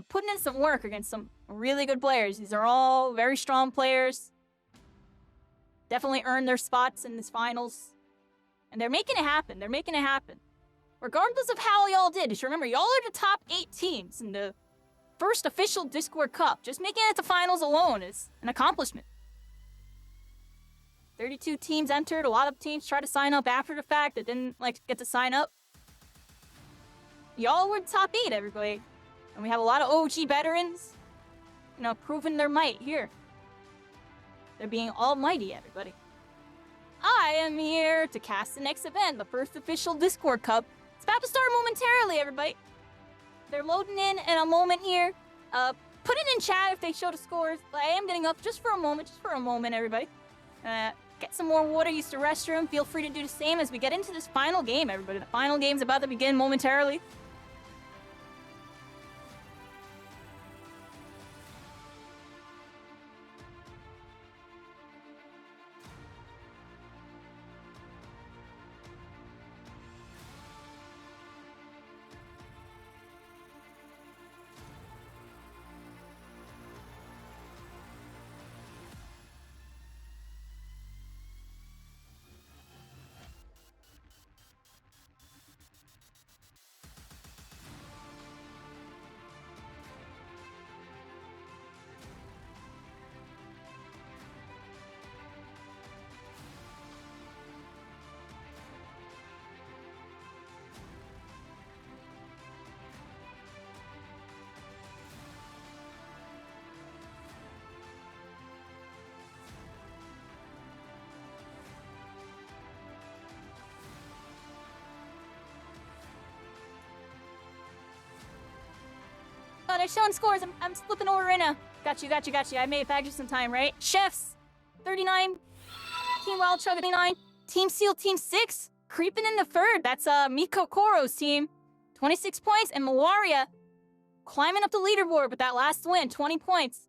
Putting in some work against some really good players. These are all very strong players. Definitely earned their spots in this finals. And they're making it happen. They're making it happen. Regardless of how y'all did, just remember, y'all are the top 8 teams in the first official Discord Cup. Just making it to finals alone is an accomplishment. 32 teams entered. A lot of teams tried to sign up after the fact that didn't get to sign up. Y'all were the top 8, everybody. And we have a lot of OG veterans, you know, proving their might here. They're being almighty, everybody. I am here to cast the next event, the first official Discord Cup. It's about to start momentarily, everybody. They're loading in a moment here. Put it in chat if they show the scores. But I am getting up just for a moment, everybody. Get some more water, use the restroom. Feel free to do the same as we get into this final game, everybody. The final game's about to begin momentarily. Oh, they're showing scores. I'm flipping over right now. Got you. I made it back just in time, right? Chefs, 39. Team Wild Chug, 39. Team Seal, Team 6. Creeping in the third. That's Miko Koro's team. 26 points. And Malaria climbing up the leaderboard with that last win. 20 points.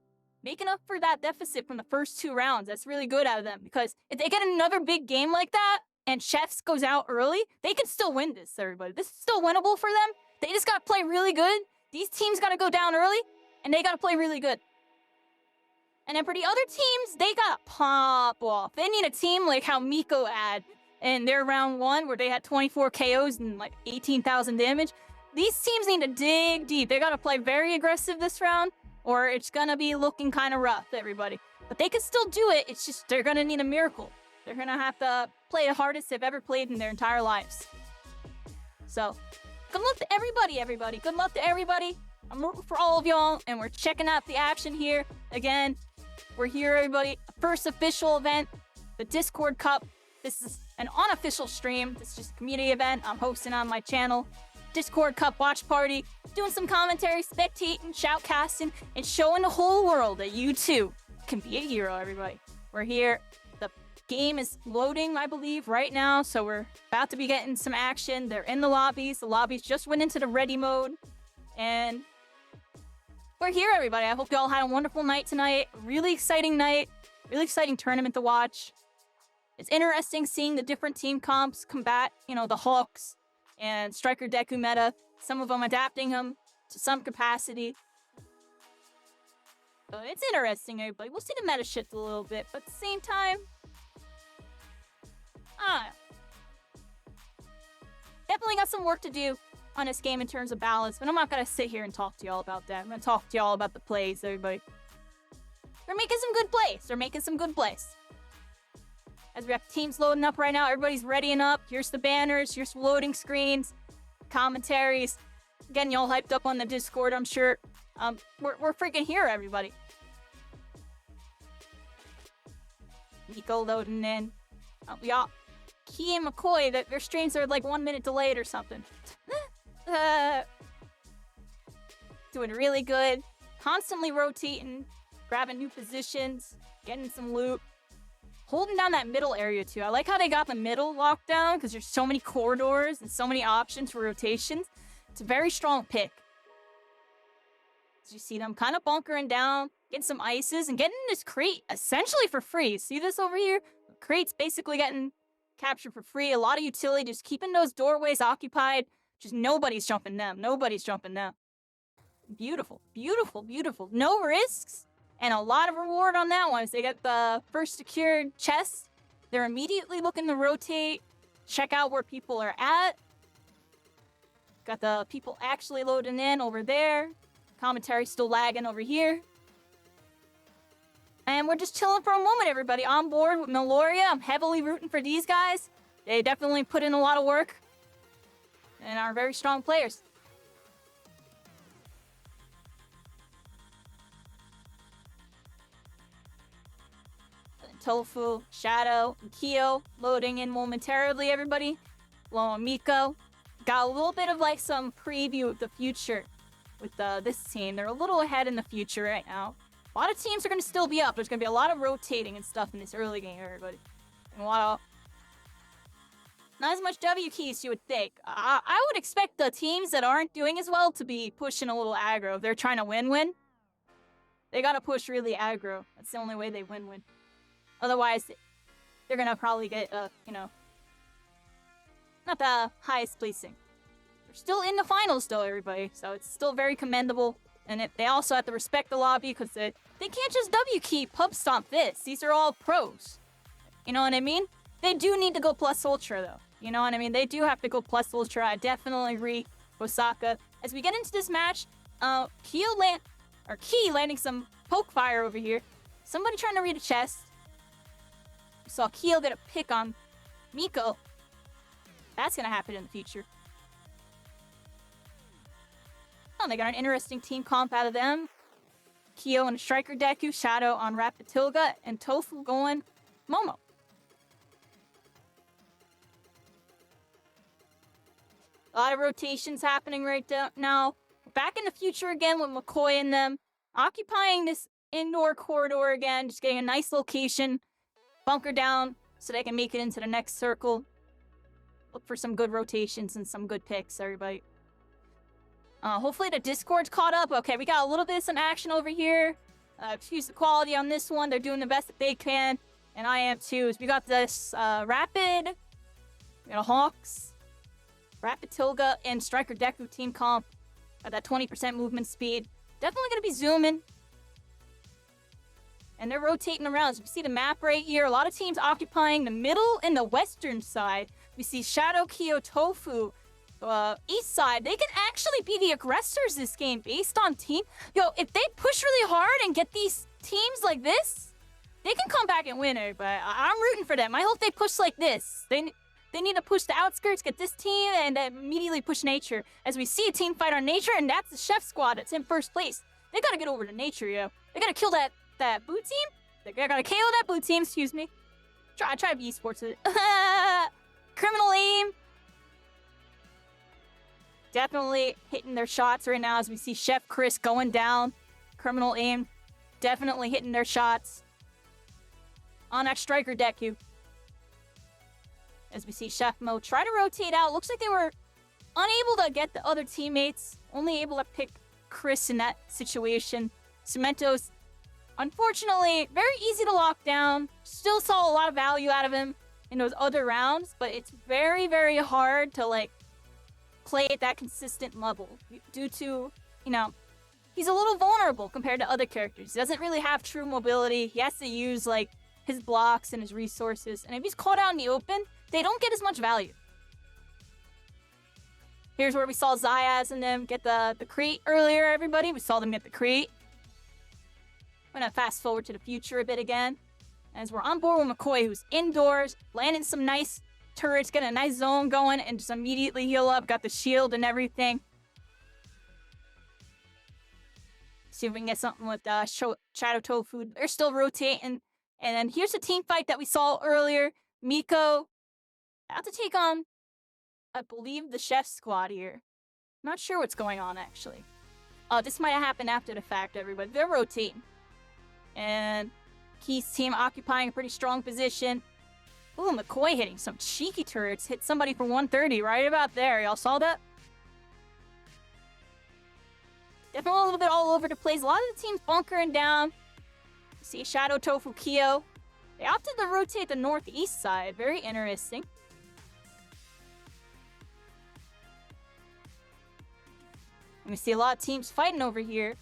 making up for that deficit from the first 2 rounds. That's really good out of them, because if they get another big game like that and Chefs goes out early, they can still win this, everybody. This is still winnable for them. They just got to play really good. These teams got to go down early, and they got to play really good. And then for the other teams, they got to pop off. They need a team like how Miko had in their round 1, where they had 24 KOs and like 18,000 damage. These teams need to dig deep. They got to play very aggressive this round, or it's going to be looking kind of rough, everybody. But they can still do it. It's just they're going to need a miracle. They're going to have to play the hardest they've ever played in their entire lives. So, good luck to everybody. Good luck to everybody. I'm rooting for all of y'all, and we're checking out the action here. Again, we're here, everybody. First official event, the Discord Cup. This is an unofficial stream. This is just a community event I'm hosting on my channel. Discord Cup watch party. Doing some commentary, spectating, shoutcasting, and showing the whole world that you too can be a hero, everybody. We're here. The game is loading, I believe, right now, so we're about to be getting some action. They're in the lobbies. The lobbies just went into the ready mode, and we're here, everybody. I hope you all had a wonderful night tonight. Really exciting night. Really exciting tournament to watch. It's interesting seeing the different team comps combat, the Hawks and Striker Deku meta. Some of them adapting them to some capacity. So it's interesting, everybody. We'll see the meta shift a little bit, but at the same time, definitely got some work to do on this game in terms of balance, but I'm not going to sit here and talk to y'all about that. I'm going to talk to y'all about the plays, everybody. They're making some good plays. As we have teams loading up right now, everybody's readying up. Here's the banners, here's the loading screens, commentaries. Getting y'all hyped up on the Discord, I'm sure. We're freaking here, everybody. Miko loading in. We got Key and McCoy, that their streams are like 1 minute delayed or something. Doing really good. Constantly rotating, grabbing new positions, getting some loot. Holding down that middle area too. I like how they got the middle locked down, because there's so many corridors and so many options for rotations. It's a very strong pick. As you see them kind of bunkering down, getting some ices, and getting this crate essentially for free. See this over here? The crate's basically getting captured for free. A lot of utility, just keeping those doorways occupied. Just nobody's jumping them. Beautiful. No risks. And a lot of reward on that one. As they get the first secured chest, they're immediately looking to rotate, check out where people are at. Got the people actually loading in over there. Commentary still lagging over here. And we're just chilling for a moment, everybody. On board with Meloria. I'm heavily rooting for these guys. They definitely put in a lot of work and are very strong players. Tofu, Shadow, and Kyo loading in momentarily, everybody. Lo and Miko. Got a little bit of like some preview of the future with this team. They're a little ahead in the future right now. A lot of teams are going to still be up. There's going to be a lot of rotating and stuff in this early game, everybody. And not as much W keys you would think. I would expect the teams that aren't doing as well to be pushing a little aggro. If they're trying to win-win, they got to push really aggro. That's the only way they win-win. Otherwise, they're going to probably get, not the highest placing. They're still in the finals, though, everybody. So it's still very commendable. And they also have to respect the lobby, because they can't just W-key pub stomp this. These are all pros. You know what I mean? They do need to go plus ultra, though. You know what I mean? They do have to go plus ultra. I definitely agree, Osaka. As we get into this match, Key landing some poke fire over here. Somebody trying to read a chest. We saw Kyo get a pick on Miko. That's gonna happen in the future. Oh, they got an interesting team comp out of them. Kyo and Striker Deku, Shadow on Rapatilga, and Tofu going Momo. A lot of rotations happening right now. Back in the future again with McCoy and them. Occupying this indoor corridor again. Just getting a nice location. Bunker down so they can make it into the next circle. Look for some good rotations and some good picks, everybody. Hopefully the Discord's caught up. Okay, we got a little bit of some action over here. excuse the quality on this one. They're doing the best that they can, and I am too. So we got this Rapid, we got a Hawks, Rapid Tilga, and Striker Deku team comp at that 20% movement speed. Definitely going to be zooming. And they're rotating around. So we see the map right here. A lot of teams occupying the middle and the western side. We see Shadow Kyo Tofu. East side, they can actually be the aggressors this game based on team. Yo, if they push really hard and get these teams like this, they can come back and win it. But I'm rooting for them. I hope they push like this. They need to push the outskirts, get this team, and immediately push Nature. As we see a team fight on Nature, and that's the Chef Squad that's in first place. They gotta get over to Nature, yo. They gotta kill that blue team. They gotta KO that blue team, excuse me. Try to be esports with it. Criminal aim. Definitely hitting their shots right now as we see Chef Chris going down. Criminal aim. Definitely hitting their shots. On that Striker Deku. As we see Chef Mo try to rotate out. Looks like they were unable to get the other teammates. Only able to pick Chris in that situation. Cemento's, unfortunately, very easy to lock down. Still saw a lot of value out of him in those other rounds. But it's very, very hard to, like, play at that consistent level due to, you know, he's a little vulnerable compared to other characters. He doesn't really have true mobility. He has to use, like, his blocks and his resources. And if he's caught out in the open, they don't get as much value. Here's where we saw Zayas and them get the crate earlier, everybody. We saw them get the crate. I'm gonna fast forward to the future a bit again. As we're on board with McCoy, who's indoors, landing some nice turrets, getting a nice zone going, and just immediately heal up. Got the shield and everything. See if we can get something with Shadow Tofu. They're still rotating. And then here's the team fight that we saw earlier. Miko have to take on, I believe, the Chef Squad here. Not sure what's going on, actually. This might have happened after the fact, everybody. They're rotating. And Key's team occupying a pretty strong position. Ooh, McCoy hitting some cheeky turrets. Hit somebody for 130 right about there. Y'all saw that? Definitely a little bit all over the place. A lot of the teams bunkering down. See Shadow Tofu Kyo. They opted to rotate the northeast side. Very interesting. And we see a lot of teams fighting over here.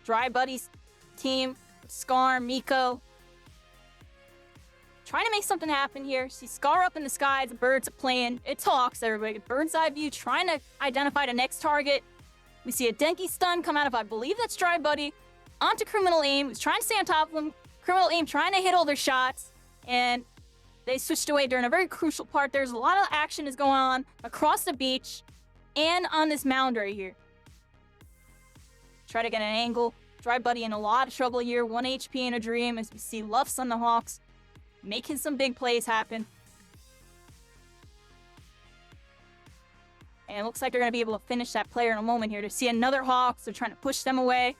Dry Buddies team, Scar, Miko. Trying to make something happen here. See Scar up in the sky, the birds are playing. It talks, everybody. Bird's eye view, trying to identify the next target. We see a Denki stun come out of, I believe that's Dry Buddy. Onto Criminal Aim, who's trying to stay on top of him. Criminal Aim trying to hit all their shots. And they switched away during a very crucial part. There's a lot of action is going on across the beach and on this mound right here. Try to get an angle. Dry Buddy in a lot of trouble here. 1 HP in a dream as we see Luffs on the Hawks making some big plays happen. And it looks like they're going to be able to finish that player in a moment here. To see another Hawks, they're trying to push them away.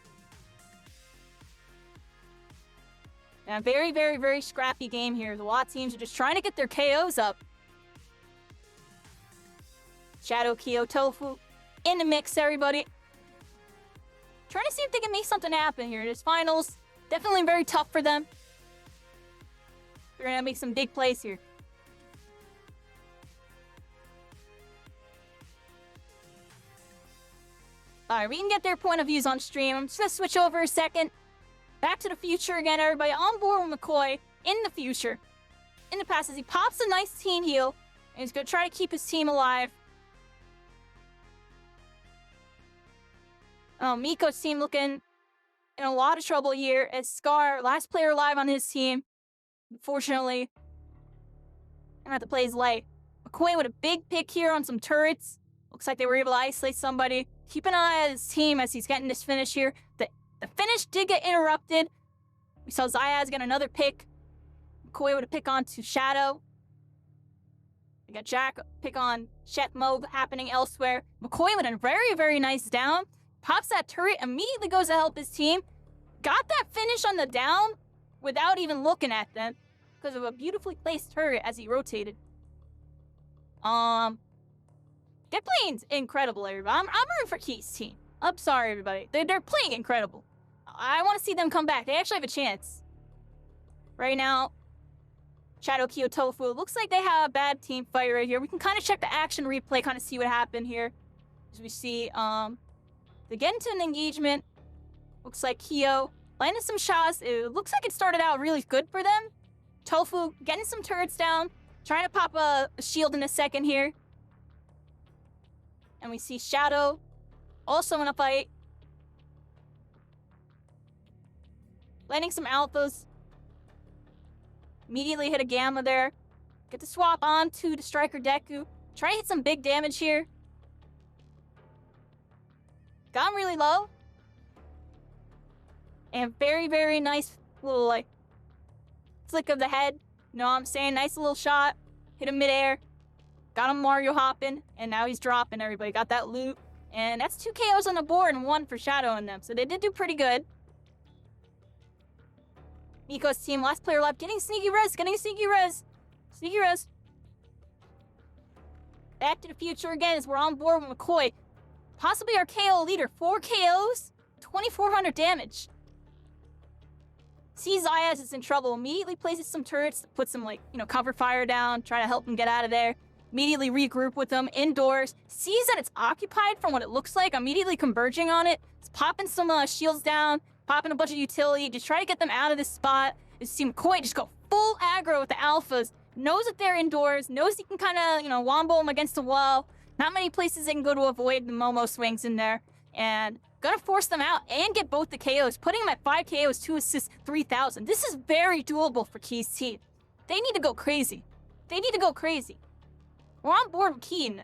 And a very, very, very scrappy game here. A lot of teams are just trying to get their KOs up. Shadow Kyo Tofu in the mix, everybody. Trying to see if they can make something happen here. This finals, definitely very tough for them. They're going to make some big plays here. Alright, we can get their point of views on stream. I'm just going to switch over a second. Back to the future again, everybody. On board with McCoy in the future. In the past, as he pops a nice team heal. And he's going to try to keep his team alive. Oh, Miko's team looking in a lot of trouble here. As Scar, last player alive on his team. Unfortunately, gonna have to play his light. McCoy with a big pick here on some turrets. Looks like they were able to isolate somebody. Keep an eye on his team as he's getting this finish here. The finish did get interrupted. We saw Zayas get another pick. McCoy with a pick on to Shadow. We got Jack pick on Chef Mo happening elsewhere. McCoy with a very, very nice down. Pops that turret, immediately goes to help his team. Got that finish on the down without even looking at them because of a beautifully placed turret as he rotated. They're playing incredible, everybody. I'm rooting for Key's team. I'm sorry, everybody. They're playing incredible. I want to see them come back. They actually have a chance. Right now, Shadow, Kyo, Tofu. Looks like they have a bad team fight right here. We can kind of check the action replay, kind of see what happened here. As we see, they get into an engagement. Looks like Kyo landed some shots. It looks like it started out really good for them. Tofu getting some turrets down. Trying to pop a shield in a second here. And we see Shadow also in a fight. Landing some alphas. Immediately hit a Gamma there. Get the swap on to the Striker Deku. Try to hit some big damage here. Got him really low. And very, very nice little, like, flick of the head. You know what I'm saying? Nice little shot. Hit him midair. Got him Mario hopping. And now he's dropping everybody. Got that loot. And that's 2 KOs on the board and 1 for Shadow in them. So they did do pretty good. Miko's team, last player left, getting sneaky res, Sneaky res. Back to the future again as we're on board with McCoy. Possibly our KO leader. 4 KOs, 2,400 damage. Sees Zayas is in trouble. Immediately places some turrets, puts some, like, cover fire down, try to help him get out of there. Immediately regroup with them indoors. Sees that it's occupied from what it looks like. Immediately converging on it. It's popping some shields down. Popping a bunch of utility, just try to get them out of this spot. You see McCoy just go full aggro with the alphas. Knows that they're indoors, knows he can kind of, wombo them against the wall. Not many places they can go to avoid the Momo swings in there. And gonna force them out and get both the KOs. Putting them at 5 KOs, 2 assists, 3,000. This is very doable for Key's team. They need to go crazy. We're on board with Key.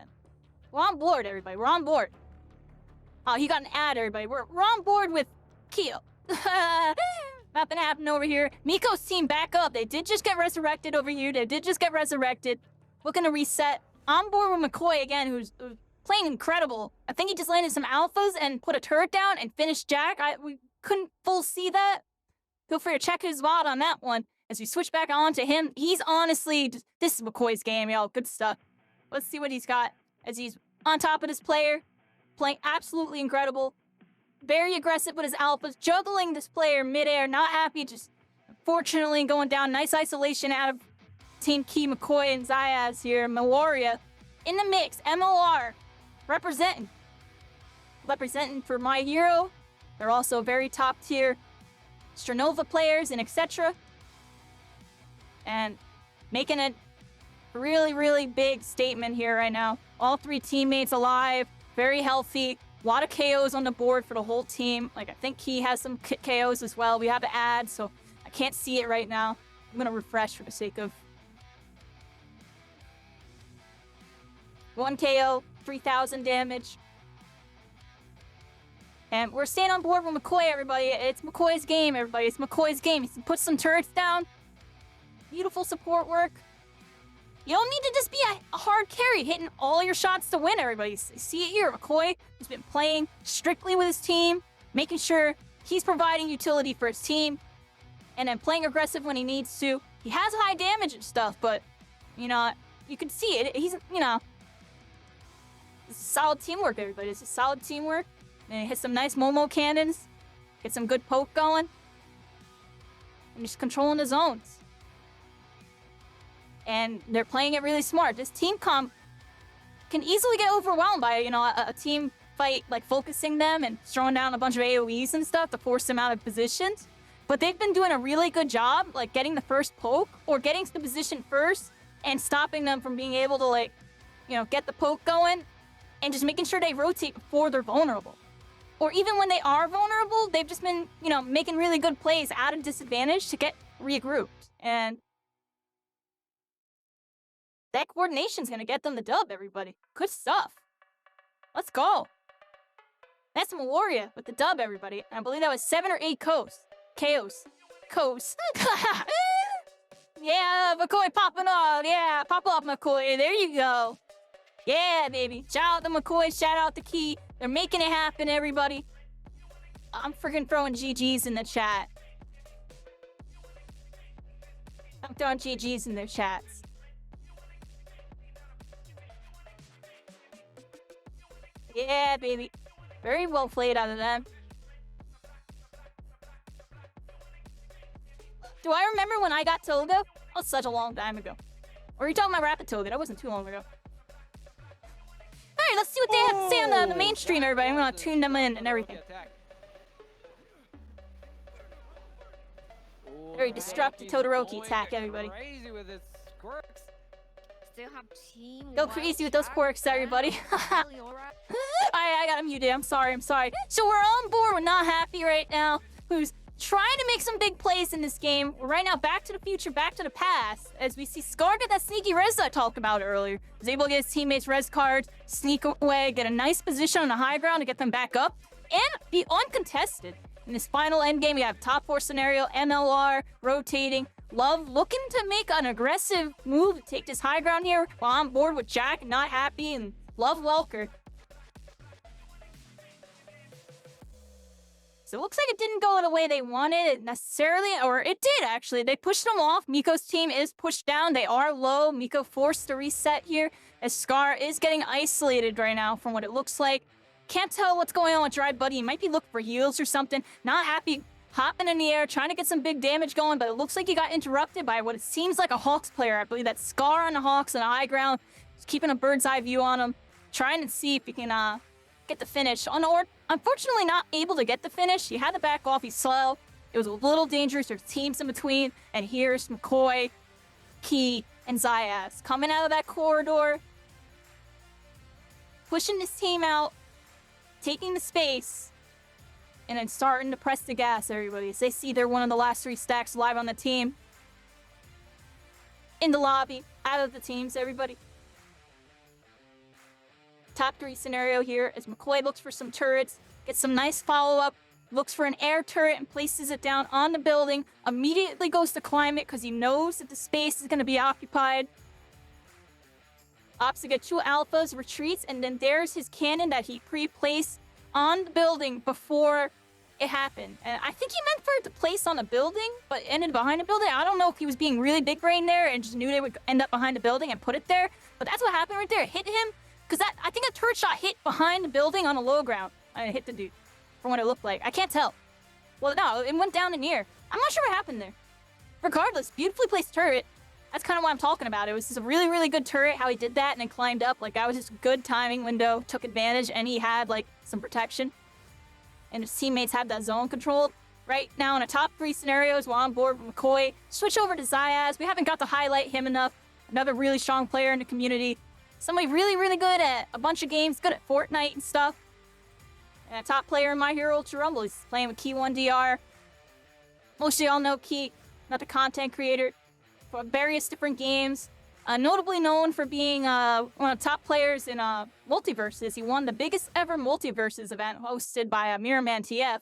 We're on board, everybody. We're on board. Oh, he got an ad, everybody. We're on board with Kyo. Nothing happened over here. Miko's team back up. They did just get resurrected over here. Looking to reset. On board with McCoy again, who's playing incredible. I think he just landed some alphas and put a turret down and finished Jack. We couldn't full see that. Feel free to check his VOD on that one. As we switch back on to him, he's honestly, this is McCoy's game, y'all. Good stuff. Let's see what he's got as he's on top of this player. Playing absolutely incredible. Very aggressive with his alphas, juggling this player midair, not happy, just unfortunately going down. Nice isolation out of Team Key, McCoy, and Zayas here. Meloria in the mix, MOR, representing for My Hero. They're also very top tier Stranova players and etc. And making a really, really big statement here right now. All 3 teammates alive, very healthy. A lot of KOs on the board for the whole team. Like, I think Key has some KOs as well. We have an ad, so I can't see it right now. I'm going to refresh for the sake of 1 KO, 3,000 damage. And we're staying on board with McCoy, everybody. It's McCoy's game, everybody. It's McCoy's game. He puts some turrets down. Beautiful support work. You don't need to just be a hard carry, hitting all your shots to win, everybody. See it here, McCoy has been playing strictly with his team, making sure he's providing utility for his team, and then playing aggressive when he needs to. He has high damage and stuff, but, you can see it. He's, it's solid teamwork, everybody. It's solid teamwork. And he hit some nice Momo cannons, get some good poke going, and just controlling the zones. And they're playing it really smart. This team comp can easily get overwhelmed by, a team fight, like focusing them and throwing down a bunch of AoEs and stuff to force them out of positions. But they've been doing a really good job, like getting the first poke or getting to the position first and stopping them from being able to, get the poke going and just making sure they rotate before they're vulnerable. Or even when they are vulnerable, they've just been, making really good plays at a disadvantage to get regrouped. And that coordination's gonna get them the dub, everybody. Good stuff. Let's go. That's Meloria with the dub, everybody. I believe that was 7 or 8 KOs. Yeah, McCoy popping off. Yeah, pop off, McCoy. There you go. Yeah, baby. Shout out to McCoy. Shout out to Key. They're making it happen, everybody. I'm freaking throwing GGs in the chat. I'm throwing GGs in their chats. Yeah, baby. Very well played out of them. Do I remember when I got Toga? That was such a long time ago. Or are you talking about Rapid Toga? That wasn't too long ago. Alright, let's see what they have to say on the main stream, everybody. I'm gonna tune them in and everything. Very destructive Todoroki attack, everybody. Crazy with his quirks. Still have team. Go crazy with those quirks, everybody. I got him muted. I'm sorry. So we're on board. We're not happy right now. Who's trying to make some big plays in this game. We're right now back to the future, back to the past. As we see Scar get that sneaky res that I talked about earlier. Was able to get his teammates res cards, sneak away, get a nice position on the high ground to get them back up, and be uncontested. In this final endgame, we have top 4 scenario, MLR, rotating. Love looking to make an aggressive move to take this high ground here while on board with Jack, not happy, and Love Welker. So it looks like it didn't go the way they wanted it necessarily, or it did actually. They pushed them off. Miko's team is pushed down. They are low. Miko forced to reset here as Scar is getting isolated right now from what it looks like. Can't tell what's going on with Dry Buddy. He might be looking for heals or something. Not happy. Hopping in the air, trying to get some big damage going, but it looks like he got interrupted by what it seems like a Hawks player. I believe that Scar on the Hawks on the high ground. Just keeping a bird's eye view on him. Trying to see if he can get the finish. Unfortunately not able to get the finish. He had to back off. He's slow. It was a little dangerous. There's teams in between. And here's McCoy, Key, and Zayas coming out of that corridor. Pushing this team out. Taking the space. And then starting to press the gas, everybody. As they see they're one of the last 3 stacks live on the team. In the lobby. Out of the teams, everybody. Top 3 scenario here as McCoy looks for some turrets. Gets some nice follow-up. Looks for an air turret and places it down on the building. Immediately goes to climb it because he knows that the space is going to be occupied. Opts to get 2 alphas, retreats, and then there's his cannon that he pre-placed on the building before it happened. And I think he meant for it to place on a building, but ended behind a building. I don't know if he was being really big brain there and just knew they would end up behind a building and put it there. But that's what happened right there. It hit him. Because I think a turret shot hit behind the building on a low ground. And it hit the dude. From what it looked like. I can't tell. Well, no, it went down in the air. I'm not sure what happened there. Regardless, beautifully placed turret. That's kind of what I'm talking about. It was just a really, really good turret, how he did that and then climbed up. Like, that was just a good timing window. Took advantage, and he had, like, some protection. And his teammates had that zone controlled. Right now, in a top 3 scenarios, while on board with McCoy. Switch over to Zayas. We haven't got to highlight him enough. Another really strong player in the community. Somebody really, really good at a bunch of games. Good at Fortnite and stuff. And a top player in My Hero Ultra Rumble. He's playing with Key 1DR. Most of y'all know Key. Another content creator for various different games. Notably known for being one of the top players in Multiverses. He won the biggest ever Multiverses event hosted by Mirrorman TF.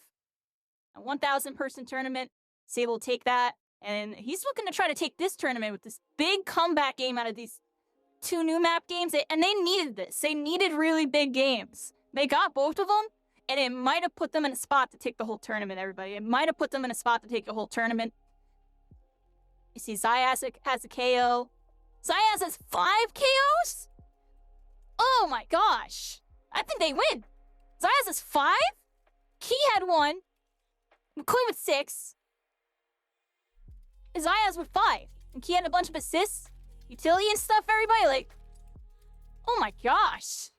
A 1,000 person tournament. He's able to take that. And he's looking to try to take this tournament with this big comeback game out of these 2 new map games. And they needed this. They needed really big games. They got both of them. And it might have put them in a spot to take the whole tournament, everybody. It might have put them in a spot to take the whole tournament. You see Zayas has a KO. Zayas has 5 KOs? Oh my gosh. I think they win. Zayas has 5? Key had 1. McCoy with 6. Zayas with 5. And Key had a bunch of assists. Utility and stuff, everybody. Like, oh my gosh.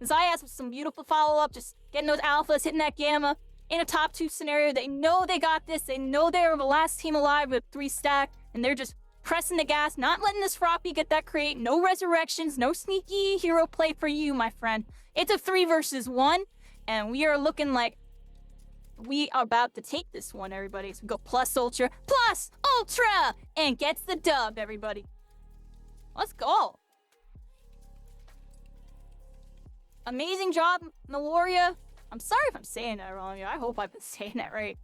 Zayas with some beautiful follow-up. Just getting those alphas, hitting that gamma. In a top 2 scenario, they know they got this. They know they're the last team alive with 3 stack. And they're just pressing the gas, not letting this Froppy get that crate. No resurrections, no sneaky hero play for you, my friend. It's a 3 versus 1. And we are looking like we are about to take this one, everybody. So we go plus ultra, and gets the dub, everybody. Let's go. Amazing job, Meloria. I'm sorry if I'm saying that wrong. I hope I've been saying that right.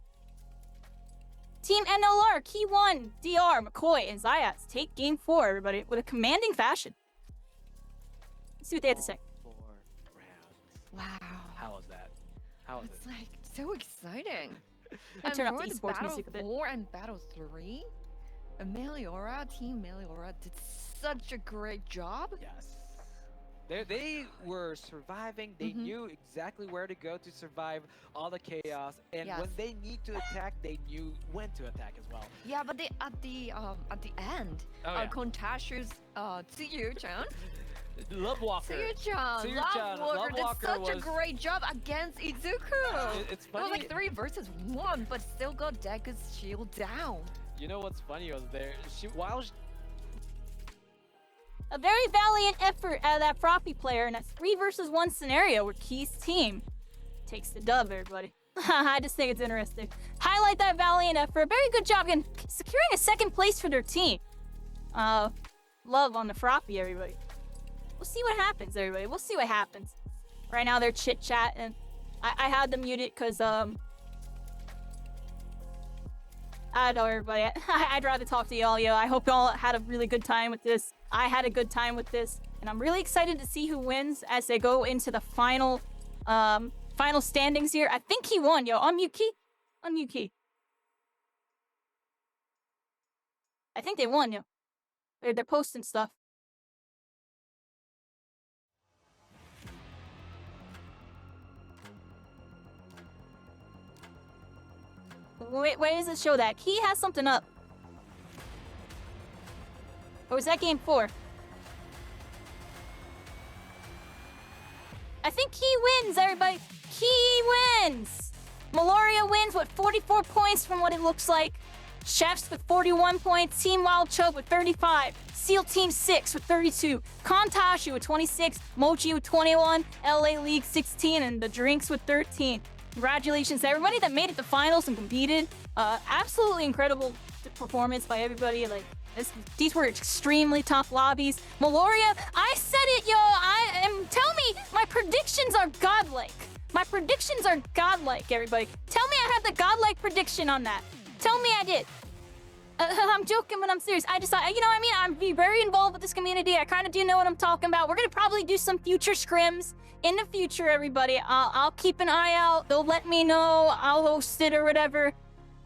Team NLR, Key 1, DR, McCoy, and Zayas take game 4, everybody, with a commanding fashion. Let's see what they have to say. 4 rounds. Wow. How was that? How was It's it? like so exciting. I turn up for the the esports Battle music a bit. 4 and Battle 3, Team Meliora did such a great job. Yes. They were surviving. They Mhm. knew exactly where to go to survive all the chaos. And Yes. when they need to attack, they knew when to attack as well. Yeah, but they at the end, Oh, yeah. Kontashu's Tsuyu-chan, Love Walker. Tsuyu-chan, Tsuyu-chan, Love Walker Love did Walker such a was- great job against Izuku. It's It was funny. like 3 versus 1, but still got Deku's shield down. You know what's funny was there. While A very valiant effort out of that Froppy player in a 3 versus 1 scenario where Key's team takes the dub, everybody. I just think it's interesting. Highlight that valiant effort. Very good job in securing a 2nd place for their team. Love on the Froppy, everybody. We'll see what happens, everybody. We'll see what happens. Right now they're chit-chatting. I had them muted because, I don't know, everybody. I'd rather talk to y'all, yo. I hope y'all had a really good time with this. I had a good time with this. And I'm really excited to see who wins as they go into the final standings here. I think he won, yo. Unmute Key. Unmute Key. I think they won, yo. They're posting stuff. Wait, where does it show that? Key has something up. Or was that game 4? I think Key wins, everybody. Key wins. Meloria wins with 44 points from what it looks like. Chefs with 41 points. Team Wild Chub with 35. Seal Team 6 with 32. Kontashi with 26. Mochi with 21. LA League 16. And the Drinks with 13. Congratulations to everybody that made it to finals and competed. Absolutely incredible performance by everybody. Like these were extremely tough lobbies. Meloria, I said it, yo. Tell me my predictions are godlike. My predictions are godlike, everybody. Tell me I have the godlike prediction on that. Tell me I did. I'm joking, but I'm serious. I just thought, you know what I mean? I'm very involved with this community. I kind of do know what I'm talking about. We're going to probably do some future scrims in the future, everybody. I'll keep an eye out. They'll let me know. I'll host it or whatever.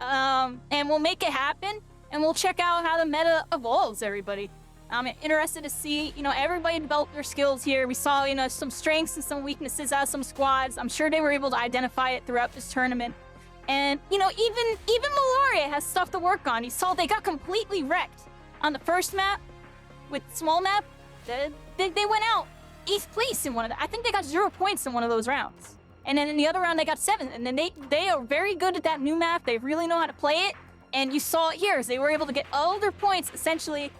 And we'll make it happen. And we'll check out how the meta evolves, everybody. I'm interested to see, everybody develop their skills here. We saw, some strengths and some weaknesses out of some squads. I'm sure they were able to identify it throughout this tournament. And, even Meloria has stuff to work on. You saw they got completely wrecked on the first map with small map. They went out 8th place in one of the, I think they got 0 points in one of those rounds. And then in the other round, they got 7. And then they are very good at that new map. They really know how to play it. And you saw it here as they were able to get all their points, essentially.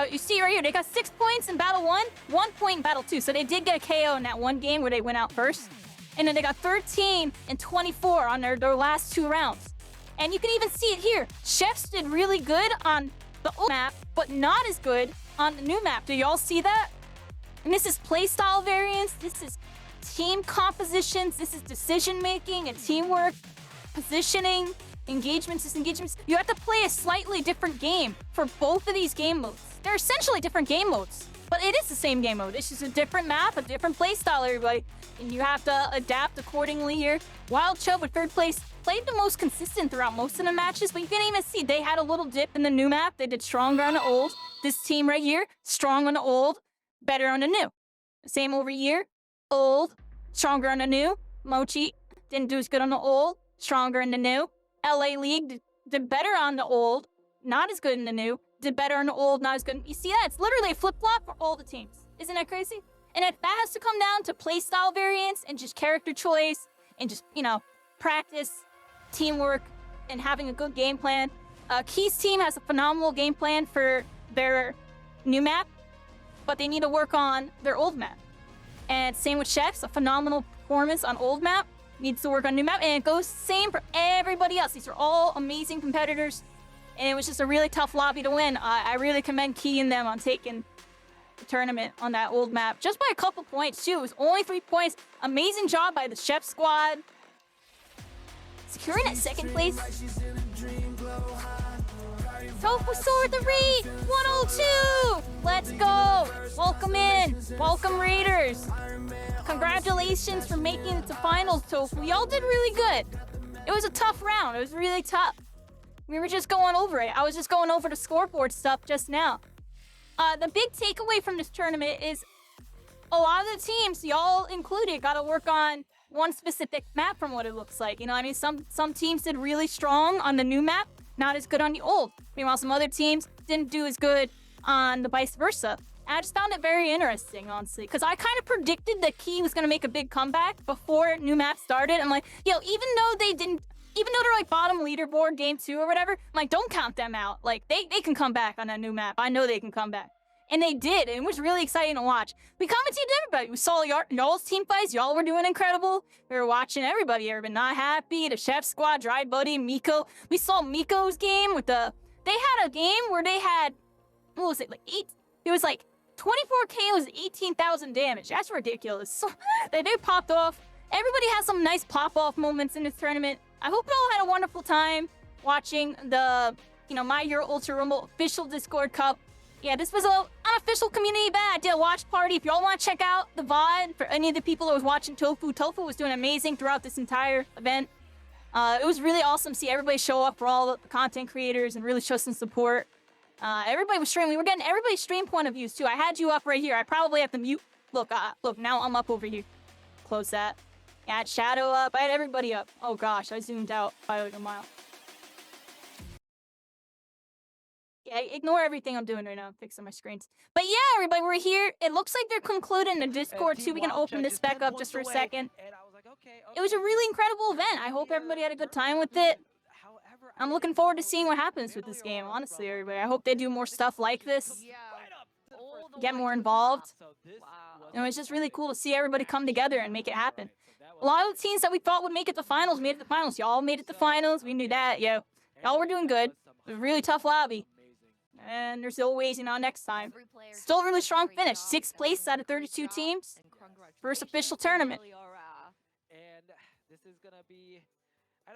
You see right here, they got 6 points in Battle 1, 1 point in Battle 2. So they did get a KO in that one game where they went out first. And then they got 13 and 24 on their last 2 rounds. And you can even see it here. Chefs did really good on the old map, but not as good on the new map. Do y'all see that? And this is playstyle variance. This is team compositions. This is decision making and teamwork, positioning, engagements, disengagements. You have to play a slightly different game for both of these game modes. They're essentially different game modes, but it is the same game mode. It's just a different map, a different playstyle, everybody. And you have to adapt accordingly here. Wild Chub with 3rd place played the most consistent throughout most of the matches, but you can even see they had a little dip in the new map. They did stronger on the old. This team right here, strong on the old, better on the new. Same over here, old, stronger on the new. Mochi didn't do as good on the old, stronger in the new. LA League did better on the old, not as good in the new. Did better on the old, not as good. You see that? It's literally a flip-flop for all the teams. Isn't that crazy? And that has to come down to playstyle variance and just character choice and just, practice, teamwork, and having a good game plan. Key's team has a phenomenal game plan for their new map, but they need to work on their old map. And same with Chefs, a phenomenal performance on old map, needs to work on new map, and it goes same for everybody else. These are all amazing competitors, and it was just a really tough lobby to win. I really commend Key and them on taking the tournament on that old map, just by a couple points too. It was only 3 points. Amazing job by the Chef squad, securing that 2nd place. Tofu Sword the Raid 102. Let's go. Welcome in. Welcome Raiders. Congratulations for making it to finals, Tofu. Y'all did really good. It was a tough round. It was really tough. We were just going over it. I was just going over the scoreboard stuff just now. The big takeaway from this tournament is a lot of the teams, y'all included, got to work on one specific map from what it looks like. You know, I mean, some teams did really strong on the new map, not as good on the old. Meanwhile, some other teams didn't do as good on the vice versa. And I just found it very interesting, honestly, because I kind of predicted that Key was going to make a big comeback before new map started. I'm like, yo, even though they're like bottom leaderboard game 2 or whatever, I'm like, don't count them out. Like, they can come back on that new map. I know they can come back. And they did, and it was really exciting to watch. We commented everybody. We saw y'all's team fights. Y'all were doing incredible. We were watching everybody. Everybody Not Happy, the Chef Squad, Dry Buddy, Miko. We saw Miko's game with the... They had a game where they had... What was it? Like 8... It was like 24 KOs, 18,000 damage. That's ridiculous. They popped off. Everybody has some nice pop-off moments in this tournament. I hope you all had a wonderful time watching the, My Hero Ultra Rumble official Discord Cup. Yeah, this was an unofficial community event. I did a watch party. If y'all want to check out the VOD for any of the people that was watching Tofu, Tofu was doing amazing throughout this entire event. It was really awesome to see everybody show up for all the content creators and really show some support. Everybody was streaming. We were getting everybody's stream point of views, too. I had you up right here. I probably have to mute. Look, now I'm up over here. Close that. I had Shadow up. I had everybody up. Oh, gosh. I zoomed out by like a mile. Yeah, ignore everything I'm doing right now. I'm fixing my screens. But yeah, everybody, we're here. It looks like they're concluding the Discord, too. We can open this back up just for a second. It was a really incredible event. I hope everybody had a good time with it. I'm looking forward to seeing what happens with this game, honestly, everybody. I hope they do more stuff like this. Get more involved. It's just really cool to see everybody come together and make it happen. A lot of the teams that we thought would make it to finals made it to finals. Y'all made it to finals. We knew that, yo. Y'all were doing good. It was a really tough lobby. And there's always, next time. Still a really strong finish. 6th place out of 32 teams. First official tournament.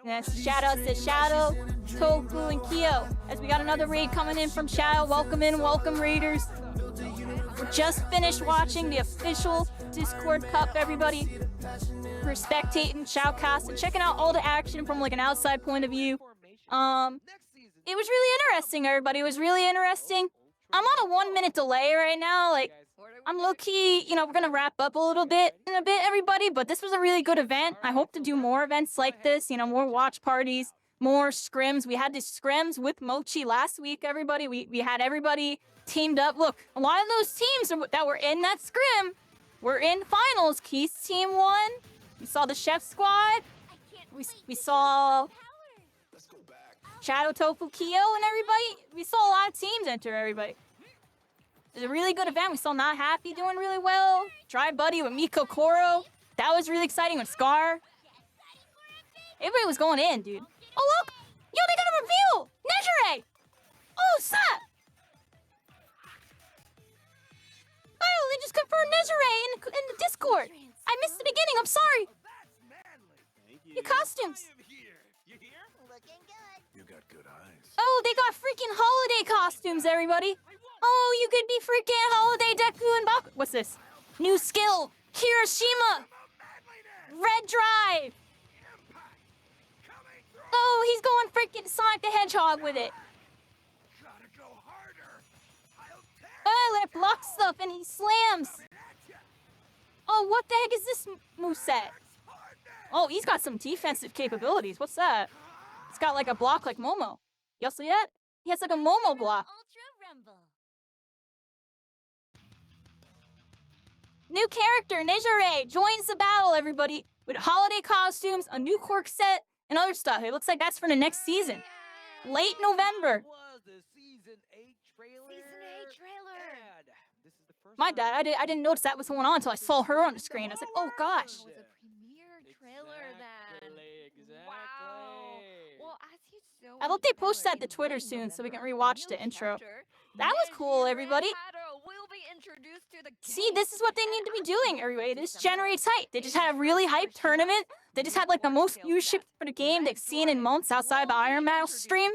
Yes, shout out to Shadow, Tofu, and Kyo. As we got another raid coming in from Shadow. Welcome in, welcome raiders. We're just finished watching the official Discord Cup, everybody. We're spectating, shoutcast, and checking out all the action from like an outside point of view. It was really interesting, everybody. It was really interesting. I'm on a 1-minute delay right now. Like, I'm low-key, we're gonna wrap up a little bit in a bit, everybody. But this was a really good event. I hope to do more events like this. More watch parties, more scrims. We had these scrims with Mochi last week, everybody. We had everybody teamed up. Look, a lot of those teams that were in that scrim were in finals. Keith's team won. We saw the Chef Squad. We saw Shadow, Tofu, Kyo, and everybody. We saw a lot of teams enter, everybody. It was a really good event. We saw Not Happy doing really well. Dry Buddy with Miko Koro. That was really exciting with Scar. Everybody was going in, dude. Oh, look! Yo, they got a reveal! Nejire! Oh, snap! Oh, they just confirmed Nejire in the Discord. I missed the beginning. I'm sorry. Your costumes. You got good eyes. Oh, they got freaking holiday costumes, everybody. Oh, you could be freaking holiday Deku and Baku. What's this? New skill. Hiroshima. Red Drive. Oh, he's going freaking Sonic the Hedgehog with it. Oh, that blocks stuff and he slams. Oh, what the heck is this moveset? Oh, he's got some defensive capabilities. What's that? It's got like a block like Momo. Y'all see that? He has like a Momo block. New character, Nejire, joins the battle, everybody, with holiday costumes, a new quirk set, and other stuff. It looks like that's for the next season. Late November. Season 8 My bad, I didn't notice that was going on until I saw her on the screen. I was like, oh gosh. It was a premiere trailer then. Wow. Well, as you so I hope they post that to Twitter soon so we can rewatch the intro. That was cool, everybody. See, this is what they need to be doing, everybody. This generates hype. They just had a really hyped tournament. They just had like the most viewership for the game they've seen in months outside the Iron Mouse stream.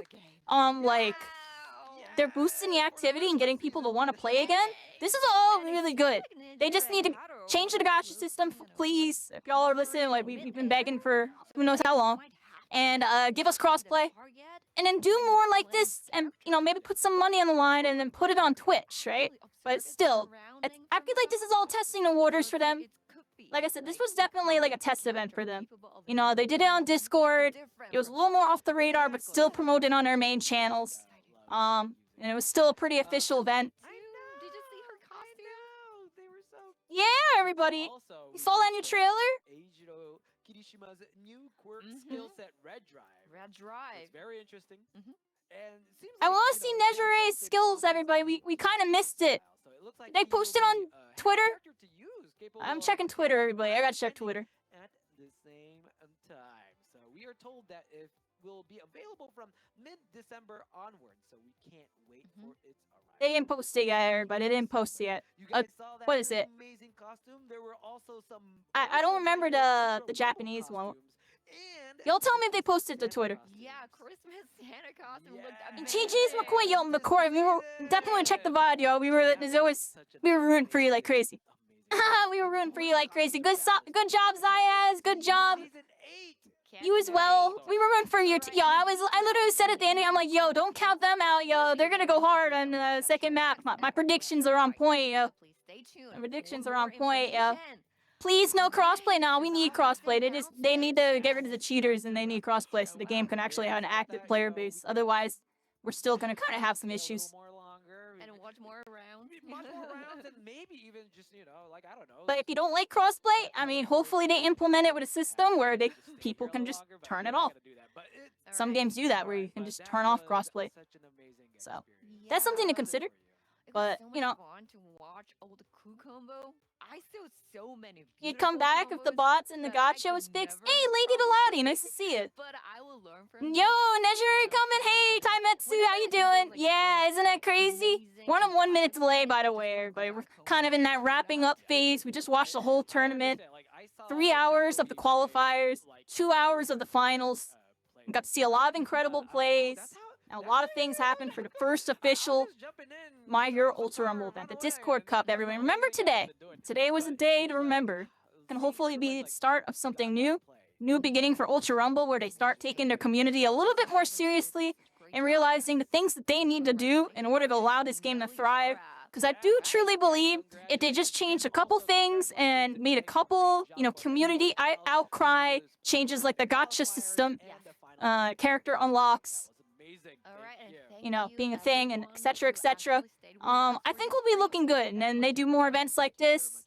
They're boosting the activity and getting people to want to play again. This is all really good. They just need to change the gacha system, please. If y'all are listening, like we've been begging for who knows how long. And give us crossplay. And then do more like this and, maybe put some money on the line and then put it on Twitch, right? But still, I feel like this is all testing the waters for them. Like I said, this was definitely like a test event for them. You know, they did it on Discord. It was a little more off the radar, but still promoted on their main channels. And it was still a pretty official event. Did you see her costume? They were so Yeah, everybody. Also, You saw that new trailer? Eijiro Kirishima's new quirk Mhm. skill set, Red Drive. Red Drive. It's very interesting. Mhm. And it seems I like, want you to see know, they Nejure's posted skills, content everybody. We kind of missed it. so it looks like They he will posted be on a handy Twitter? character to use, capable I'm of checking Twitter, everybody. I gotta check defending Twitter. at the same time. So we are told that it will be available from mid-December onward. So we can't wait Mhm. for its arrival. They didn't post it yet, everybody. They didn't post it yet. You guys saw that what is it? amazing costume? There were also some. I don't remember the Japanese one. Y'all tell me if they posted to Twitter. Yeah, Christmas Santa costume looked Yeah. amazing. GG's McCoy, yo, McCoy. We were definitely check the VOD, yo. We were rooting for you like crazy. We were rooting for you like crazy. Good job, Zayas. Good job. You as well. We were rooting for you. Yo, I literally said at the ending, I'm like, yo, don't count them out, yo. They're gonna go hard on the second map. My predictions are on point, yo. Please stay tuned. My predictions for are on more point, yo. information. Please, no crossplay now. We need crossplay. They need to get rid of the cheaters and they need crossplay so the game can actually have an active player base. Otherwise, we're still gonna kind of have some issues. And watch more rounds. Much more rounds and maybe even just, you know, like, I don't know. But if you don't like crossplay, I mean, hopefully they implement it with a system where people can just turn it off. Some games do that where you can just turn off crossplay. So, that's something to consider. It was But, so you much know, fun to watch all the coup combo. I saw so many. you'd come beautiful back if the combos bots and the that I gacha was could fixed. never Hey, Lady Delati, nice to see you. But I will learn from Yo, this. Nejuri coming. Hey, Taimetsu, how you doing? Yeah, isn't that crazy? We're on a 1 minute delay, by the way, everybody. We're kind of in that wrapping up phase. We just watched the whole tournament. 3 hours of the qualifiers, 2 hours of the finals. We got to see a lot of incredible plays. And a lot of things happened for the first official My Hero Ultra Rumble event, the Discord Cup, everyone. Remember today. Today was a day to remember. Can hopefully be the start of something new. New beginning for Ultra Rumble where they start taking their community a little bit more seriously and realizing the things that they need to do in order to allow this game to thrive. Because I do truly believe if they just changed a couple things and made a couple, community outcry changes like the gacha system, character unlocks, being a thing, and etc., etc. I think we'll be looking good. And then they do more events like this,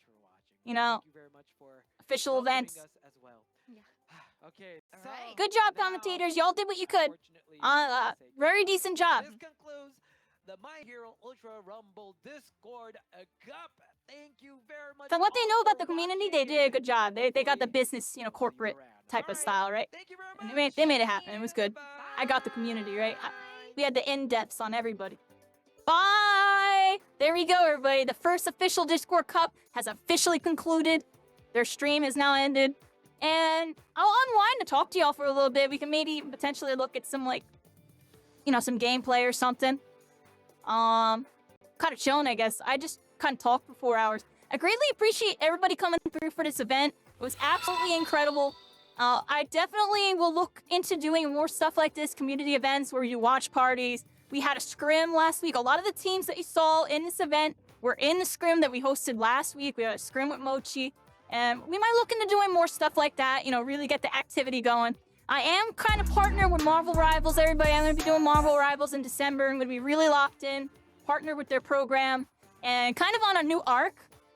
official events. Okay, so Alright. Good job, now, commentators. Y'all did what you could. unfortunately, Very decent job. this concludes the My Hero Ultra Rumble Discord Cup. Thank you very much. From what they know all about for the community, watching. they did a good job. They got the Hopefully, business, see you corporate around. type of Alright, style, right? Thank you very And much. they made it happen. It was good. Goodbye. I got the community, right? We had the in-depths on everybody. Bye! There we go, everybody. The first official Discord Cup has officially concluded. Their stream has now ended. And I'll unwind to talk to y'all for a little bit. We can maybe potentially look at some, some gameplay or something. Kind of chilling, I guess. I just kind of talked for 4 hours. I greatly appreciate everybody coming through for this event. It was absolutely incredible. I definitely will look into doing more stuff like this, community events where you watch parties. We had a scrim last week. A lot of the teams that you saw in this event were in the scrim that we hosted last week. We had a scrim with Mochi. And we might look into doing more stuff like that, really get the activity going. I am kind of partnered with Marvel Rivals, everybody. I'm going to be doing Marvel Rivals in December. I'm going to be really locked in, partner with their program, and kind of on a new arc.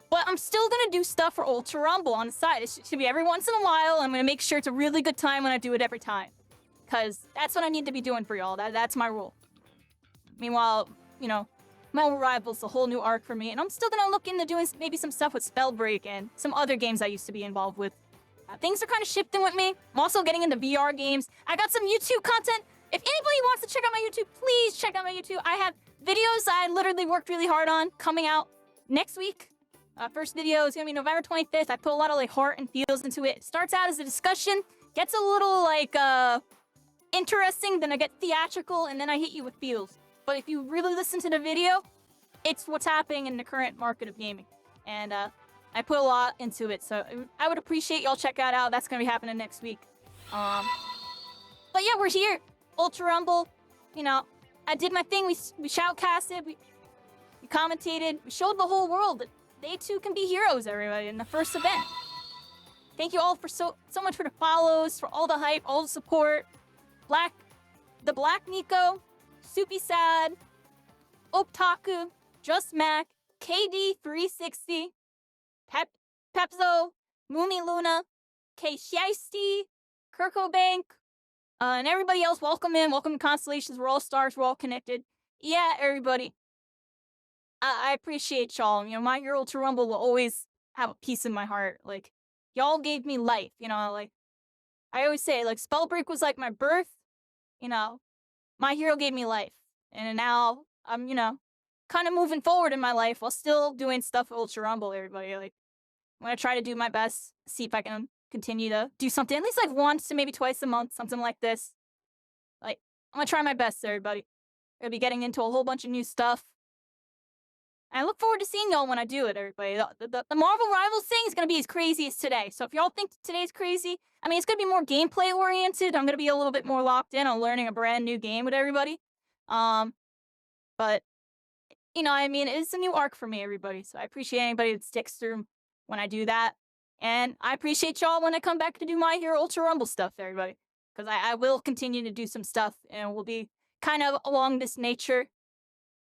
But I'm still going to do stuff for Ultra Rumble on the side. It should be every once in a while. I'm going to make sure it's a really good time when I do it every time. Because that's what I need to be doing for y'all. That's my rule. Meanwhile, Marvel Rivals, a whole new arc for me. And I'm still going to look into doing maybe some stuff with Spellbreak and some other games I used to be involved with. Things are kind of shifting with me. I'm also getting into VR games. I got some YouTube content. If anybody wants to check out my YouTube, please check out my YouTube. I have videos I literally worked really hard on coming out next week. First video is going to be November 25th. I put a lot of heart and feels into it. It starts out as a discussion, gets a little interesting, then I get theatrical, and then I hit you with feels. But if you really listen to the video, it's what's happening in the current market of gaming. And I put a lot into it, so I would appreciate y'all check that out. That's going to be happening next week. But yeah, we're here. Ultra Rumble. I did my thing. We shoutcasted. We commentated. We showed the whole world that they too can be heroes, everybody, in the first event. Thank you all for so much for the follows, for all the hype, all the support. The Black Nico, Soupy Sad, Optaku, Just Mac, KD360, Pepzo, Mumi Luna, K Shiesty, Kirko and everybody else. Welcome in, welcome to Constellations. We're all stars, we're all connected. Yeah, everybody. I appreciate y'all. You know, My Hero Ultra Rumble will always have a piece in my heart. Like, y'all gave me life, you know, like, I always say, like, Spellbreak was like my birth, you know, My Hero gave me life. And now I'm, you know, kind of moving forward in my life while still doing stuff with Ultra Rumble, everybody. Like, I'm going to try to do my best, see if I can continue to do something, at least like once to maybe twice a month, something like this. Like, I'm going to try my best, everybody. I'm going to be getting into a whole bunch of new stuff. And I look forward to seeing y'all when I do it, everybody. The Marvel Rivals thing is going to be as crazy as today. So if y'all think today's crazy, I mean, it's going to be more gameplay oriented. I'm going to be a little bit more locked in on learning a brand new game with everybody. But, you know, I mean, it's a new arc for me, everybody. So I appreciate anybody that sticks through when I do that. And I appreciate y'all when I come back to do My Hero Ultra Rumble stuff, everybody. Because I will continue to do some stuff, and we'll be kind of along this nature.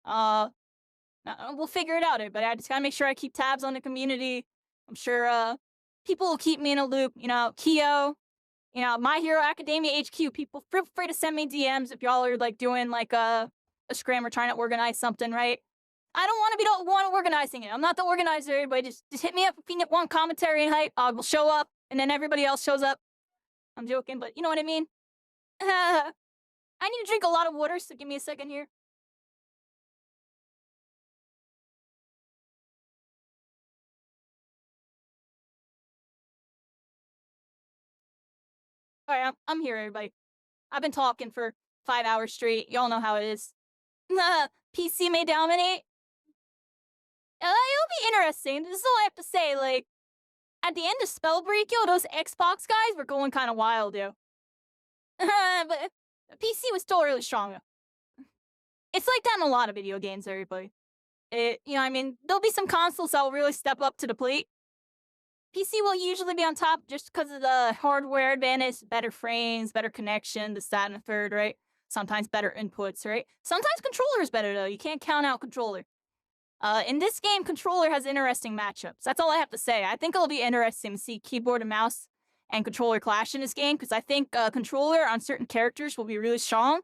We'll figure it out, but I just gotta make sure I keep tabs on the community. I'm sure people will keep me in a loop. You know, Kyo, you know, My Hero Academia HQ. People, feel free to send me DMs if y'all are like doing like a scram or trying to organize something, right? I don't want to be the one organizing it. I'm not the organizer, but just hit me up if you want commentary and hype. I will show up, and then everybody else shows up. I'm joking, but you know what I mean. I need to drink a lot of water, so give me a second here. All right, I'm here, everybody. I've been talking for 5 hours straight. Y'all know how it is. PC may dominate. It'll be interesting. This is all I have to say. Like, at the end of Spellbreak, yo, those Xbox guys were going kind of wild, yo. But PC was still really strong. It's like that in a lot of video games, everybody. You know, I mean, there'll be some consoles that will really step up to the plate. PC will usually be on top just because of the hardware advantage, better frames, better connection, this, that, and the third, right? Sometimes better inputs, right? Sometimes controller's better, though. You can't count out controller. In this game, controller has interesting matchups. That's all I have to say. I think it'll be interesting to see keyboard and mouse and controller clash in this game, because I think controller on certain characters will be really strong,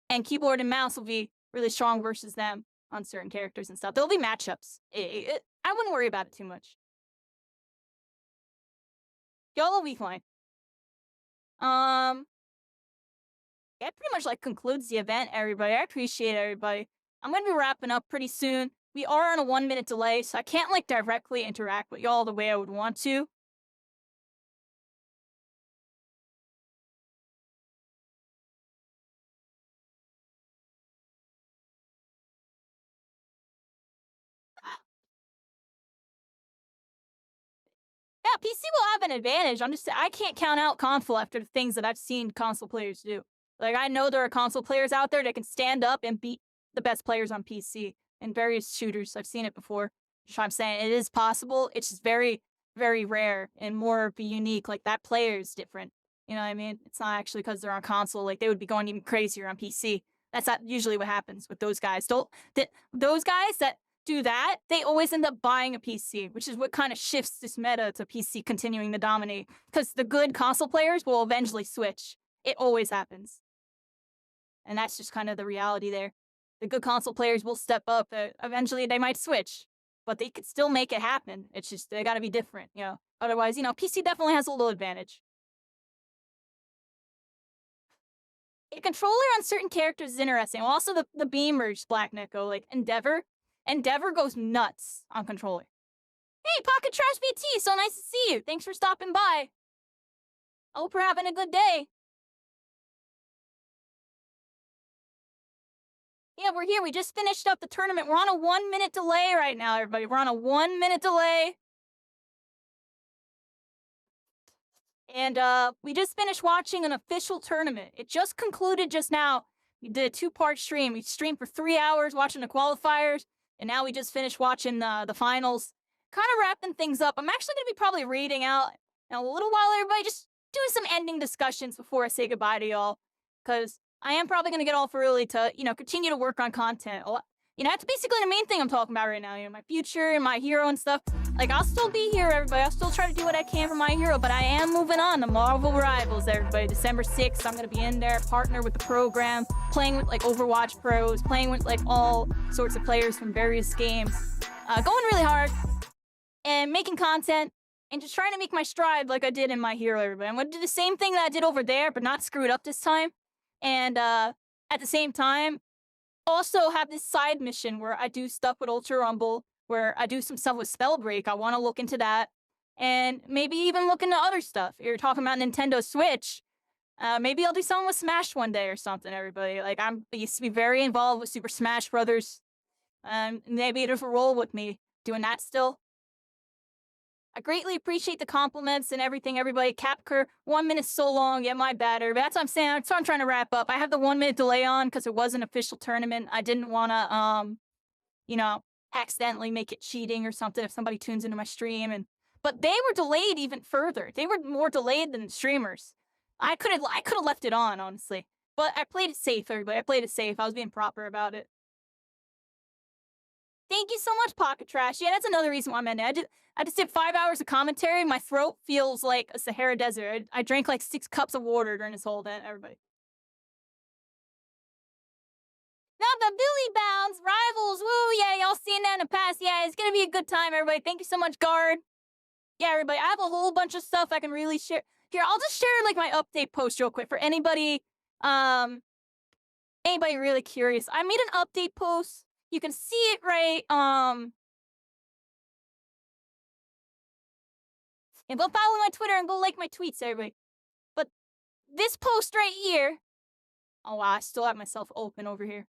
and keyboard and mouse will be really strong versus them on certain characters and stuff. There'll be matchups. I wouldn't worry about it too much. Y'all will be fine. Yeah, it pretty much like concludes the event, everybody. I appreciate everybody. I'm gonna be wrapping up pretty soon. We are on a 1-minute delay, so I can't like directly interact with y'all the way I would want to. Yeah, PC will have an advantage. I can't count out console after the things that I've seen console players do. Like, I know there are console players out there that can stand up and beat the best players on PC in various shooters. I've seen it before. So I'm saying it is possible. It's just very, very rare and more be unique. Like, that player is different. You know what I mean? It's not actually because they're on console. Like, they would be going even crazier on PC. That's not usually what happens with those guys. Those guys that do that, they always end up buying a PC, which is what kind of shifts this meta to PC continuing to dominate. Because the good console players will eventually switch. It always happens. And that's just kind of the reality there. The good console players will step up. Eventually, they might switch. But they could still make it happen. It's just, they gotta be different, you know? Otherwise, you know, PC definitely has a little advantage. A controller on certain characters is interesting. Also, the beamers, Black Nico, like Endeavor. Endeavor goes nuts on controller. Hey, Pocket Trash BT, so nice to see you. Thanks for stopping by. I hope you're having a good day. Yeah, we're here. We just finished up the tournament. We're on a 1-minute delay right now, everybody. We're on a 1-minute delay. And we just finished watching an official tournament. It just concluded just now. We did a 2-part stream. We streamed for 3 hours watching the qualifiers, and now we just finished watching the finals. kind of wrapping things up. I'm actually going to be probably reading out in a little while, everybody, just doing some ending discussions before I say goodbye to y'all. Because I am probably going to get off early to, continue to work on content. That's basically the main thing I'm talking about right now. My future and my hero and stuff. Like, I'll still be here, everybody. I'll still try to do what I can for my hero, but I am moving on to Marvel Rivals, everybody. December 6th, I'm going to be in there, partner with the program, playing with, like, Overwatch pros, playing with, like, all sorts of players from various games. Going really hard and making content and just trying to make my stride like I did in my hero, everybody. I'm going to do the same thing that I did over there, but not screw it up this time. And at the same time, also have this side mission where I do stuff with Ultra Rumble, where I do some stuff with Spellbreak. I want to look into that. And maybe even look into other stuff. You're talking about Nintendo Switch. Maybe I'll do something with Smash one day or something, everybody. Like, I used to be very involved with Super Smash Brothers. Maybe there's a role with me doing that still. I greatly appreciate the compliments and everything, everybody. Capcur, 1 minute so long. Yeah, my bad, everybody. That's what I'm saying. That's what I'm trying to wrap up. I have the 1 minute delay on because it was an official tournament. I didn't want to, accidentally make it cheating or something if somebody tunes into my stream. But they were delayed even further. They were more delayed than streamers. I could have left it on, honestly. But I played it safe, everybody. I played it safe. I was being proper about it. Thank you so much, Pocket Trash. Yeah, that's another reason why I'm in it. I just did 5 hours of commentary. My throat feels like a Sahara Desert. I drank like 6 cups of water during this whole event, everybody. Now the Billy Bounds Rivals. Woo, yeah, y'all seen that in the past. Yeah, it's gonna be a good time, everybody. Thank you so much, Guard. Yeah, everybody, I have a whole bunch of stuff I can really share. Here, I'll just share like my update post real quick for anybody really curious. I made an update post. You can see it right, and go follow my Twitter and go like my tweets, everybody. But this post right here, oh wow, I still have myself open over here.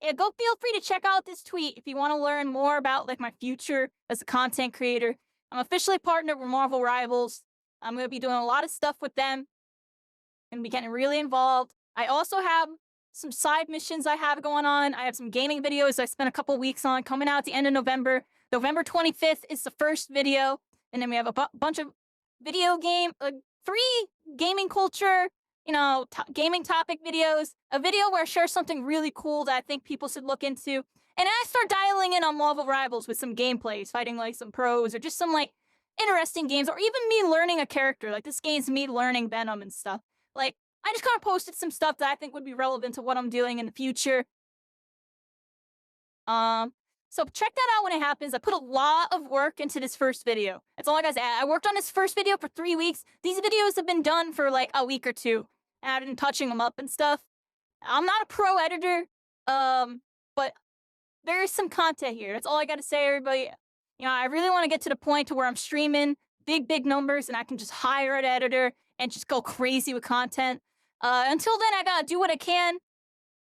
Yeah, go feel free to check out this tweet if you want to learn more about like my future as a content creator. I'm officially partnered with Marvel Rivals. I'm going to be doing a lot of stuff with them and be getting really involved. I also have some side missions I have going on. I have some gaming videos I spent a couple weeks on coming out at the end of November. November 25th is the first video. And then we have a bunch of video game, 3 gaming culture, gaming topic videos, a video where I share something really cool that I think people should look into. And I start dialing in on Marvel Rivals with some gameplays, fighting like some pros or just some like interesting games, or even me learning a character. Like this game's me learning Venom and stuff. Like, I just kind of posted some stuff that I think would be relevant to what I'm doing in the future. So check that out when it happens. I put a lot of work into this first video. That's all I gotta say. I worked on this first video for 3 weeks. These videos have been done for like a week or 2. And I've been touching them up and stuff. I'm not a pro editor, but there is some content here. That's all I gotta say, everybody. I really want to get to the point to where I'm streaming big numbers and I can just hire an editor and just go crazy with content. Until then, I gotta do what I can.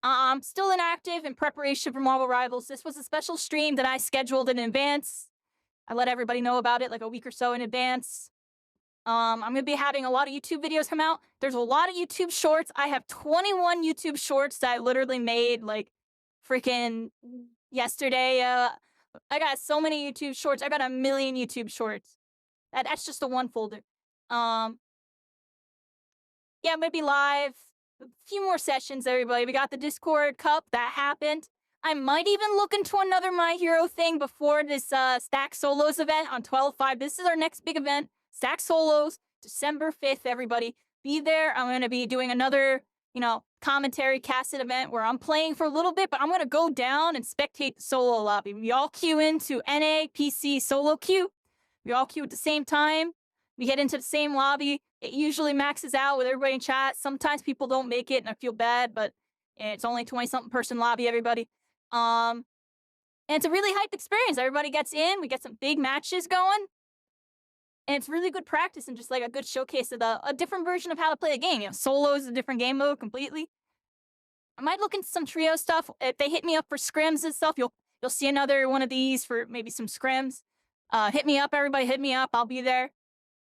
I'm still inactive in preparation for Marvel Rivals. This was a special stream that I scheduled in advance. I let everybody know about it like a week or so in advance. I'm going to be having a lot of YouTube videos come out. There's a lot of YouTube shorts. I have 21 YouTube shorts that I literally made like freaking yesterday. I got so many YouTube shorts. I got 1 million YouTube shorts. That's just the one folder. Yeah, maybe live. A few more sessions, everybody. We got the Discord Cup. That happened. I might even look into another My Hero thing before this Stack Solos event on 12/5. This is our next big event. Stack Solos, December 5th, everybody. Be there. I'm going to be doing another, commentary casted event where I'm playing for a little bit, but I'm going to go down and spectate the solo lobby. We all queue into NA, PC, solo queue. We all queue at the same time. We get into the same lobby. It usually maxes out with everybody in chat. Sometimes people don't make it, and I feel bad, but it's only 20-something person lobby, everybody. And it's a really hyped experience. Everybody gets in. We get some big matches going. And it's really good practice and just like a good showcase of a different version of how to play a game. Solo is a different game mode completely. I might look into some trio stuff. If they hit me up for scrims and stuff, you'll see another one of these for maybe some scrims. Hit me up, everybody. Hit me up. I'll be there.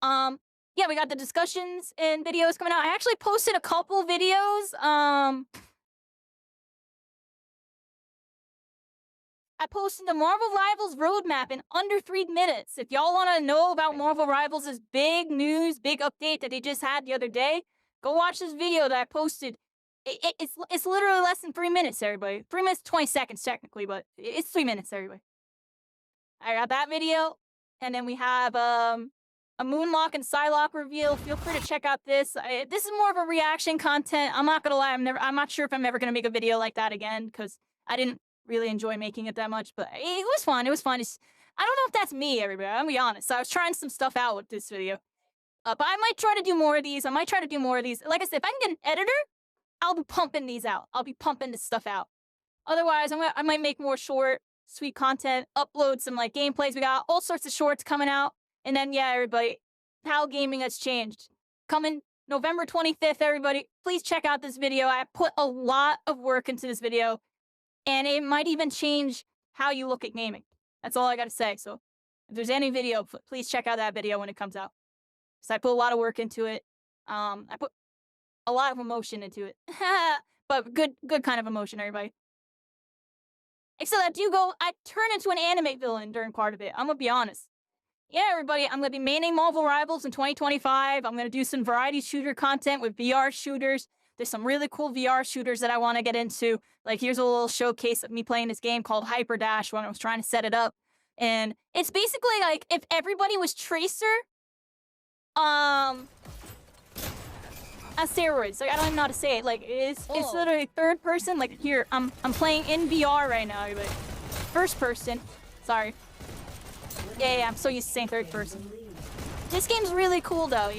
Yeah, we got the discussions and videos coming out. I actually posted a couple videos. I I posted the Marvel Rivals roadmap in under 3 minutes. If y'all want to know about Marvel Rivals' big news, big update that they just had the other day, go watch this video that I posted. It's literally less than 3 minutes, everybody. 3 minutes, 20 seconds technically, but it's 3 minutes, everybody. I got that video, and then we have a Moonlock and Psylocke reveal. Feel free to check out this. This is more of a reaction content. I'm not gonna lie, I'm not sure if I'm ever gonna make a video like that again because I didn't really enjoy making it that much, but it was fun. It was fun. I don't know if that's me, everybody. I'm gonna be honest. I was trying some stuff out with this video, but I might try to do more of these. Like I said, if I can get an editor, I'll be pumping these out. I'll be pumping this stuff out. Otherwise, I might make more short, sweet content, upload some like gameplays. We got all sorts of shorts coming out. And then, yeah, everybody, how gaming has changed. Coming November 25th, everybody, please check out this video. I put a lot of work into this video, and it might even change how you look at gaming. That's all I got to say. So if there's any video, please check out that video when it comes out. So I put a lot of work into it. I put a lot of emotion into it. But good kind of emotion, everybody. Except that I turn into an anime villain during part of it. I'm going to be honest. Yeah, everybody, I'm going to be maining Marvel Rivals in 2025. I'm going to do some variety shooter content with VR shooters. There's some really cool VR shooters that I want to get into. Like, here's a little showcase of me playing this game called Hyper Dash when I was trying to set it up. And it's basically like if everybody was Tracer, on steroids. Like, I don't even know how to say it. Like, it's literally third person. Like, here, I'm playing in VR right now, everybody. First person. Sorry. Yeah, I'm so used to saying third person. This game's really cool, though.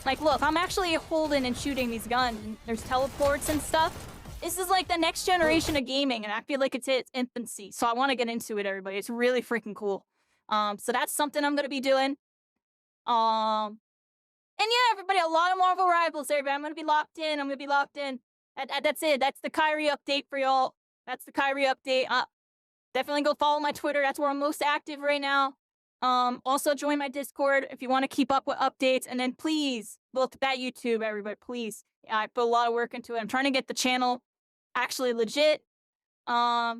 Like, look, I'm actually holding and shooting these guns. And there's teleports and stuff. This is like the next generation of gaming, and I feel like it's its infancy. So I want to get into it, everybody. It's really freaking cool. So that's something I'm gonna be doing. And yeah, everybody, a lot of Marvel Rivals, everybody. I'm gonna be locked in. That's it. That's the Kyrie update for y'all. That's the Kyrie update. Definitely go follow my Twitter. That's where I'm most active right now. Also join my Discord if you want to keep up with updates. And then please look at YouTube, everybody, please. I put a lot of work into it. I'm trying to get the channel actually legit. Yeah,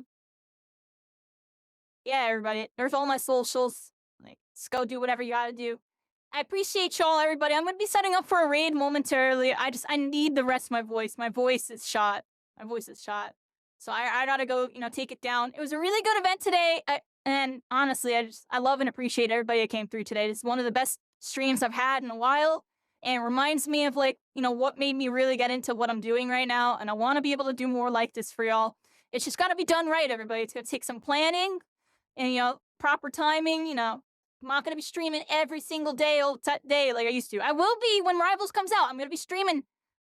everybody. There's all my socials. Like, just go do whatever you gotta do. I appreciate y'all, everybody. I'm gonna be setting up for a raid momentarily. I need the rest of my voice. My voice is shot. So I gotta go, take it down. It was a really good event today. And honestly, I love and appreciate everybody that came through today. This is one of the best streams I've had in a while. And it reminds me of what made me really get into what I'm doing right now. And I want to be able to do more like this for y'all. It's just got to be done right, everybody. It's going to take some planning and, proper timing, I'm not going to be streaming every single day like I used to. I will be when Rivals comes out. I'm going to be streaming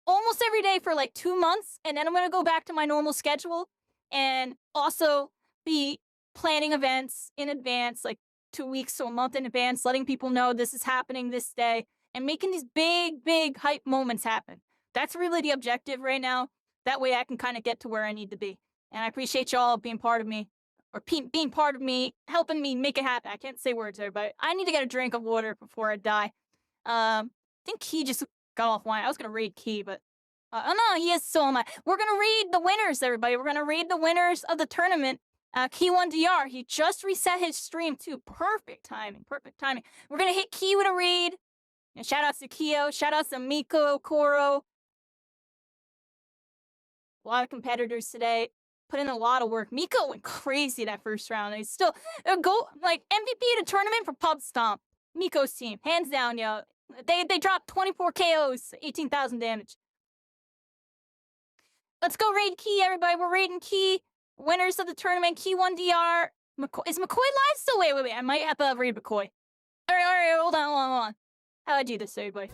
almost every day for like 2 months. And then I'm going to go back to my normal schedule and also be planning events in advance, like 2 weeks to a month in advance, letting people know this is happening this day and making these big hype moments happen. That's really the objective right now. That way I can kind of get to where I need to be. And I appreciate y'all being part of me, or being part of me, helping me make it happen. I can't say words there, but I need to get a drink of water before I die. I think Key just got offline. I was going to raid Key, but oh no, he is so am I. We're going to read the winners, everybody. We're going to read the winners of the tournament. Key1DR, he just reset his stream too. Perfect timing. We're going to hit Key with a raid. And shout outs to Keo, shout outs to Miko, Koro. A lot of competitors today. Put in a lot of work. Miko went crazy that first round. He's still MVP of the tournament for Pub Stomp. Miko's team, hands down, yo. They dropped 24 KOs, 18,000 damage. Let's go raid Key, everybody. We're raiding Key. Winners of the tournament, Key1DR. Is McCoy live still? Wait. I might have to raid McCoy. All right, hold on. How do I do this, everybody?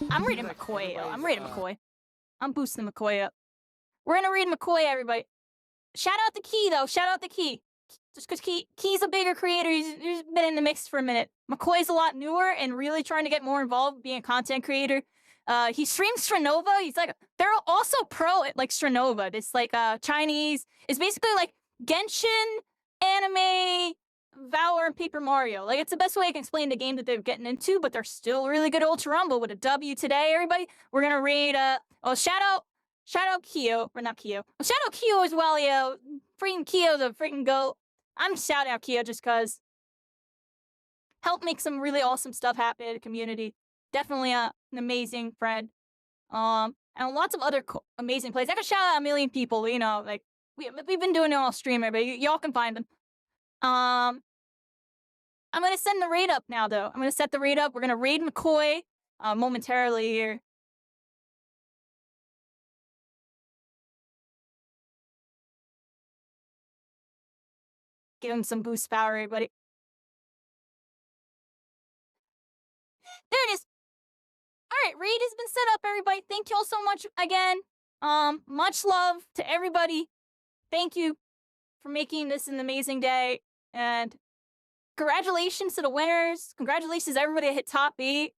I'm raiding McCoy, yo. I'm boosting McCoy up. We're gonna raid McCoy, everybody. Shout out to Key, though. Just because Key's a bigger creator. He's been in the mix for a minute. McCoy's a lot newer and really trying to get more involved with being a content creator. He streams Stranova. He's like, they're also pro at like Stranova. This like Chinese. It's basically like Genshin, anime, Valor, and Paper Mario. Like, it's the best way I can explain the game that they're getting into, but they're still really good Ultra Rumble with a W today, everybody. We're gonna raid shout out Keo, or not Keo. Shout out Keo as well, yo. Freaking Keo, the freaking GOAT. I'm shouting out Kia just because helped make some really awesome stuff happen in the community. Definitely an amazing friend. And lots of other amazing plays. I could shout out a million people, you know, like we've been doing it all streamer, but y'all can find them. I'm gonna send the raid up now, though. I'm gonna set the raid up. We're gonna raid McCoy momentarily here. Give him some boost power, everybody. There it is. All right, raid has been set up, everybody. Thank you all so much again. Much love to everybody. Thank you for making this an amazing day. And congratulations to the winners. Congratulations to everybody that hit top 8.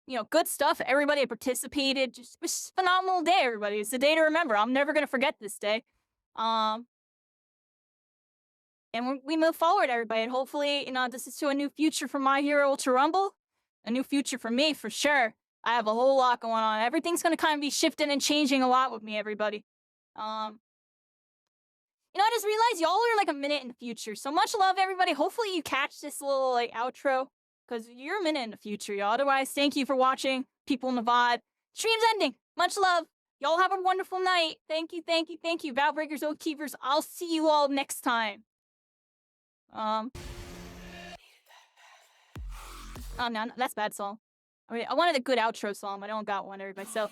You know, good stuff. Everybody that participated. Just it was a phenomenal day, everybody. It's a day to remember. I'm never gonna forget this day. And we move forward, everybody. And hopefully, you know, this is to a new future for My Hero Ultra Rumble. A new future for me, for sure. I have a whole lot going on. Everything's gonna kind of be shifting and changing a lot with me, everybody. You know, I just realized y'all are like a minute in the future. So much love, everybody. Hopefully you catch this little like outro, because you're a minute in the future, y'all. Otherwise, thank you for watching. People in the VOD. Stream's ending. Much love. Y'all have a wonderful night. Thank you, thank you, thank you. Vow Breakers, Oath Keepers. I'll see you all next time. Oh no, that's a bad song. I mean, I wanted a good outro song, but I don't got one, everybody. So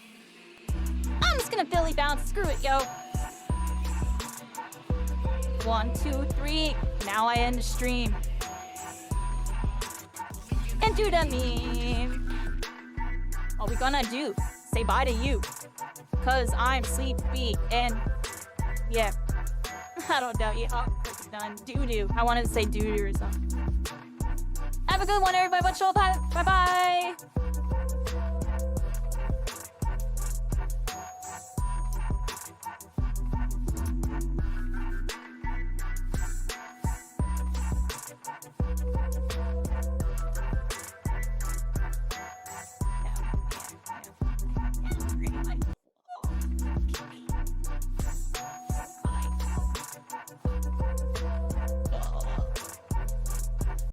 I'm just gonna Billy bounce. Screw it, yo. 1, 2, 3. Now I end the stream. And do the meme. All we gonna do, say bye to you. Cause I'm sleepy and yeah. I don't know. Yeah, oh, done. Doo-doo. I wanted to say doo-doo or something. Have a good one, everybody. Much love. Bye-bye.